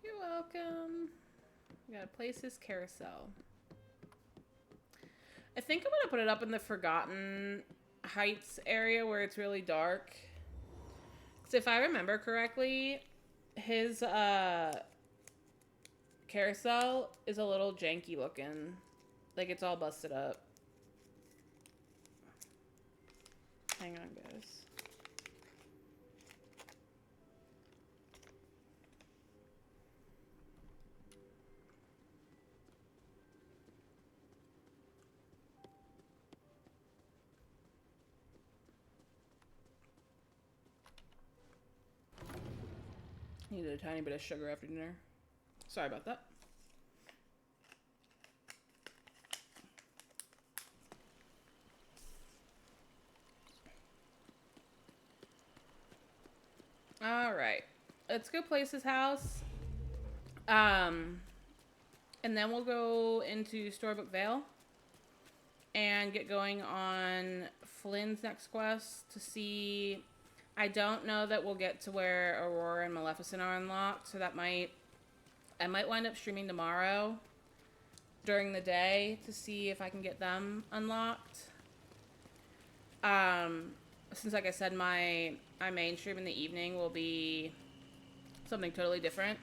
You're welcome. We gotta place this carousel. I think I'm gonna put it up in the Forgotten Heights area where it's really dark. Because if I remember correctly, his carousel is a little janky looking. Like, it's all busted up. Hang on, guys. Needed a tiny bit of sugar after dinner. Sorry about that. All right, let's go place his house. And then we'll go into Storybook Vale and get going on Flynn's next quest to see. I don't know that we'll get to where Aurora and Maleficent are unlocked, so I might wind up streaming tomorrow during the day to see if I can get them unlocked. Since, like I said, my main stream in the evening will be something totally different.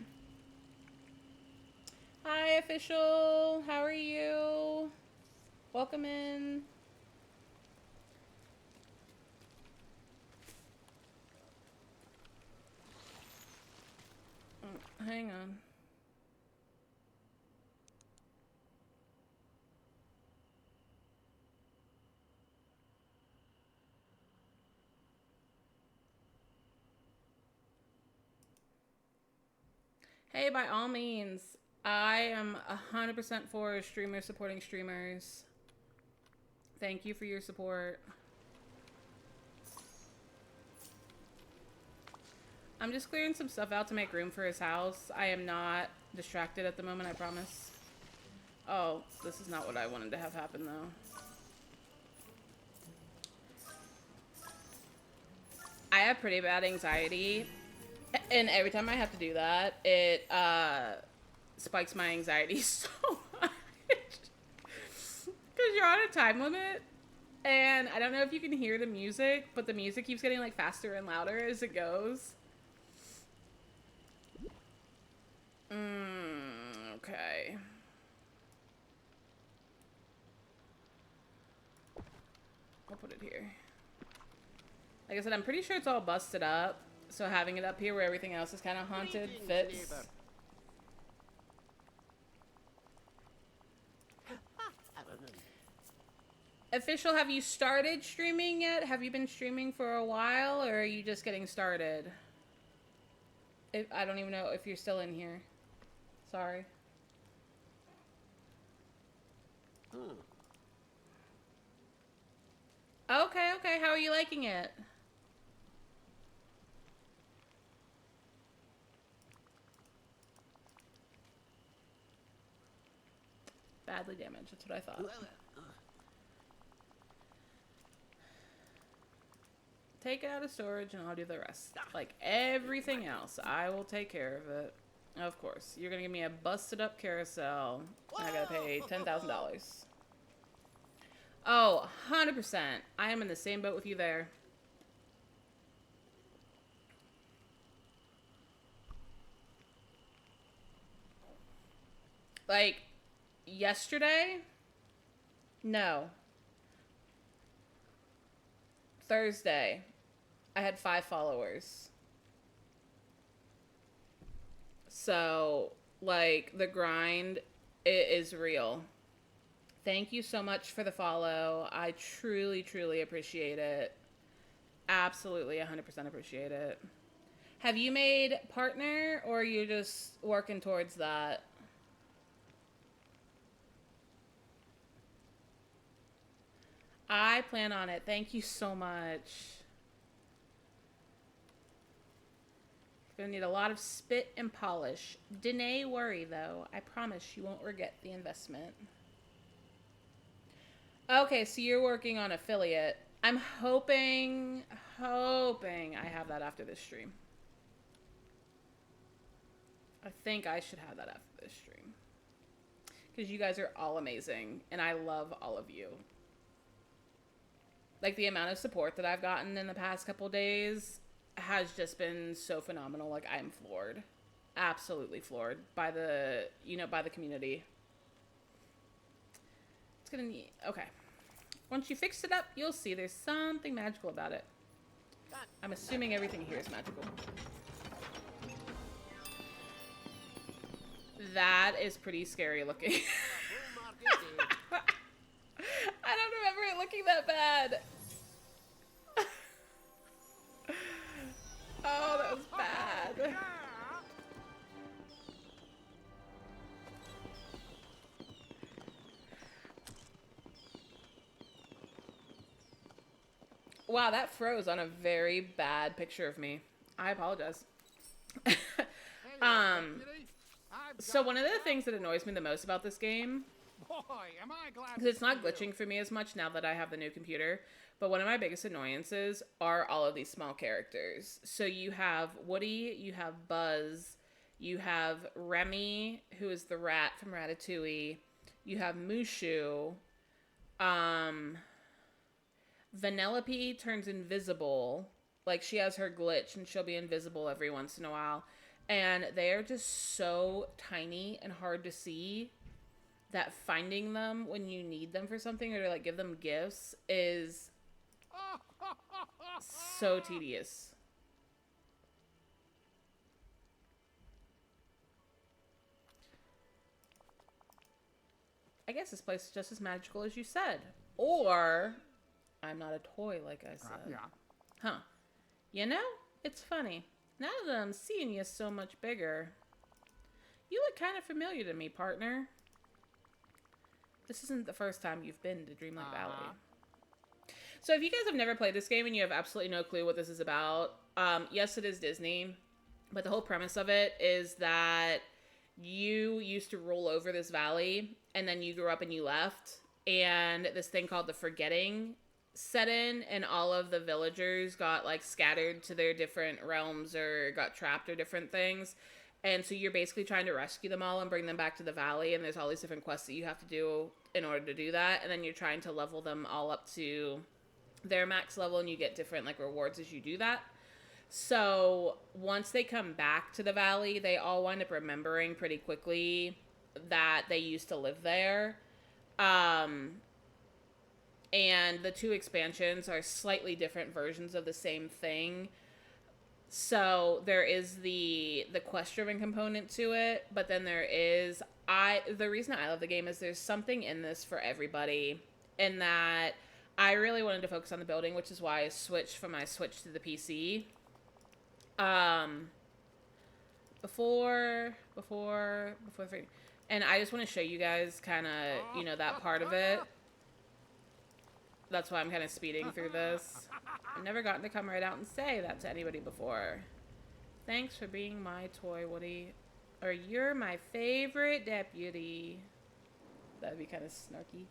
Hi, official. How are you? Welcome in. Hang on. Hey, by all means, I am 100% for streamers supporting streamers. Thank you for your support. I'm just clearing some stuff out to make room for his house. I am not distracted at the moment, I promise. Oh, this is not what I wanted to have happen, though. I have pretty bad anxiety, and every time I have to do that, it spikes my anxiety so much. Because you're on a time limit, and I don't know if you can hear the music, but the music keeps getting like faster and louder as it goes. Okay. I'll put it here. Like I said, I'm pretty sure it's all busted up, so having it up here where everything else is kind of haunted fits. Official, have you started streaming yet? Have you been streaming for a while, or are you just getting started? I don't even know if you're still in here. Sorry. Okay, okay. How are you liking it? Badly damaged. That's what I thought. Take it out of storage and I'll do the rest. Like everything else, I will take care of it. Of course. You're gonna give me a busted up carousel and I gotta pay $10,000. Oh, 100%. I am in the same boat with you there. Like, yesterday? No. Thursday, I had 5 followers. So, like, the grind, it is real. Thank you so much for the follow. I truly, truly appreciate it. Absolutely 100% appreciate it. Have you made partner, or are you just working towards that? I plan on it. Thank you so much. Gonna need a lot of spit and polish. Danae worry though. I promise you won't regret the investment. Okay, so you're working on affiliate. I'm hoping I have that after this stream. I think I should have that after this stream. Because you guys are all amazing, and I love all of you. Like, the amount of support that I've gotten in the past couple days has just been so phenomenal. Like, I'm floored. Absolutely floored by the, by the community. It's gonna need, okay. Once you fix it up, you'll see there's something magical about it. I'm assuming everything here is magical. That is pretty scary looking. I don't remember it looking that bad. Oh, that was bad. Wow, that froze on a very bad picture of me. I apologize. So one of the things that annoys me the most about this game, because it's not glitching for me as much now that I have the new computer, but one of my biggest annoyances are all of these small characters. So you have Woody, you have Buzz, you have Remy, who is the rat from Ratatouille, you have Mushu, Vanellope turns invisible, like she has her glitch and she'll be invisible every once in a while, and they are just so tiny and hard to see that finding them when you need them for something or to like give them gifts is so tedious. I guess this place is just as magical as you said. Or, I'm not a toy, like I said. Yeah. Huh. You know, it's funny. Now that I'm seeing you so much bigger, you look kind of familiar to me, partner. This isn't the first time you've been to Dreamlight Valley. So if you guys have never played this game and you have absolutely no clue what this is about, yes, it is Disney, but the whole premise of it is that you used to rule over this valley, and then you grew up and you left, and this thing called the Forgetting set in, and all of the villagers got, like, scattered to their different realms or got trapped or different things. And so you're basically trying to rescue them all and bring them back to the valley, and there's all these different quests that you have to do in order to do that, and then you're trying to level them all up to their max level, and you get different, like, rewards as you do that. So once they come back to the valley, they all wind up remembering pretty quickly that they used to live there. And the two expansions are slightly different versions of the same thing. So there is the quest-driven component to it, but then there is the reason I love the game is there's something in this for everybody, in that I really wanted to focus on the building, which is why I switched from my Switch to the PC. Before and I just want to show you guys kind of, you know, that part of it. That's why I'm kind of speeding through this. I've never gotten to come right out and say that to anybody before. Thanks for being my toy, Woody. Or you're my favorite deputy. That'd be kind of snarky.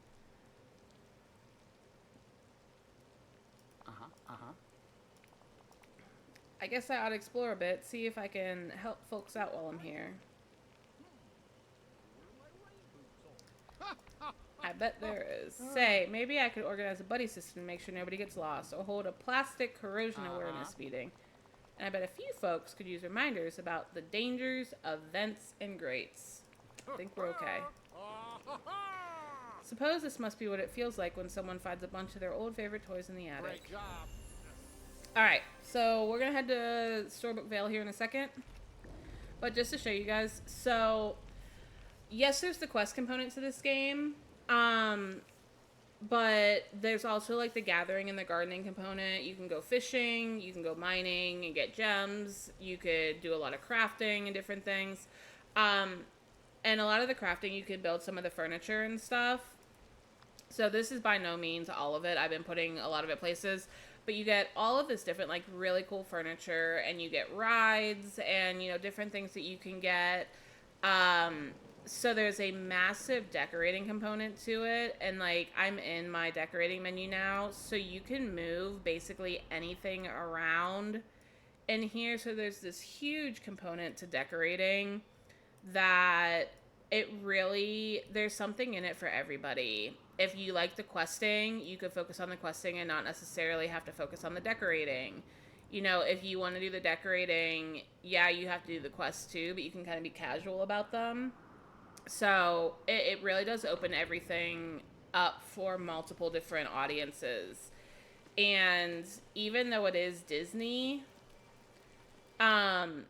I guess I ought to explore a bit, see if I can help folks out while I'm here. I bet there is. Say, maybe I could organize a buddy system to make sure nobody gets lost, or hold a plastic corrosion awareness meeting. And I bet a few folks could use reminders about the dangers of vents and grates. I think we're okay. Suppose this must be what it feels like when someone finds a bunch of their old favorite toys in the attic. Great job. Alright, so we're going to head to Storybook Vale here in a second. But just to show you guys, so yes, there's the quest component to this game. But there's also, like, the gathering and the gardening component. You can go fishing, you can go mining and get gems. You could do a lot of crafting and different things. And a lot of the crafting, you could build some of the furniture and stuff. So this is by no means all of it. I've been putting a lot of it places. But you get all of this different, like, really cool furniture, and you get rides and, you know, different things that you can get. So there's a massive decorating component to it, and, like, I'm in my decorating menu now, so you can move basically anything around in here. So there's this huge component to decorating that there's something in it for everybody. If you like the questing, you could focus on the questing and not necessarily have to focus on the decorating. You know, if you want to do the decorating, yeah, you have to do the quests too, but you can kind of be casual about them. So it really does open everything up for multiple different audiences. And even though it is Disney, I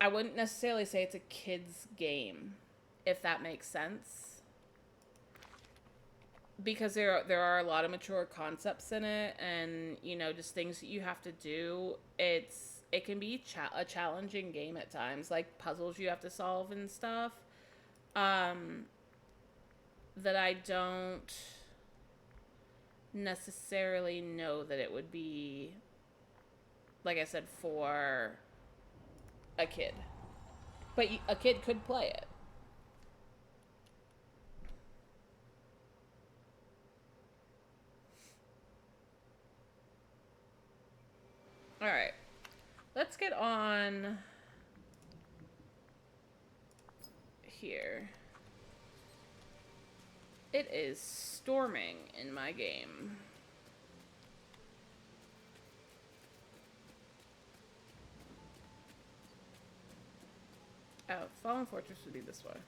wouldn't necessarily say it's a kid's game, if that makes sense. Because there are a lot of mature concepts in it, and, you know, just things that you have to do. It can be a challenging game at times, like puzzles you have to solve and stuff. That I don't necessarily know that it would be, like I said, for a kid. But a kid could play it. Alright, let's get on here. It is storming in my game. Oh, Fallen Fortress would be this way.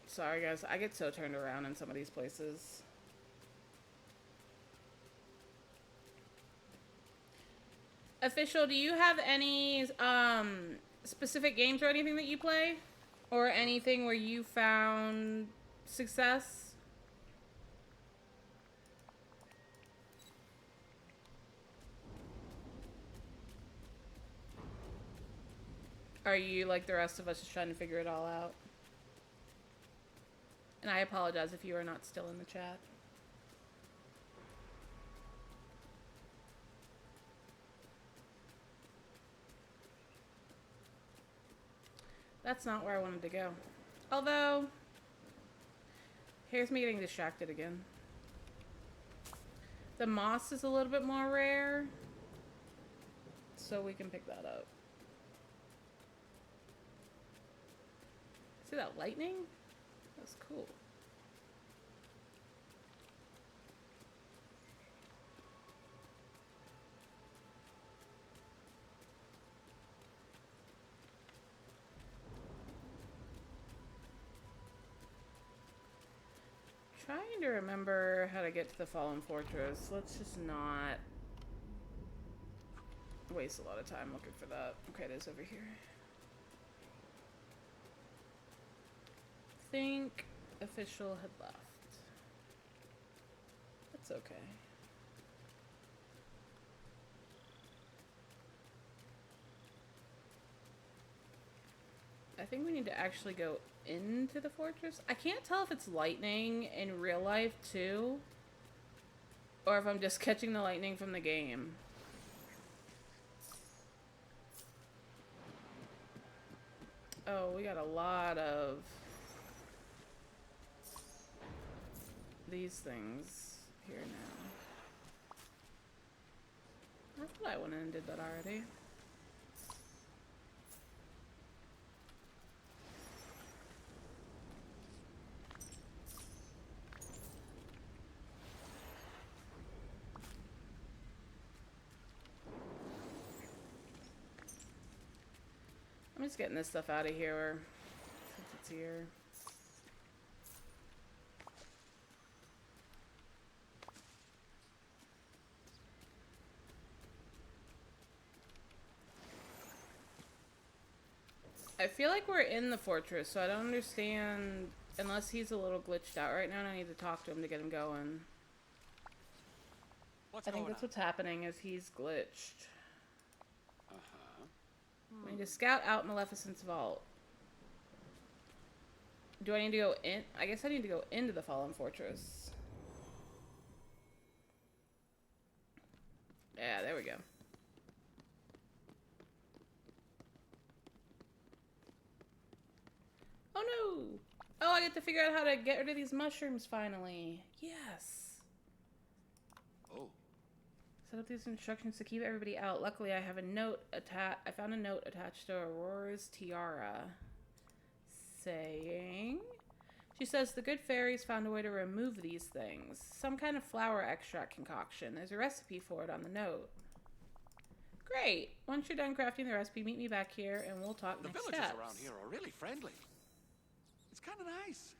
Sorry, guys. I get so turned around in some of these places. Official, do you have any specific games or anything that you play? Or anything where you found success? Are you like the rest of us just trying to figure it all out? And I apologize if you are not still in the chat. That's not where I wanted to go. Although, here's me getting distracted again. The moss is a little bit more rare, so we can pick that up. See that lightning? That's cool. Trying to remember how to get to the Fallen Fortress. Let's just not waste a lot of time looking for that. Okay, it is over here. I think official had left. That's okay. I think we need to actually go into the fortress. I can't tell if it's lightning in real life too, or if I'm just catching the lightning from the game. Oh, we got a lot of these things here now. I thought I went in and did that already. I'm just getting this stuff out of here since it's here. I feel like we're in the fortress, so I don't understand, unless he's a little glitched out right now and I need to talk to him to get him going. I think that's what's happening, is he's glitched. We need to scout out Maleficent's vault. Do I need to go in? I guess I need to go into the Fallen Fortress. Yeah, there we go. Oh no! Oh, I get to figure out how to get rid of these mushrooms finally. Yes! Set up these instructions to keep everybody out. Luckily, I have a note I found a note attached to Aurora's tiara saying, she says the good fairies found a way to remove these things. Some kind of flower extract concoction. There's a recipe for it on the note. Great. Once you're done crafting the recipe, meet me back here and we'll talk next steps. The villagers around here are really friendly. It's kind of nice.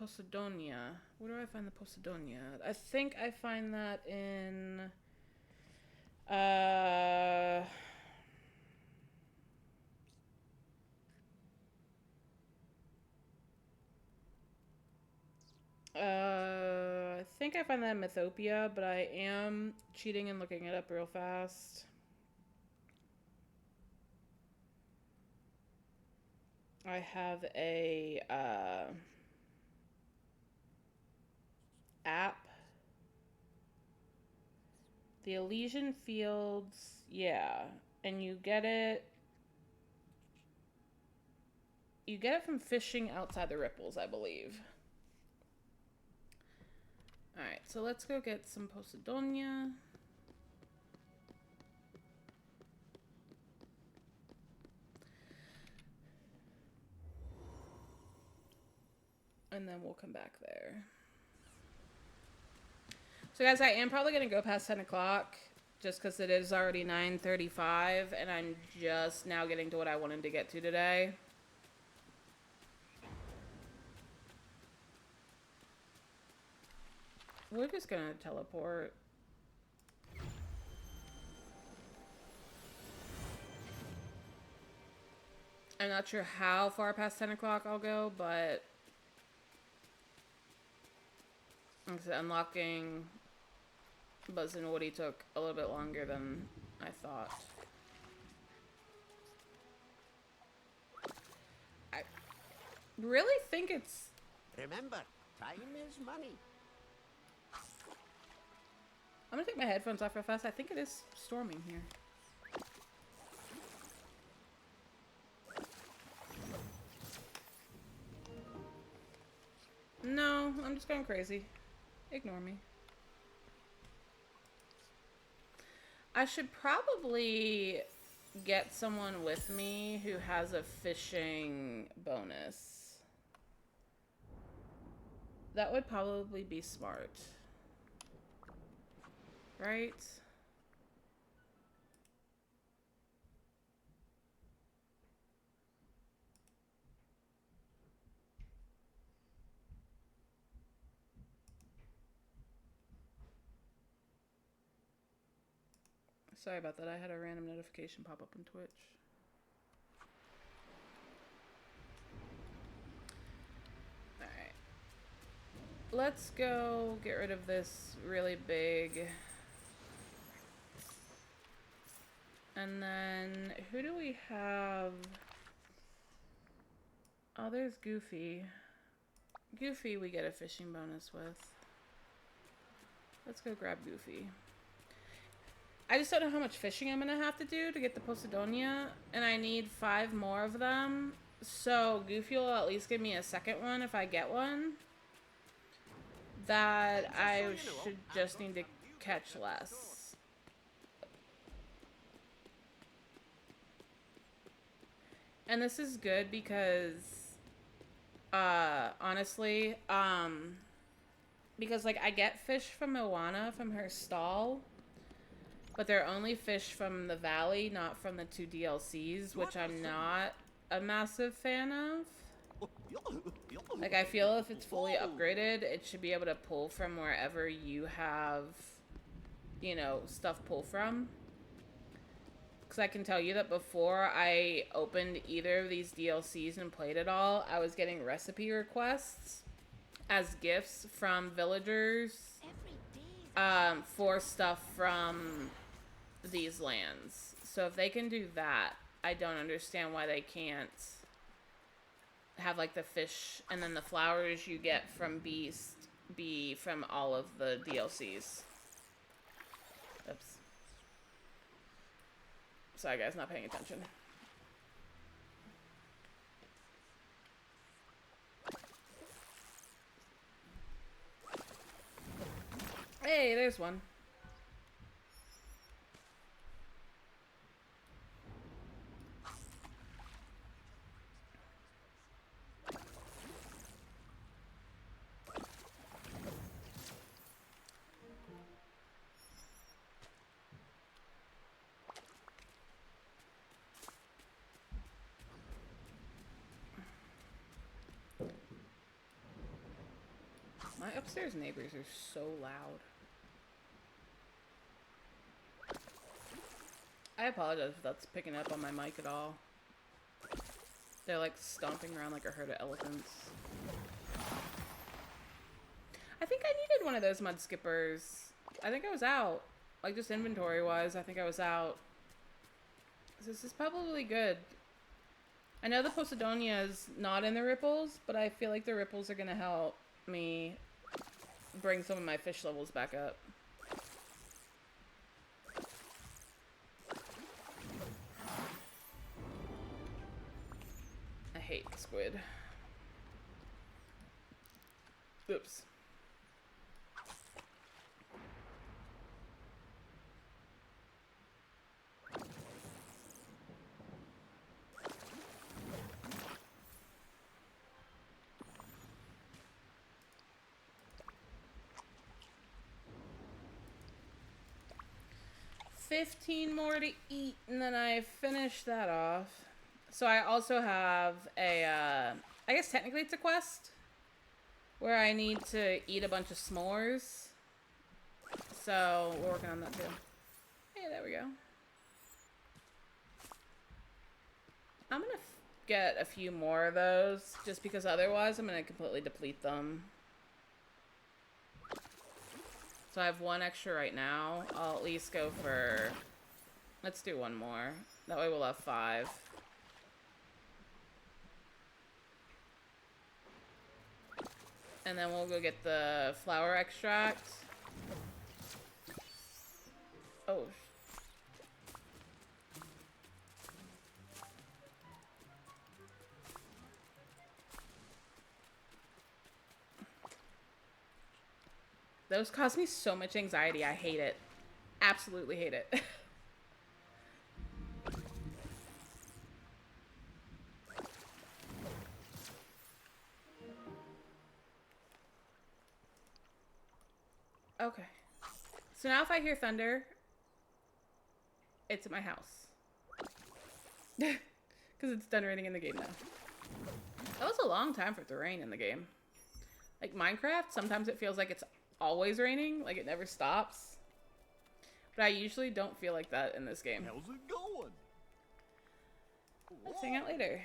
Posidonia. Where do I find the Posidonia? I think I find that in I think I find that in Mythopia, but I am cheating and looking it up real fast. I have a app. The Elysian Fields, yeah, and you get it from fishing outside the ripples, I believe. Alright, so let's go get some Posidonia. And then we'll come back there. So guys, I am probably going to go past 10 o'clock just because it is already 9:35 and I'm just now getting to what I wanted to get to today. We're just going to teleport. I'm not sure how far past 10 o'clock I'll go, but like I said, unlocking Buzz and Woody took a little bit longer than I thought. I really think it's... Remember, time is money. I'm gonna take my headphones off real fast. I think it is storming here. No, I'm just going crazy. Ignore me. I should probably get someone with me who has a fishing bonus. That would probably be smart. Right? Sorry about that. I had a random notification pop up on Twitch. Alright. Let's go get rid of this really big. And then, who do we have? Oh, there's Goofy. Goofy we get a fishing bonus with. Let's go grab Goofy. I just don't know how much fishing I'm gonna have to do to get the Posidonia, and I need 5 more of them. So Goofy will at least give me a second one if I get one. That I should just need to catch less. And this is good because, honestly, because like I get fish from Moana from her stall. But they're only fish from the valley, not from the 2 DLCs, which I'm not a massive fan of. Like, I feel if it's fully upgraded, it should be able to pull from wherever you have, you know, stuff pull from. Because I can tell you that before I opened either of these DLCs and played it all, I was getting recipe requests as gifts from villagers for stuff from these lands. So if they can do that, I don't understand why they can't have like the fish and then the flowers you get from Beast be from all of the DLCs. Oops. Sorry guys, not paying attention. Hey, there's one. My upstairs neighbors are so loud. I apologize if that's picking up on my mic at all. They're like stomping around like a herd of elephants. I think I needed one of those mud skippers. I think I was out. Like just inventory wise, I think I was out. This is probably good. I know the Posidonia is not in the ripples, but I feel like the ripples are gonna help me bring some of my fish levels back up. I hate squid. Oops. $15 more to eat, and then I finish that off. So I also have a, I guess technically it's a quest, where I need to eat a bunch of s'mores. So we're working on that too. Hey, there we go. I'm gonna get a few more of those, just because otherwise I'm going to completely deplete them. So I have one extra right now. I'll at least go for... Let's do one more. That way we'll have 5. And then we'll go get the flower extract. Oh. Those cause me so much anxiety. I hate it. Absolutely hate it. Okay. So now if I hear thunder, it's at my house. Because it's done raining in the game now. That was a long time for it to rain in the game. Like Minecraft, sometimes it feels like it's always raining, like it never stops. But I usually don't feel like that in this game. How's it going? Let's hang out later.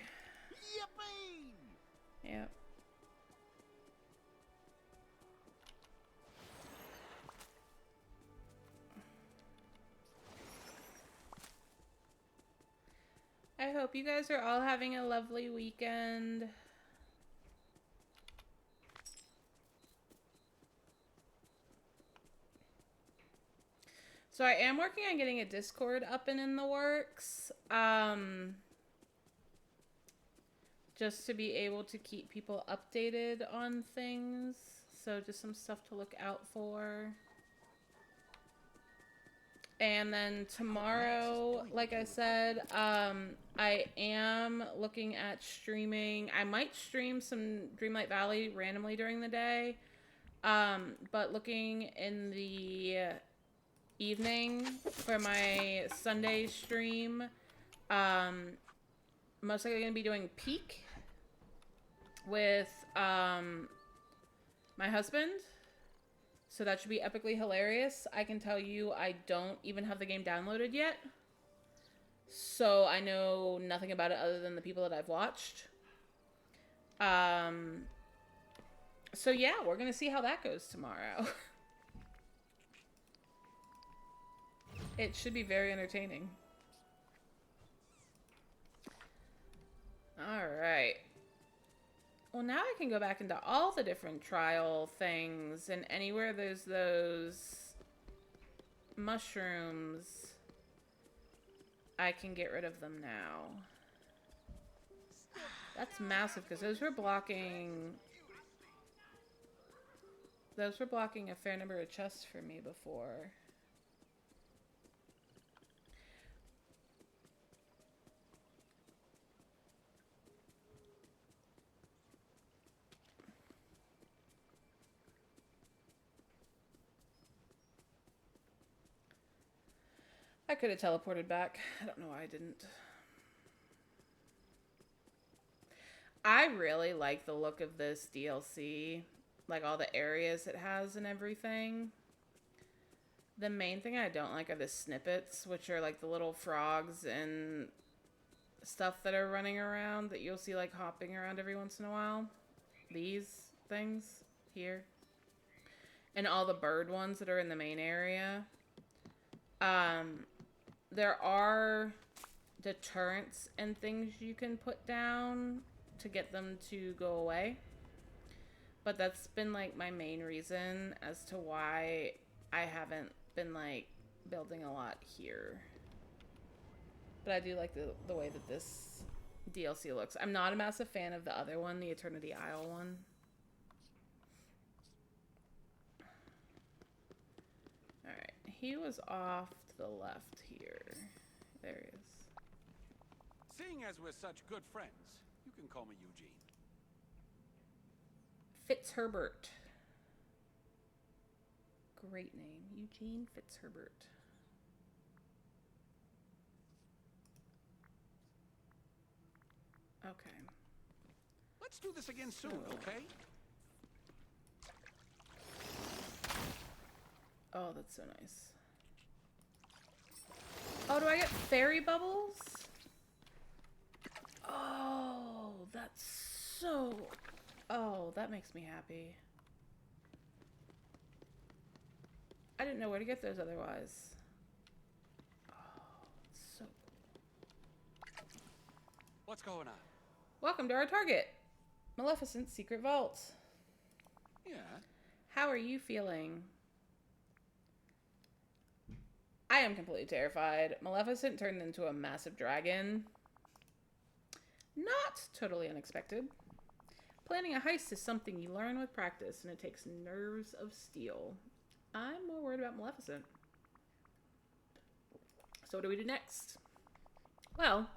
Yippee! Yep. I hope you guys are all having a lovely weekend. So I am working on getting a Discord up and in the works. Just to be able to keep people updated on things. So just some stuff to look out for. And then tomorrow, like I said, I am looking at streaming. I might stream some Dreamlight Valley randomly during the day. But looking in the evening for my Sunday stream, most likely going to be doing Peak with my husband. So that should be epically hilarious. I can tell you I don't even have the game downloaded yet. So I know nothing about it other than the people that I've watched. So yeah, we're going to see how that goes tomorrow. It should be very entertaining. Alright. Well, now I can go back into all the different trial things, and anywhere there's those mushrooms, I can get rid of them now. That's massive, because those were blocking a fair number of chests for me before. I could have teleported back. I don't know why I didn't. I really like the look of this DLC. Like all the areas it has and everything. The main thing I don't like are the snippets, which are like the little frogs and stuff that are running around that you'll see like hopping around every once in a while. These things here. And all the bird ones that are in the main area. There are deterrents and things you can put down to get them to go away. But that's been like my main reason as to why I haven't been like building a lot here. But I do like the way that this DLC looks. I'm not a massive fan of the other one, the Eternity Isle one. Alright, he was off to the left here. There he is. Seeing as we're such good friends, you can call me Eugene. Fitzherbert. Great name. Eugene Fitzherbert. Okay. Let's do this again soon, okay? Oh, that's so nice. Oh, do I get fairy bubbles? Oh, that's so... Oh, that makes me happy. I didn't know where to get those otherwise. Oh, so cool. What's going on? Welcome to our target. Maleficent's secret vault. Yeah. How are you feeling? I am completely terrified. Maleficent turned into a massive dragon. Not totally unexpected. Planning a heist is something you learn with practice, and it takes nerves of steel. I'm more worried about Maleficent. So what do we do next? Well,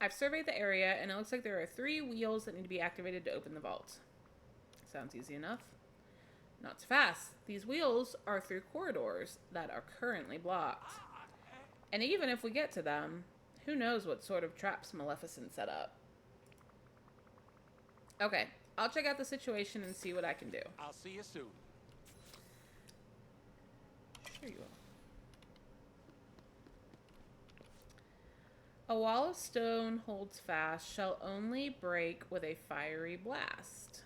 I've surveyed the area, and it looks like there are 3 wheels that need to be activated to open the vault. Sounds easy enough. Not so fast. These wheels are through corridors that are currently blocked. And even if we get to them, who knows what sort of traps Maleficent set up. Okay, I'll check out the situation and see what I can do. I'll see you soon. Sure you will. A wall of stone holds fast, shall only break with a fiery blast.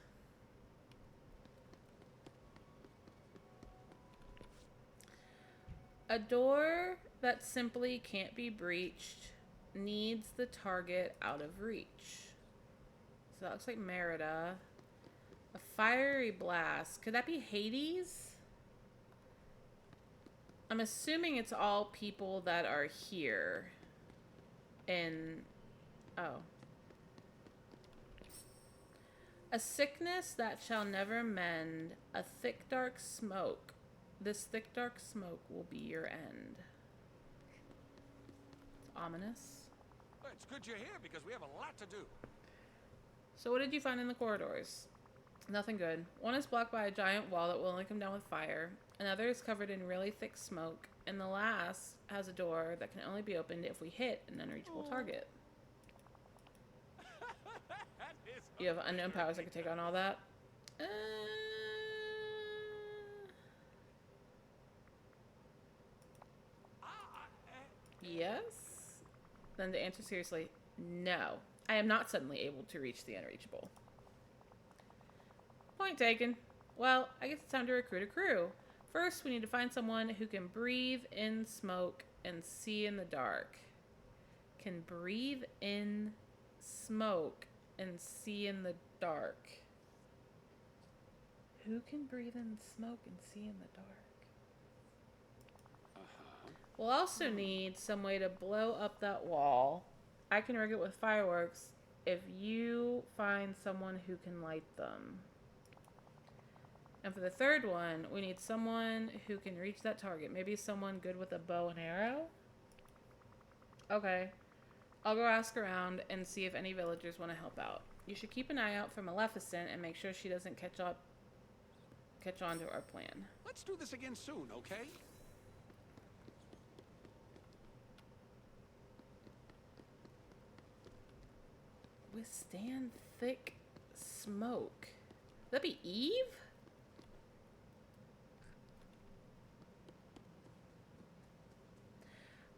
A door that simply can't be breached needs the target out of reach. So that looks like Merida. A fiery blast. Could that be Hades? I'm assuming it's all people that are here. Oh. A sickness that shall never mend. A thick dark smoke. This thick dark smoke will be your end. It's ominous. Well, it's good you're here because we have a lot to do. So what did you find in the corridors? Nothing good. One is blocked by a giant wall that will only come down with fire. Another is covered in really thick smoke. And the last has a door that can only be opened if we hit an unreachable target. You have unknown powers that can take on all that? Yes? Then to answer seriously, no. I am not suddenly able to reach the unreachable. Point taken. Well, I guess it's time to recruit a crew. First, we need to find someone who can breathe in smoke and see in the dark. Can breathe in smoke and see in the dark. Who can breathe in smoke and see in the dark? We'll also need some way to blow up that wall. I can rig it with fireworks if you find someone who can light them. And for the third one, we need someone who can reach that target. Maybe someone good with a bow and arrow? Okay. I'll go ask around and see if any villagers want to help out. You should keep an eye out for Maleficent and make sure she doesn't catch on to our plan. Let's do this again soon, okay? Withstand thick smoke. Would that be Eve?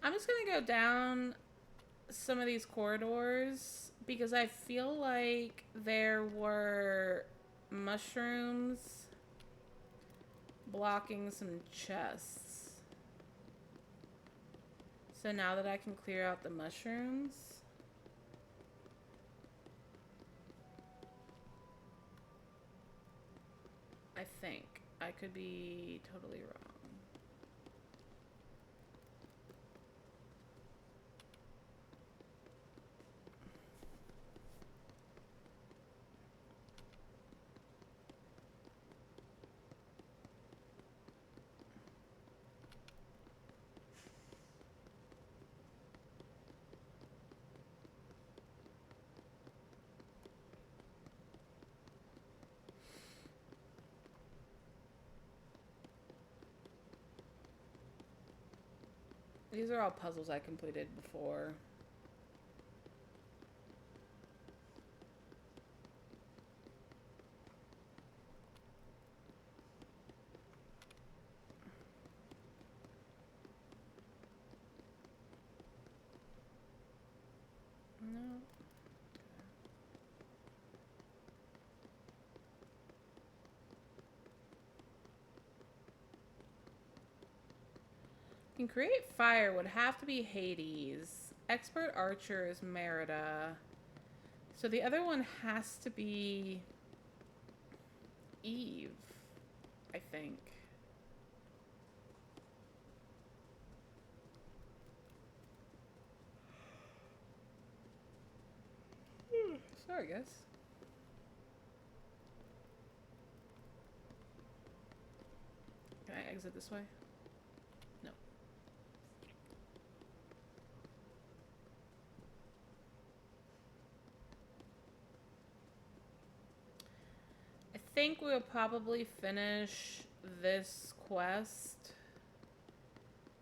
I'm just gonna go down some of these corridors because I feel like there were mushrooms blocking some chests. So now that I can clear out the mushrooms, I think. I could be totally wrong. These are all puzzles I completed before. No. Can create fire would have to be Hades. Expert archer is Merida. So the other one has to be Eve, I think. Sorry, guys. Can I exit this way? No. I think we'll probably finish this quest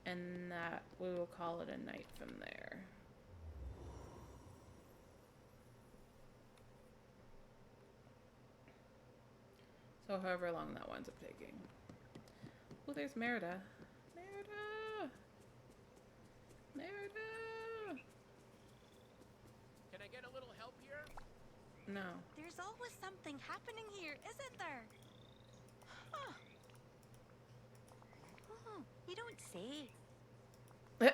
and that we will call it a night from there. So however long that winds up taking. Oh, there's Merida. Merida! Merida! Can I get a little help here? No. There's always something happening here, isn't there? Huh. Oh, you don't say. Yes!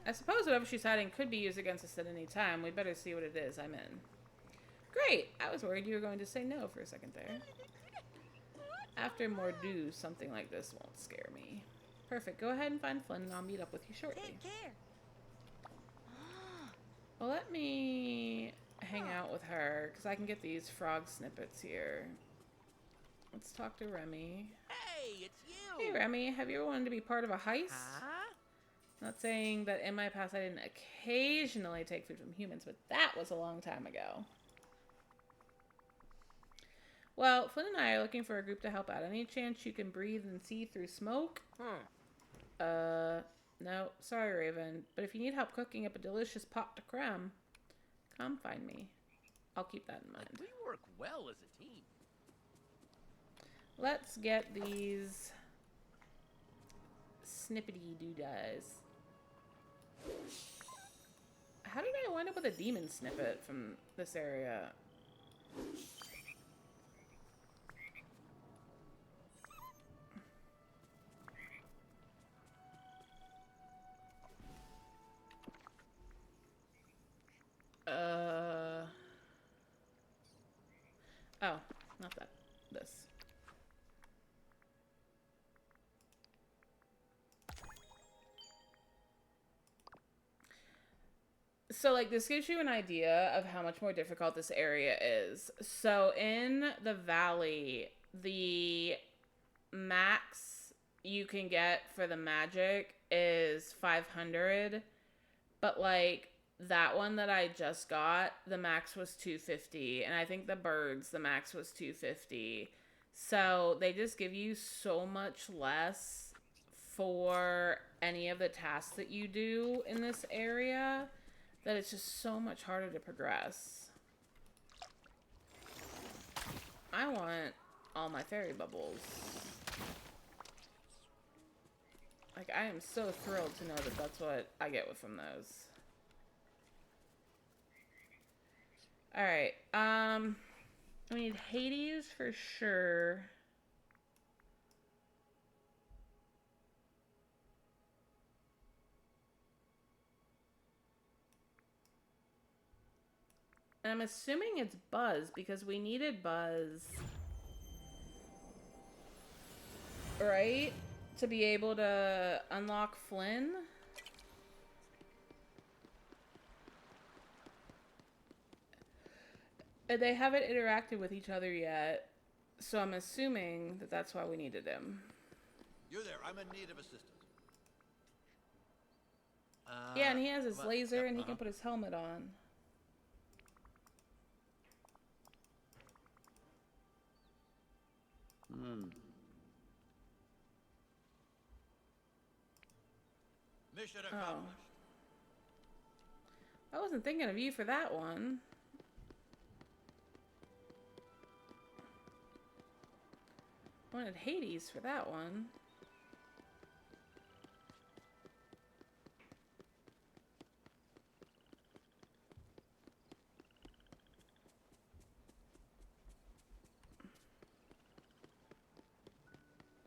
I suppose whatever she's hiding could be used against us at any time. We better see what it is. I'm in. Great! I was worried you were going to say no for a second there. After Mordu, something like this won't scare me. Perfect. Go ahead and find Flynn and I'll meet up with you shortly. Take care. Well, let me hang out with her because I can get these frog snippets here. Let's talk to Remy. Hey, it's you! Hey, Remy. Have you ever wanted to be part of a heist? Huh? Not saying that in my past I didn't occasionally take food from humans, but that was a long time ago. Well, Flynn and I are looking for a group to help out. Any chance you can breathe and see through smoke? No. Sorry, Raven. But if you need help cooking up a delicious pot de creme, come find me. I'll keep that in mind. We work well as a team. Let's get these snippety doodads. How did I wind up with a demon snippet from this area? Oh, not that. This. So, like, this gives you an idea of how much more difficult this area is. So, in the valley, the max you can get for the magic is 500. But, like, that one that I just got, the max was 250. And I think the birds, the max was 250. So, they just give you so much less for any of the tasks that you do in this area that it's just so much harder to progress. I want all my fairy bubbles. Like, I am so thrilled to know that that's what I get from those. Alright, we need Hades for sure. And I'm assuming it's Buzz, because we needed Buzz. Right? To be able to unlock Flynn. They haven't interacted with each other yet, so I'm assuming that that's why we needed him. You there, I'm in need of assistance. Yeah, and he has his well, laser, yeah, and he can put his helmet on. Mission accomplished. I wasn't thinking of you for that one. I wanted Hades for that one.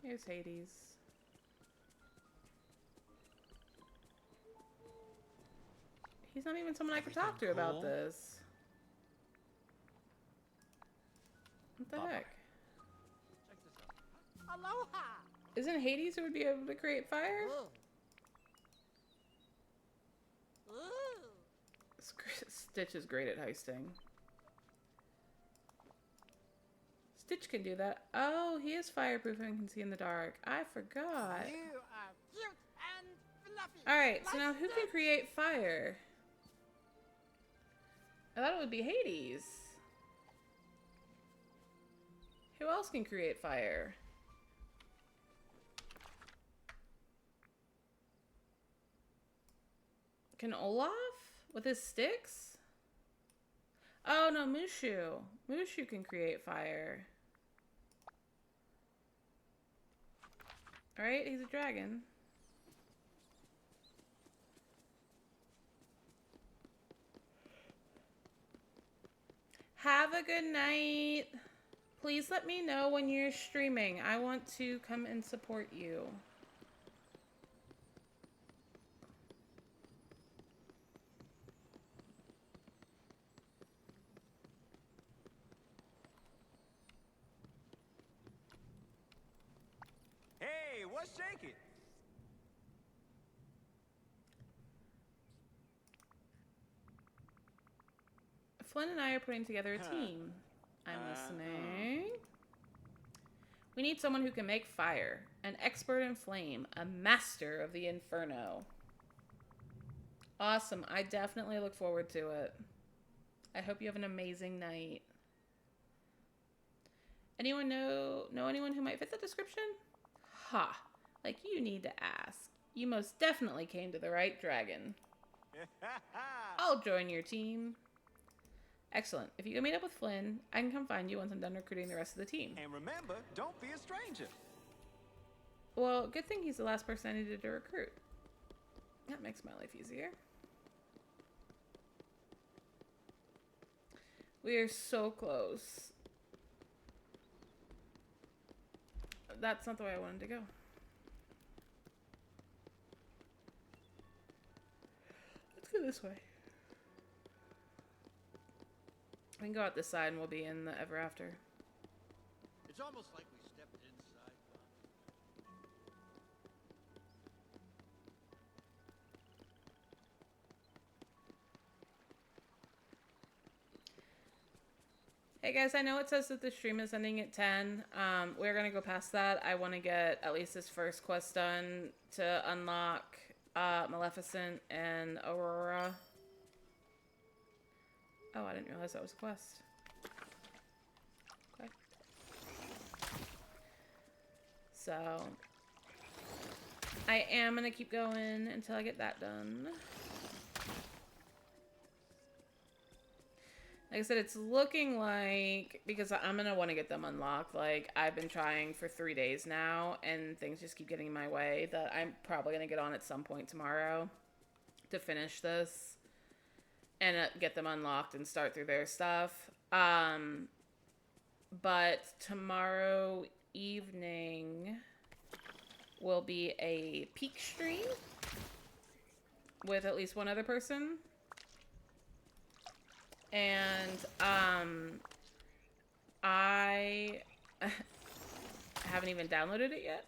Here's Hades. He's not even someone I could talk to about this. What the heck? Check this out. Aloha! Isn't Hades who would be able to create fire? Stitch is great at heisting. Stitch can do that. Oh, he is fireproof and can see in the dark. I forgot. You are cute and fluffy. Alright, so now who can create fire? I thought it would be Hades. Who else can create fire? Can Olaf? With his sticks? Oh no, Mushu. Mushu can create fire. Alright, he's a dragon. Have a good night. Please let me know when you're streaming. I want to come and support you. Hey, what's shaking? Flynn and I are putting together a team. I'm listening. We need someone who can make fire, an expert in flame, a master of the inferno. Awesome. I definitely look forward to it. I hope you have an amazing night. Anyone know anyone who might fit the description? Ha. Like you need to ask. You most definitely came to the right dragon. I'll join your team. Excellent. If you can meet up with Flynn, I can come find you once I'm done recruiting the rest of the team. And remember, don't be a stranger. Well, good thing he's the last person I needed to recruit. That makes my life easier. We are so close. That's not the way I wanted to go. Let's go this way. We can go out this side and we'll be in the ever after. It's almost like we stepped inside. Hey guys, I know it says that the stream is ending at 10. We're gonna go past that. I want to get at least this first quest done to unlock Maleficent and Aurora. Oh, I didn't realize that was a quest. Okay. So, I am gonna keep going until I get that done. Like I said, it's looking like, because I'm gonna want to get them unlocked, like, I've been trying for 3 days now, and things just keep getting in my way, that I'm probably gonna get on at some point tomorrow to finish this. And get them unlocked and start through their stuff. But tomorrow evening will be a peak stream with at least one other person. And I haven't even downloaded it yet.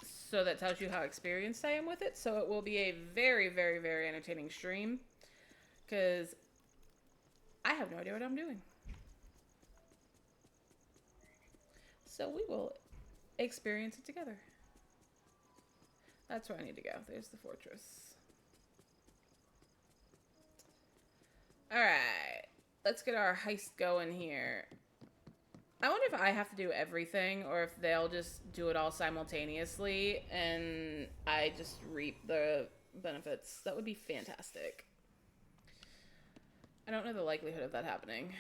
So that tells you how experienced I am with it. So it will be a very, very, very entertaining stream. Because I have no idea what I'm doing. So we will experience it together. That's where I need to go. There's the fortress. Alright. Let's get our heist going here. I wonder if I have to do everything or if they'll just do it all simultaneously and I just reap the benefits. That would be fantastic. I don't know the likelihood of that happening.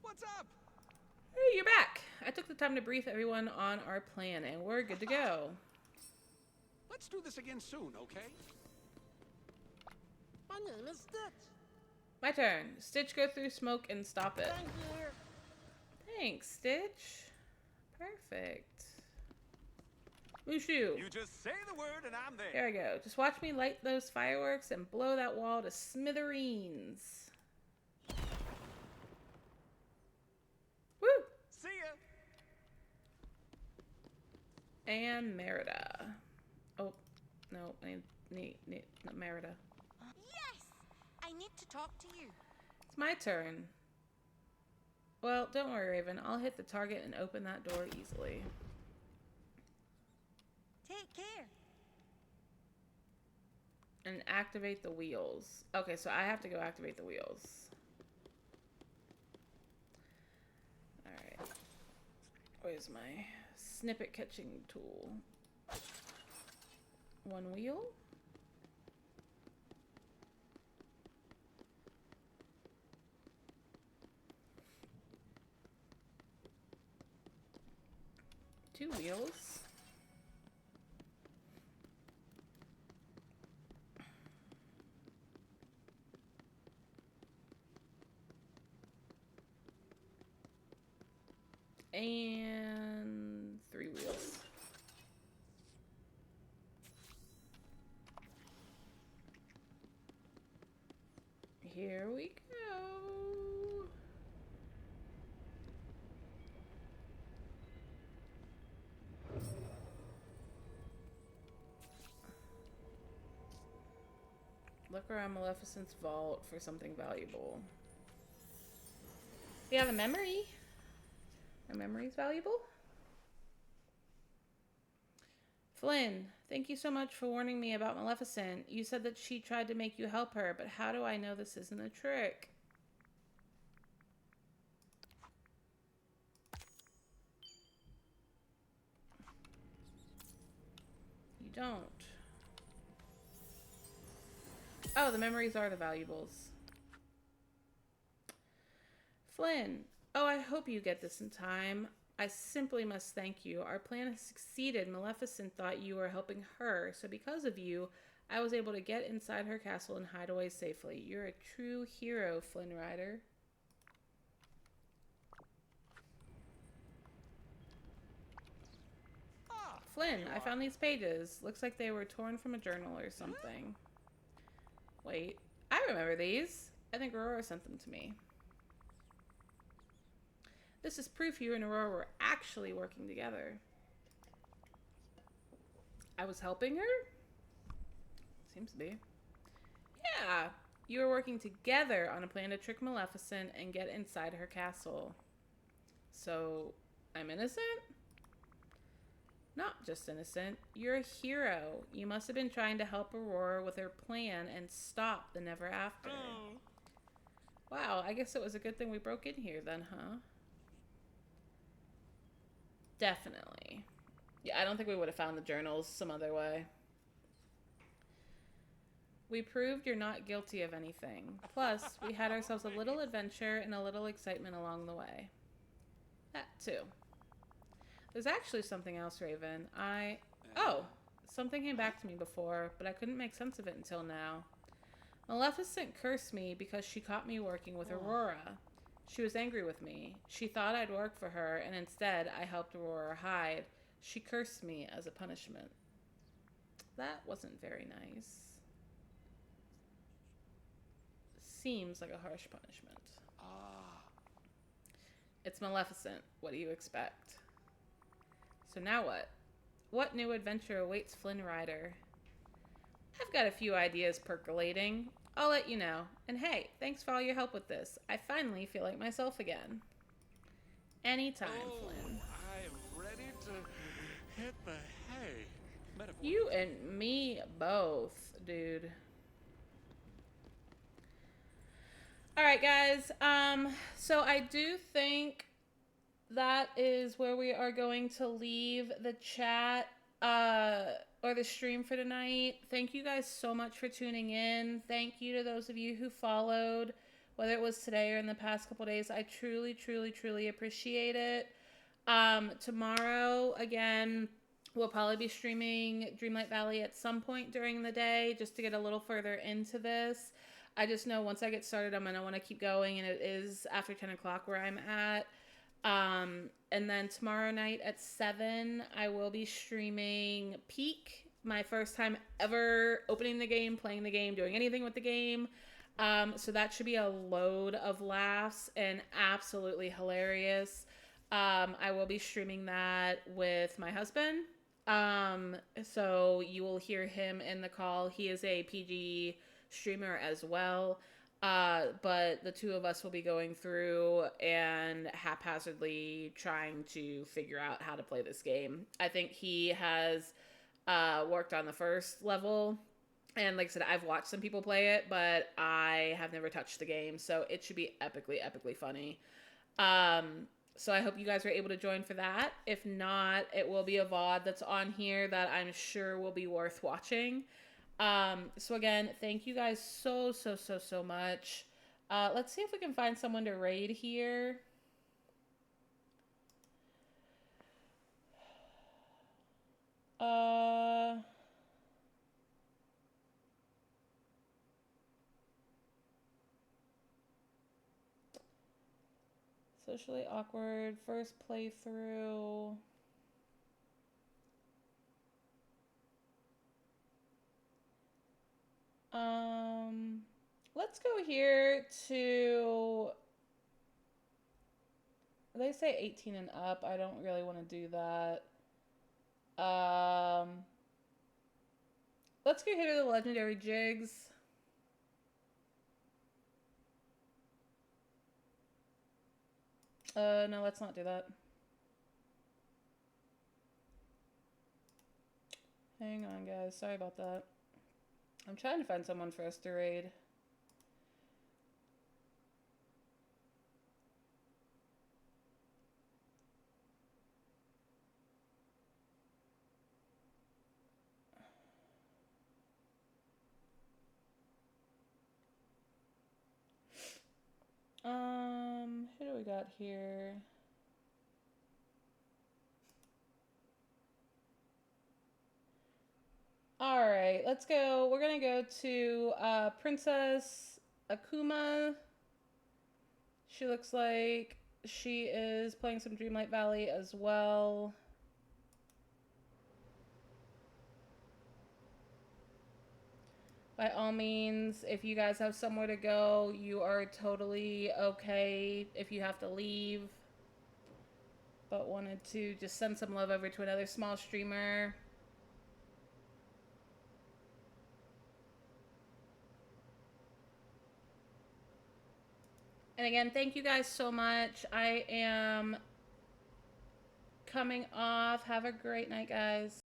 What's up? Hey, you're back. I took the time to brief everyone on our plan, and we're good to go. Let's do this again soon, okay? My name is Stitch. My turn. Stitch, go through smoke and stop it. Thank you. Thanks, Stitch. Perfect. Wushu. You just say the word and I'm there. Here I go. Just watch me light those fireworks and blow that wall to smithereens. Woo! See ya. And Merida. Oh, no, I need not Merida. Yes! I need to talk to you. It's my turn. Well, don't worry, Raven. I'll hit the target and open that door easily. Take care. And activate the wheels. Okay, so I have to go activate the wheels. Alright. Where's my snippet catching tool? One wheel? Two wheels. And three wheels. Here we go. Look around Maleficent's vault for something valuable. We have a memory. Our memory's valuable. Flynn, thank you so much for warning me about Maleficent. You said that she tried to make you help her, but how do I know this isn't a trick? You don't. Oh, the memories are the valuables. Flynn, oh, I hope you get this in time. I simply must thank you. Our plan has succeeded. Maleficent thought you were helping her, so because of you, I was able to get inside her castle and hide away safely. You're a true hero, Flynn Rider. Flynn, I found these pages. Looks like they were torn from a journal or something. Wait, I remember these. I think Aurora sent them to me. This is proof you and Aurora were actually working together. I was helping her? Seems to be. Yeah, you were working together on a plan to trick Maleficent and get inside her castle. So, I'm innocent? Not just innocent. You're a hero. You must have been trying to help Aurora with her plan and stop the Never After. Wow, I guess it was a good thing we broke in here then, huh? Definitely. Yeah, I don't think we would have found the journals some other way. We proved you're not guilty of anything. Plus, we had ourselves a little adventure and a little excitement along the way. That too. There's actually something else, Raven. Oh! Something came back to me before, but I couldn't make sense of it until now. Maleficent cursed me because she caught me working with Aurora. She was angry with me. She thought I'd work for her, and instead I helped Aurora hide. She cursed me as a punishment. That wasn't very nice. Seems like a harsh punishment. It's Maleficent. What do you expect? So now what? What new adventure awaits Flynn Rider? I've got a few ideas percolating. I'll let you know. And hey, thanks for all your help with this. I finally feel like myself again. Anytime, Flynn. I am ready to hit the hay. Metaphor. You and me both, dude. Alright, guys. So I do think that is where we are going to leave the chat or the stream for tonight. Thank you guys so much for tuning in. Thank you to those of you who followed, whether it was today or in the past couple days. I truly, truly, truly appreciate it. Tomorrow, again, we'll probably be streaming Dreamlight Valley at some point during the day just to get a little further into this. I just know once I get started, I'm going to want to keep going, and it is after 10 o'clock where I'm at. And then tomorrow night at 7, I will be streaming Peak, my first time ever opening the game, playing the game, doing anything with the game. So that should be a load of laughs and absolutely hilarious. I will be streaming that with my husband. So you will hear him in the call. He is a PG streamer as well. But the two of us will be going through and haphazardly trying to figure out how to play this game. I think he has worked on the first level, and like I said, I've watched some people play it, but I have never touched the game, so it should be epically funny. So I hope you guys are able to join for that. If not, it will be a VOD that's on here that I'm sure will be worth watching. So again, thank you guys so much. Let's see if we can find someone to raid here. Socially awkward, first playthrough. Let's go here to, they say 18 and up. I don't really want to do that. Let's go here to the legendary jigs. No, let's not do that. Hang on, guys. Sorry about that. I'm trying to find someone for us to raid. Who do we got here? All right, let's go. We're gonna go to Princess Akuma. She looks like she is playing some Dreamlight Valley as well. By all means, if you guys have somewhere to go, you are totally okay if you have to leave. But wanted to just send some love over to another small streamer. And again, thank you guys so much. I am coming off. Have a great night, guys.